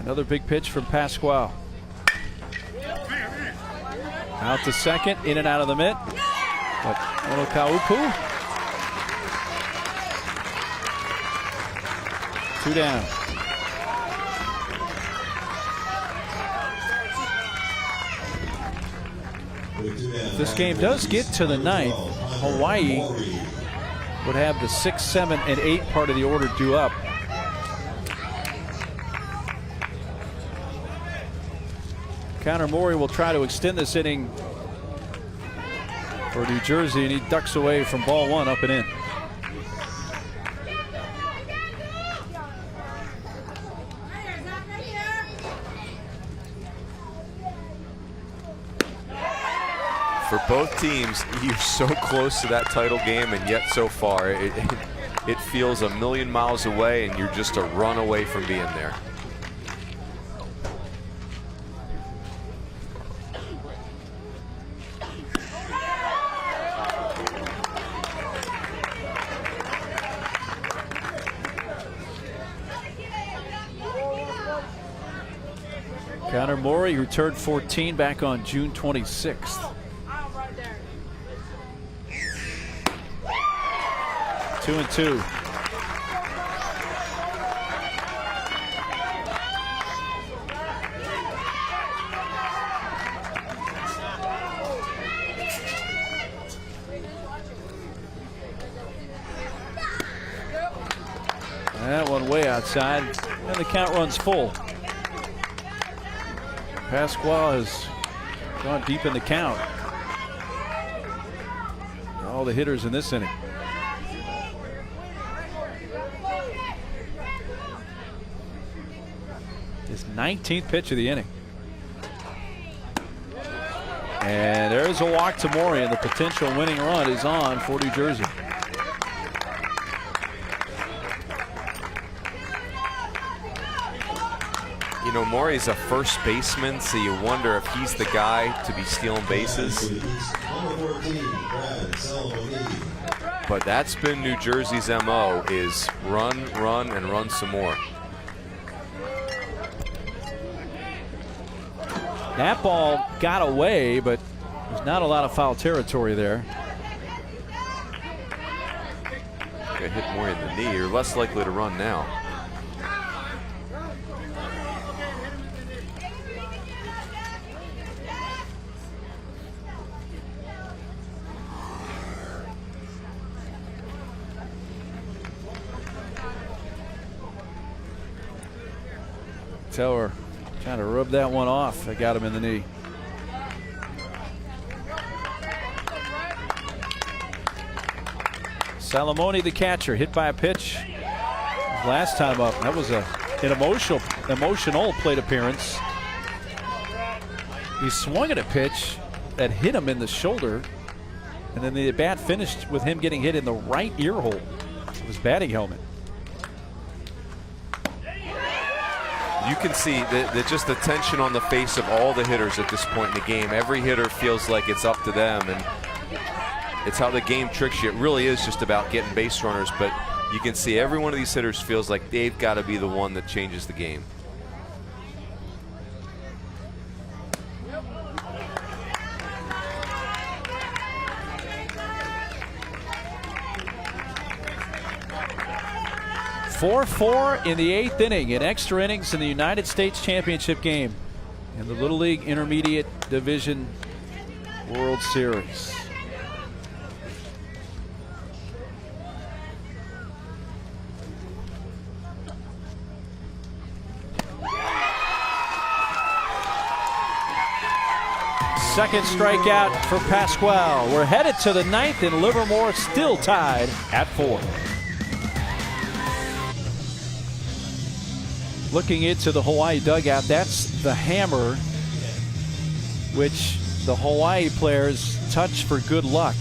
Another big pitch from Pasquale. Out to second, in and out of the mitt. But Onokaupu. 2 down. If this game does get to the 9th, Hawaii would have the 6, 7, and 8 part of the order due up. Connor Morey will try to extend this inning for New Jersey, and he ducks away from ball 1 up and in. For both teams, you're so close to that title game, and yet so far it feels a million miles away, and you're just a run away from being there. Connor Morey, who turned 14 back on June 26th. 2 and 2. That one way outside, and the count runs full. Pasquale has gone deep in the count. All the hitters in this inning. His 19th pitch of the inning. And there's a walk to Morey, and the potential winning run is on for New Jersey. You know, Morey's a first baseman, so you wonder if he's the guy to be stealing bases. But that's been New Jersey's MO, is run, run, and run some more. That ball got away, but there's not a lot of foul territory there. Got hit Morey in the knee. You're less likely to run now. tell her trying to rub that one off. They got him in the knee. Salamone, the catcher, hit by a pitch last time up. That was an emotional plate appearance. He swung at a pitch that hit him in the shoulder, and then the at-bat finished with him getting hit in the right ear hole of his batting helmet. You can see just the tension on the face of all the hitters at this point in the game. Every hitter feels like it's up to them, and it's how the game tricks you. It really is just about getting base runners, but you can see every one of these hitters feels like they've got to be the one that changes the game. Four in the 8th inning in extra innings in the United States Championship game in the Little League Intermediate Division World Series. Second strikeout for Pasquale. We're headed to the 9th, and Livermore still tied at 4. Looking into the Hawaii dugout, that's the hammer which the Hawaii players touch for good luck.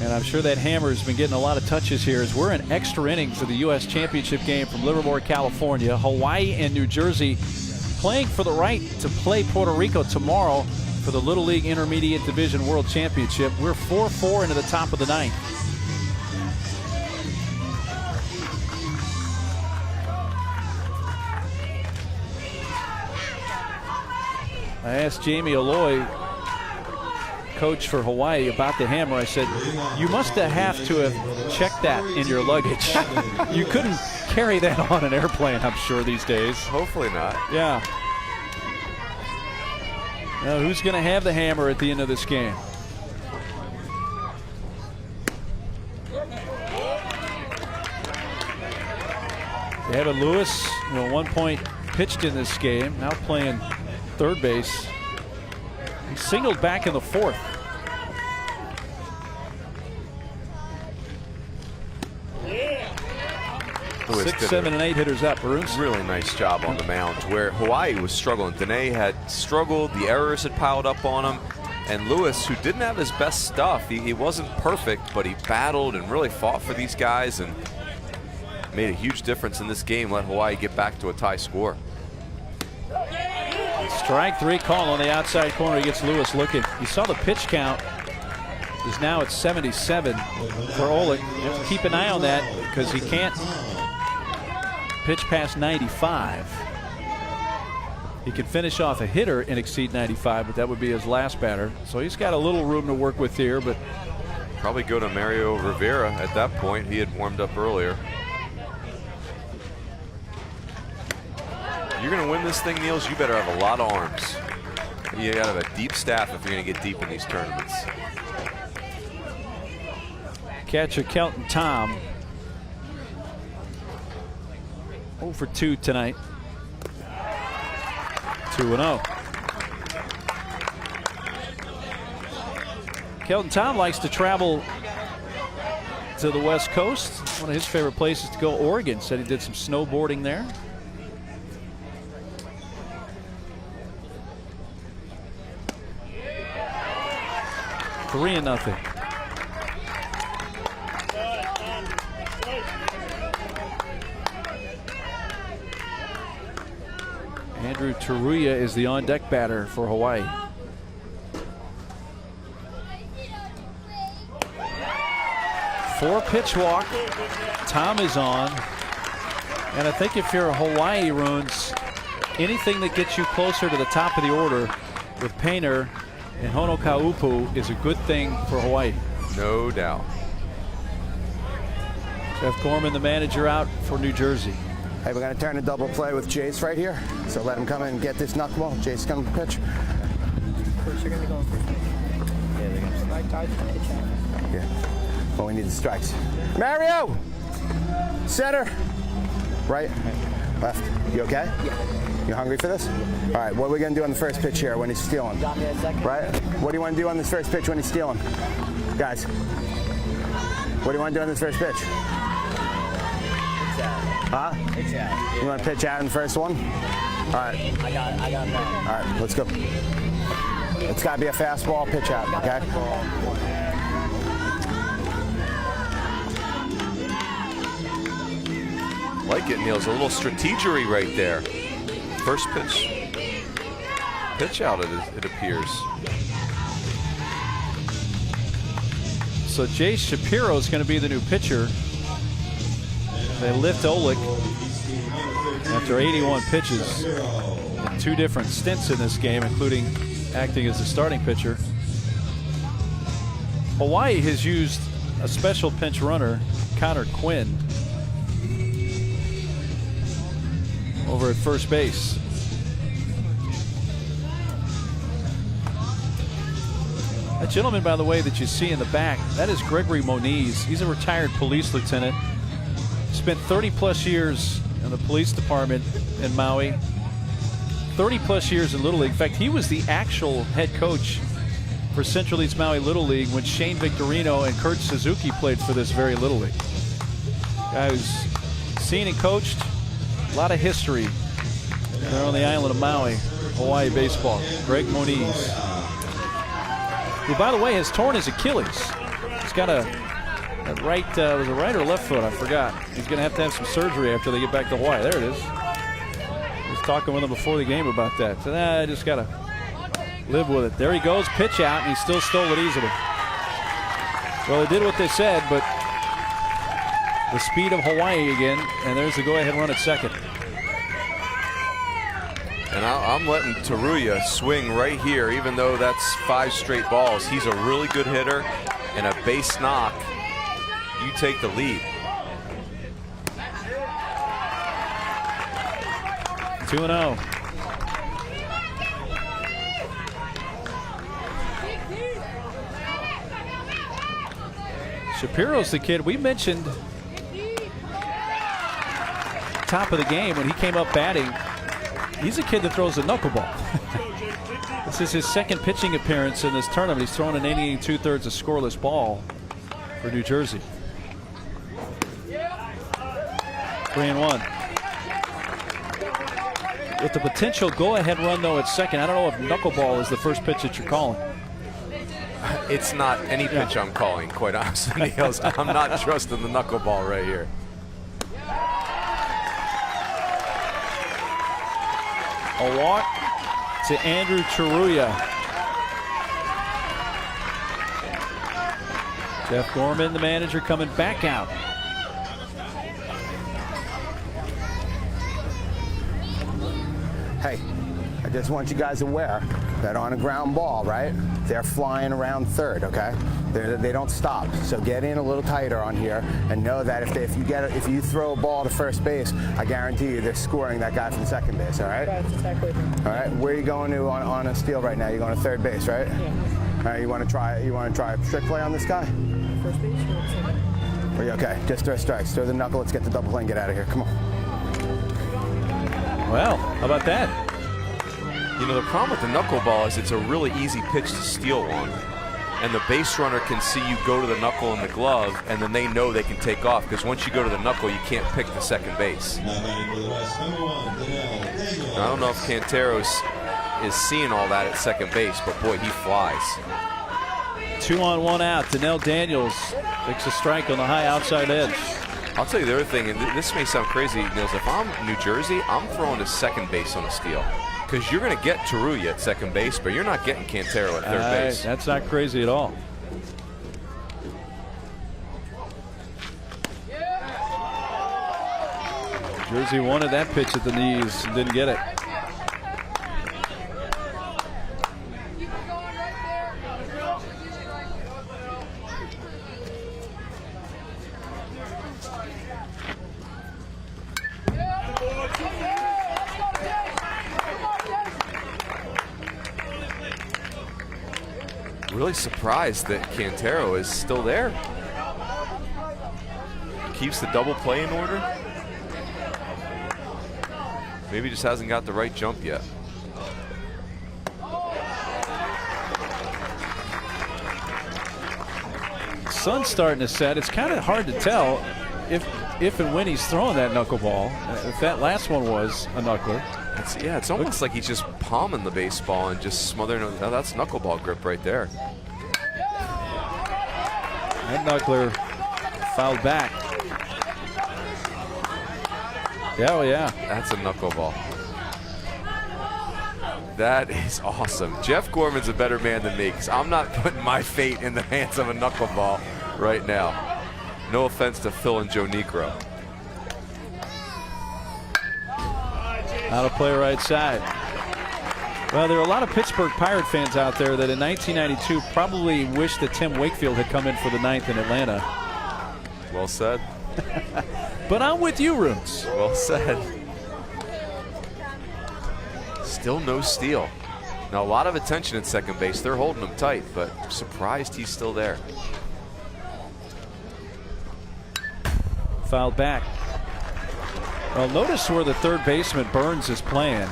And I'm sure that hammer has been getting a lot of touches here as we're in extra innings of the U.S. Championship game from Livermore, California. Hawaii and New Jersey playing for the right to play Puerto Rico tomorrow for the Little League Intermediate Division World Championship. We're 4-4 into the top of the 9th. I asked Jamie Aloy, coach for Hawaii, about the hammer. I said, you must have to have checked that in your luggage. You couldn't carry that on an airplane, I'm sure, these days. Hopefully not. Yeah. Now, who's going to have the hammer at the end of this game? David Lewis, 1 point pitched in this game, now playing third base. He singled back in the 4th. Lewis 6, 7, and 8 hitters up. Bruce. Really nice job on the mound where Hawaii was struggling. Dene had struggled, the errors had piled up on him, and Lewis, who didn't have his best stuff, he wasn't perfect, but he battled and really fought for these guys and made a huge difference in this game, let Hawaii get back to a tie score. Strike 3 call on the outside corner. He gets Lewis looking. You saw the pitch count is now at 77 for Oleg. You have to keep an eye on that because he can't pitch past 95. He can finish off a hitter and exceed 95, but that would be his last batter. So he's got a little room to work with here, but probably go to Mario Rivera at that point. He had warmed up earlier. You're going to win this thing, Niels, you better have a lot of arms. You got to have a deep staff if you're going to get deep in these tournaments. Catcher Kelton Tom 0 for 2 tonight. 2-0. Kelton Tom likes to travel to the West Coast. One of his favorite places to go, Oregon. Said he did some snowboarding there. Three and nothing. Andrew Taruya is the on-deck batter for Hawaii. Four-pitch walk. Tom is on. And I think if you're a Hawaii, Runes, anything that gets you closer to the top of the order with Painter and Honokaupu is a good thing for Hawaii. No doubt. Jeff Gorman, the manager, out for New Jersey. Hey, we're going to turn a double play with Jace right here. So let him come in and get this knuckleball. Jace, come to pitch. First, you're going to go for yeah, they're going to strike tied for pitch. Yeah. Well, we need the strikes. Mario! Center! Right. Left. You okay? Yeah. You hungry for this? All right, what are we going to do on the first pitch here when he's stealing? Got me a second. Right? What do you want to do on this first pitch when he's stealing? Guys, what do you want to do on this first pitch? Huh? Pitch out. You want to pitch out in the first one? All right. I got that. All right, let's go. It's got to be a fastball pitch out, okay? Like it, Niels. A little strategery right there. First pitch out, it appears. So Jay Shapiro is going to be the new pitcher. They lift Olick after 81 pitches in 2 different stints in this game, including acting as the starting pitcher. Hawaii has used a special pinch runner, Connor Quinn, over at first base. That gentleman, by the way, that you see in the back, that is Gregory Moniz. He's a retired police lieutenant. Spent 30-plus years in the police department in Maui. 30-plus years in Little League. In fact, he was the actual head coach for Central East Maui Little League when Shane Victorino and Kurt Suzuki played for this very Little League. Guy who's seen and coached. A lot of history there on the island of Maui, Hawaii baseball. Greg Moniz, who, by the way, has torn his Achilles. He's got a right, was it right or left foot? I forgot. He's going to have some surgery after they get back to Hawaii. There it is. I was talking with him before the game about that. So I just got to live with it. There he goes, pitch out, and he still stole it easily. Well, they did what they said, but the speed of Hawaii again, and there's the go-ahead run at second. And I'm letting Teruya swing right here, even though that's 5 straight balls. He's a really good hitter, and a base knock, you take the lead. 2-0. Shapiro's the kid we mentioned top of the game when he came up batting. He's a kid that throws a knuckleball. This is his second pitching appearance in this tournament. He's thrown an 80 2/3 a scoreless ball for New Jersey. 3-1. With the potential go-ahead run, though, at second. I don't know if knuckleball is the first pitch that you're calling. It's not any pitch I'm calling, quite honestly, Niels. I'm not trusting the knuckleball right here. A walk to Andrew Teruya. Jeff Gorman, the manager, coming back out. Hey, I just want you guys aware that on a ground ball, right, they're flying around third, okay? They don't stop. So get in a little tighter on here and know that if you throw a ball to first base, I guarantee you they're scoring that guy from second base, all right? That's exactly. All right, where are you going to on a steal right now? You're going to third base, right? Yeah. All right, you want to try a trick play on this guy? First base or second? Are you okay? Just throw strikes. Throw the knuckle. Let's get the double play and get out of here. Come on. Well, how about that? You know, the problem with the knuckleball is it's a really easy pitch to steal on. And the base runner can see you go to the knuckle in the glove, and then they know they can take off, because once you go to the knuckle, you can't pick the second base. Now batting for the West, number 1, Daniel. I don't know if Canteros is seeing all that at second base, but boy, he flies. 2 on 1 out. Danelle Daniels takes a strike on the high outside edge. I'll tell you the other thing, and this may sound crazy, Niels, if I'm New Jersey, I'm throwing to second base on a steal. Because you're going to get Teruya at second base, but you're not getting Cantero at third base. That's not crazy at all. Jersey wanted that pitch at the knees and didn't get it. Really surprised that Cantero is still there. Keeps the double play in order. Maybe just hasn't got the right jump yet. Sun's starting to set. It's kind of hard to tell if and when he's throwing that knuckleball. If that last one was a knuckler. It's almost like he's just palming the baseball and just smothering it. Oh, that's knuckleball grip right there. That knuckler fouled back. Yeah, oh yeah. That's a knuckleball. That is awesome. Jeff Gorman's a better man than me because I'm not putting my fate in the hands of a knuckleball right now. No offense to Phil and Joe Necro. Out of play right side. Well, there are a lot of Pittsburgh Pirate fans out there that in 1992 probably wish that Tim Wakefield had come in for the 9th in Atlanta. Well said. But I'm with you, Rooms. Well said. Still no steal. Now a lot of attention at second base. They're holding him tight, but I'm surprised he's still there. Fouled back. Well, notice where the third baseman Burns is playing.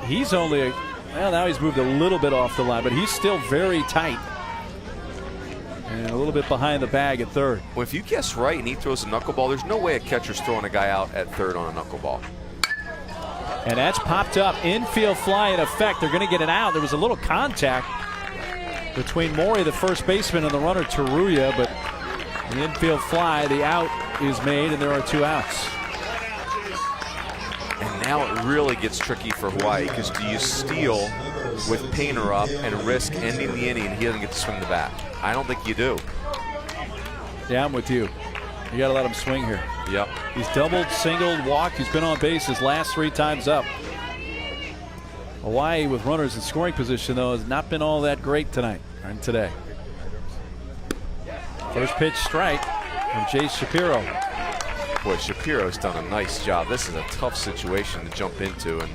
He's only, well, now he's moved a little bit off the line, but he's still very tight. And a little bit behind the bag at third. Well, if you guess right and he throws a knuckleball, there's no way a catcher's throwing a guy out at third on a knuckleball. And that's popped up. Infield fly in effect. They're going to get it out. There was a little contact between Morey, the first baseman, and the runner Taruya, but the infield fly, the out is made, and there are 2 outs. And now it really gets tricky for Hawaii because do you steal with Painter up and risk ending the inning and he doesn't get to swing the bat? I don't think you do. Yeah, I'm with you. You got to let him swing here. Yep. He's doubled, singled, walked. He's been on base his last 3 times up. Hawaii with runners in scoring position, though, has not been all that great tonight and today. First pitch strike from Jace Shapiro. Boy, Shapiro's done a nice job. This is a tough situation to jump into and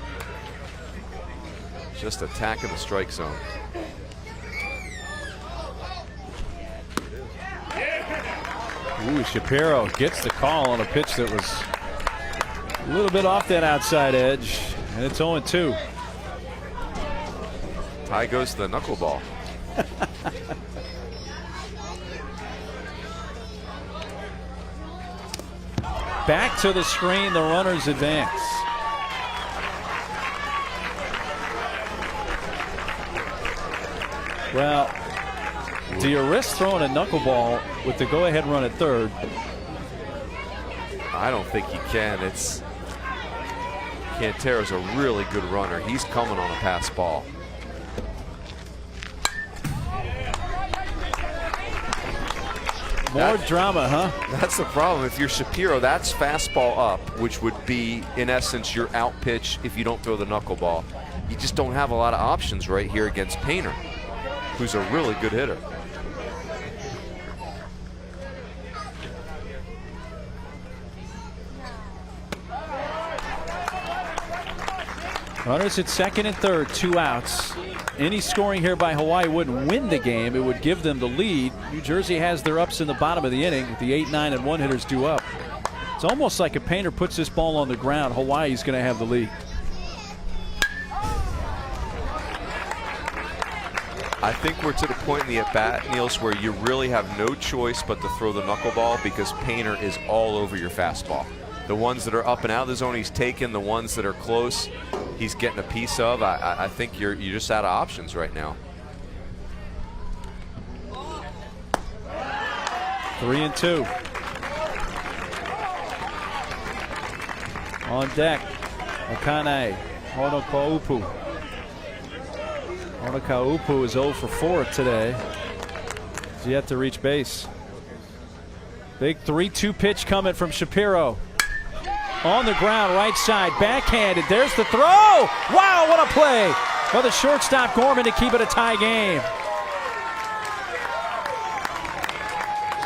just attacking the strike zone. Ooh, Shapiro gets the call on a pitch that was a little bit off that outside edge, and it's 0-2. Tie goes to the knuckleball. Back to the screen, the runners advance. Well, do you risk throwing a knuckleball with the go-ahead run at third? I don't think you can. Cantero's a really good runner. He's coming on a pass ball. More drama, huh? That's the problem. If you're Shapiro, that's fastball up, which would be, in essence, your out pitch if you don't throw the knuckleball. You just don't have a lot of options right here against Painter, who's a really good hitter. Runners at second and third, 2 outs. Any scoring here by Hawaii wouldn't win the game. It would give them the lead. New Jersey has their ups in the bottom of the inning with the 8, 9, and 1 hitters due up. It's almost like if Painter puts this ball on the ground, Hawaii's going to have the lead. I think we're to the point in the at-bat, Niels, where you really have no choice but to throw the knuckleball because Painter is all over your fastball. The ones that are up and out of the zone, he's taken. The ones that are close, he's getting a piece of. I think you're just out of options right now. 3-2. On deck, Akane, Honokaupu. Honokaupu is 0 for 4 today. He's yet to reach base. Big 3-2 pitch coming from Shapiro. On the ground, right side, backhanded. There's the throw. Wow, what a play by the shortstop Gorman to keep it a tie game.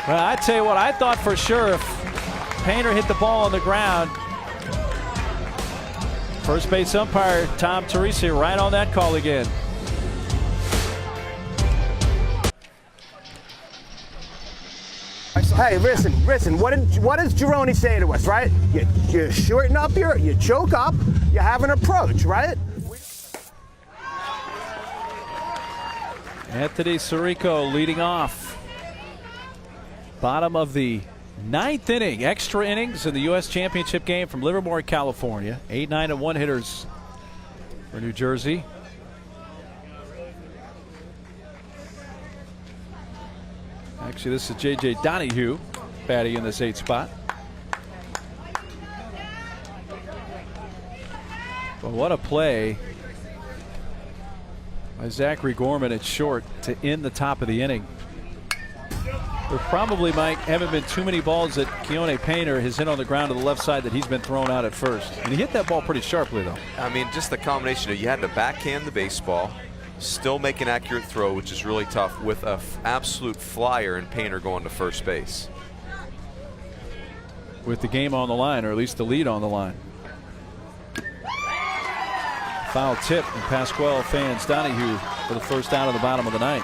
Well, I tell you what, I thought for sure if Painter hit the ball on the ground. First base umpire Tom Teresi right on that call again. Hey, listen. What does Gironi say to us, right? You shorten up you choke up, you have an approach, right? Anthony Sirico leading off. Bottom of the 9th inning. Extra innings in the U.S. Championship game from Livermore, California. 8, 9, and 1 hitters for New Jersey. Actually, this is J.J. Donahue batting in this 8th spot. But what a play by Zachary Gorman at short to end the top of the inning. There probably, Mike, haven't been too many balls that Keone Painter has hit on the ground to the left side that he's been thrown out at first. And he hit that ball pretty sharply, though. I mean, just the combination of you had to backhand the baseball, still make an accurate throw, which is really tough, with an absolute flyer and Painter going to first base. With the game on the line, or at least the lead on the line. Foul tip, and Pasquale fans Donahue for the first out of the bottom of the 9th.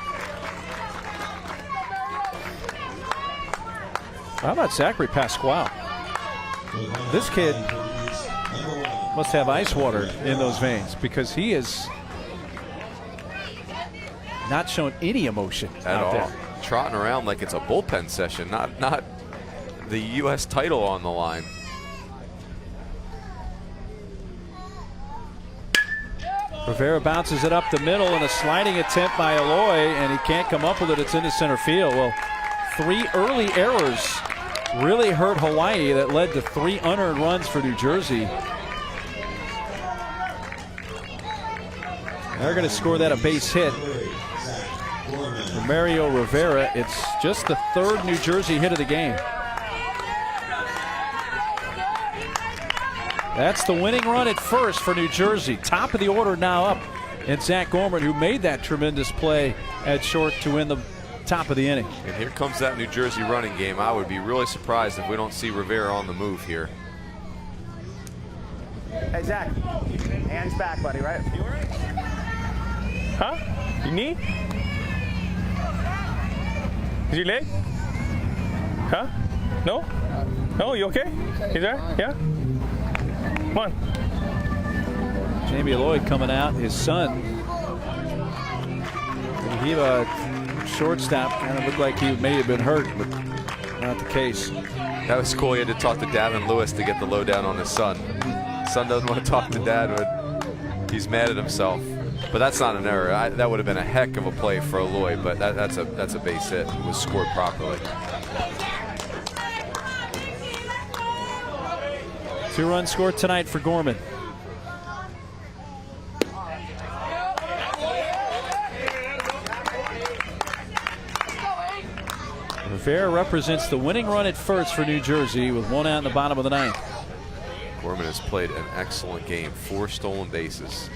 How about Zachary Pasquale? This kid must have ice water in those veins, because he has not shown any emotion at all. There. Trotting around like it's a bullpen session, not the U.S. title on the line. Rivera bounces it up the middle in a sliding attempt by Eloy, and he can't come up with it. It's into center field. Well, 3 early errors really hurt Hawaii that led to 3 unearned runs for New Jersey. They're going to score that a base hit for Mario Rivera. It's just the 3rd New Jersey hit of the game. That's the winning run at first for New Jersey. Top of the order now up. And Zach Gorman, who made that tremendous play at short to win the top of the inning. And here comes that New Jersey running game. I would be really surprised if we don't see Rivera on the move here. Hey, Zach. Hands back, buddy, right? You all right? Huh? Your knee? Is your leg? Huh? No? No, you okay? Is that? Yeah? Come on. Jamie Lloyd coming out, his son. He shortstop kind of looked like he may have been hurt, but not the case. That was cool. He had to talk to Davin Lewis to get the lowdown on his son. Son doesn't want to talk to dad, but he's mad at himself. But that's not an error. That would have been a heck of a play for Eloy, but that's a base hit. It was scored properly. 2 runs scored tonight for Gorman. Rivera represents the winning run at first for New Jersey with 1 out in the bottom of the 9th. Gorman has played an excellent game. 4 stolen bases.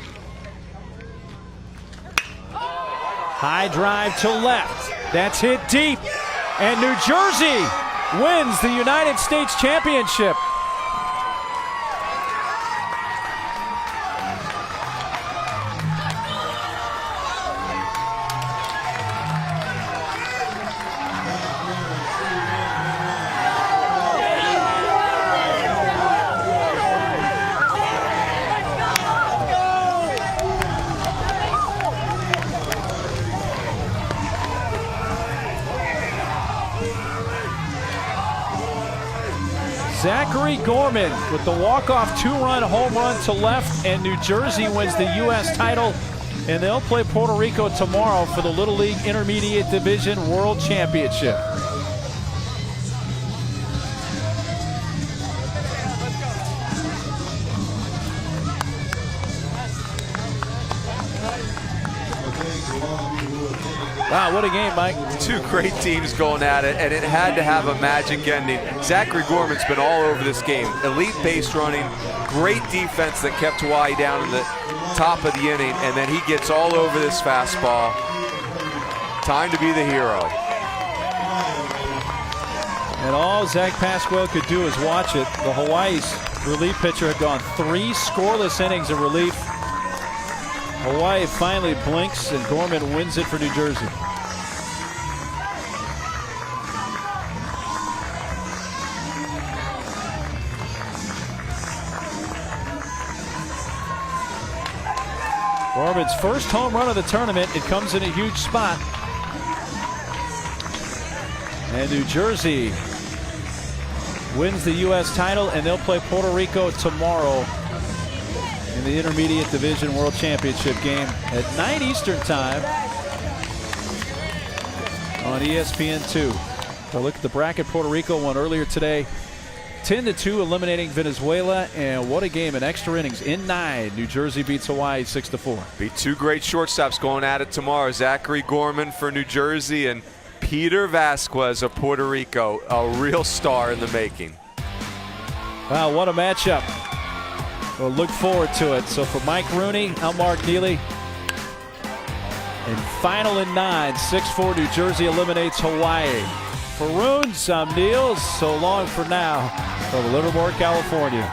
High drive to left. That's hit deep. And New Jersey wins the United States Championship. Zachary Gorman with the walk-off 2-run home run to left, and New Jersey wins the U.S. title, and they'll play Puerto Rico tomorrow for the Little League Intermediate Division World Championship. Wow, what a game, Mike. 2 great teams going at it, and it had to have a magic ending. Zachary Gorman's been all over this game. Elite base running, great defense that kept Hawaii down in the top of the inning, and then he gets all over this fastball. Time to be the hero. And all Zach Pasquale could do is watch it. The Hawaii's relief pitcher had gone 3 scoreless innings of relief. Hawaii finally blinks, and Gorman wins it for New Jersey. Gorman's first home run of the tournament. It comes in a huge spot. And New Jersey wins the U.S. title, and they'll play Puerto Rico tomorrow in the Intermediate Division World Championship game at 9 Eastern Time on ESPN2. So look at the bracket. Puerto Rico won earlier today, 10-2, eliminating Venezuela, and what a game in extra innings in 9. New Jersey beats Hawaii 6-4. Be two great shortstops going at it tomorrow. Zachary Gorman for New Jersey and Peter Vasquez of Puerto Rico, a real star in the making. Wow, what a matchup. We'll look forward to it. So for Mike Rooney, I'm Mark Neely. And final in 9, 6-4, New Jersey eliminates Hawaii. For Runes, I'm Niels. So long for now from Livermore, California.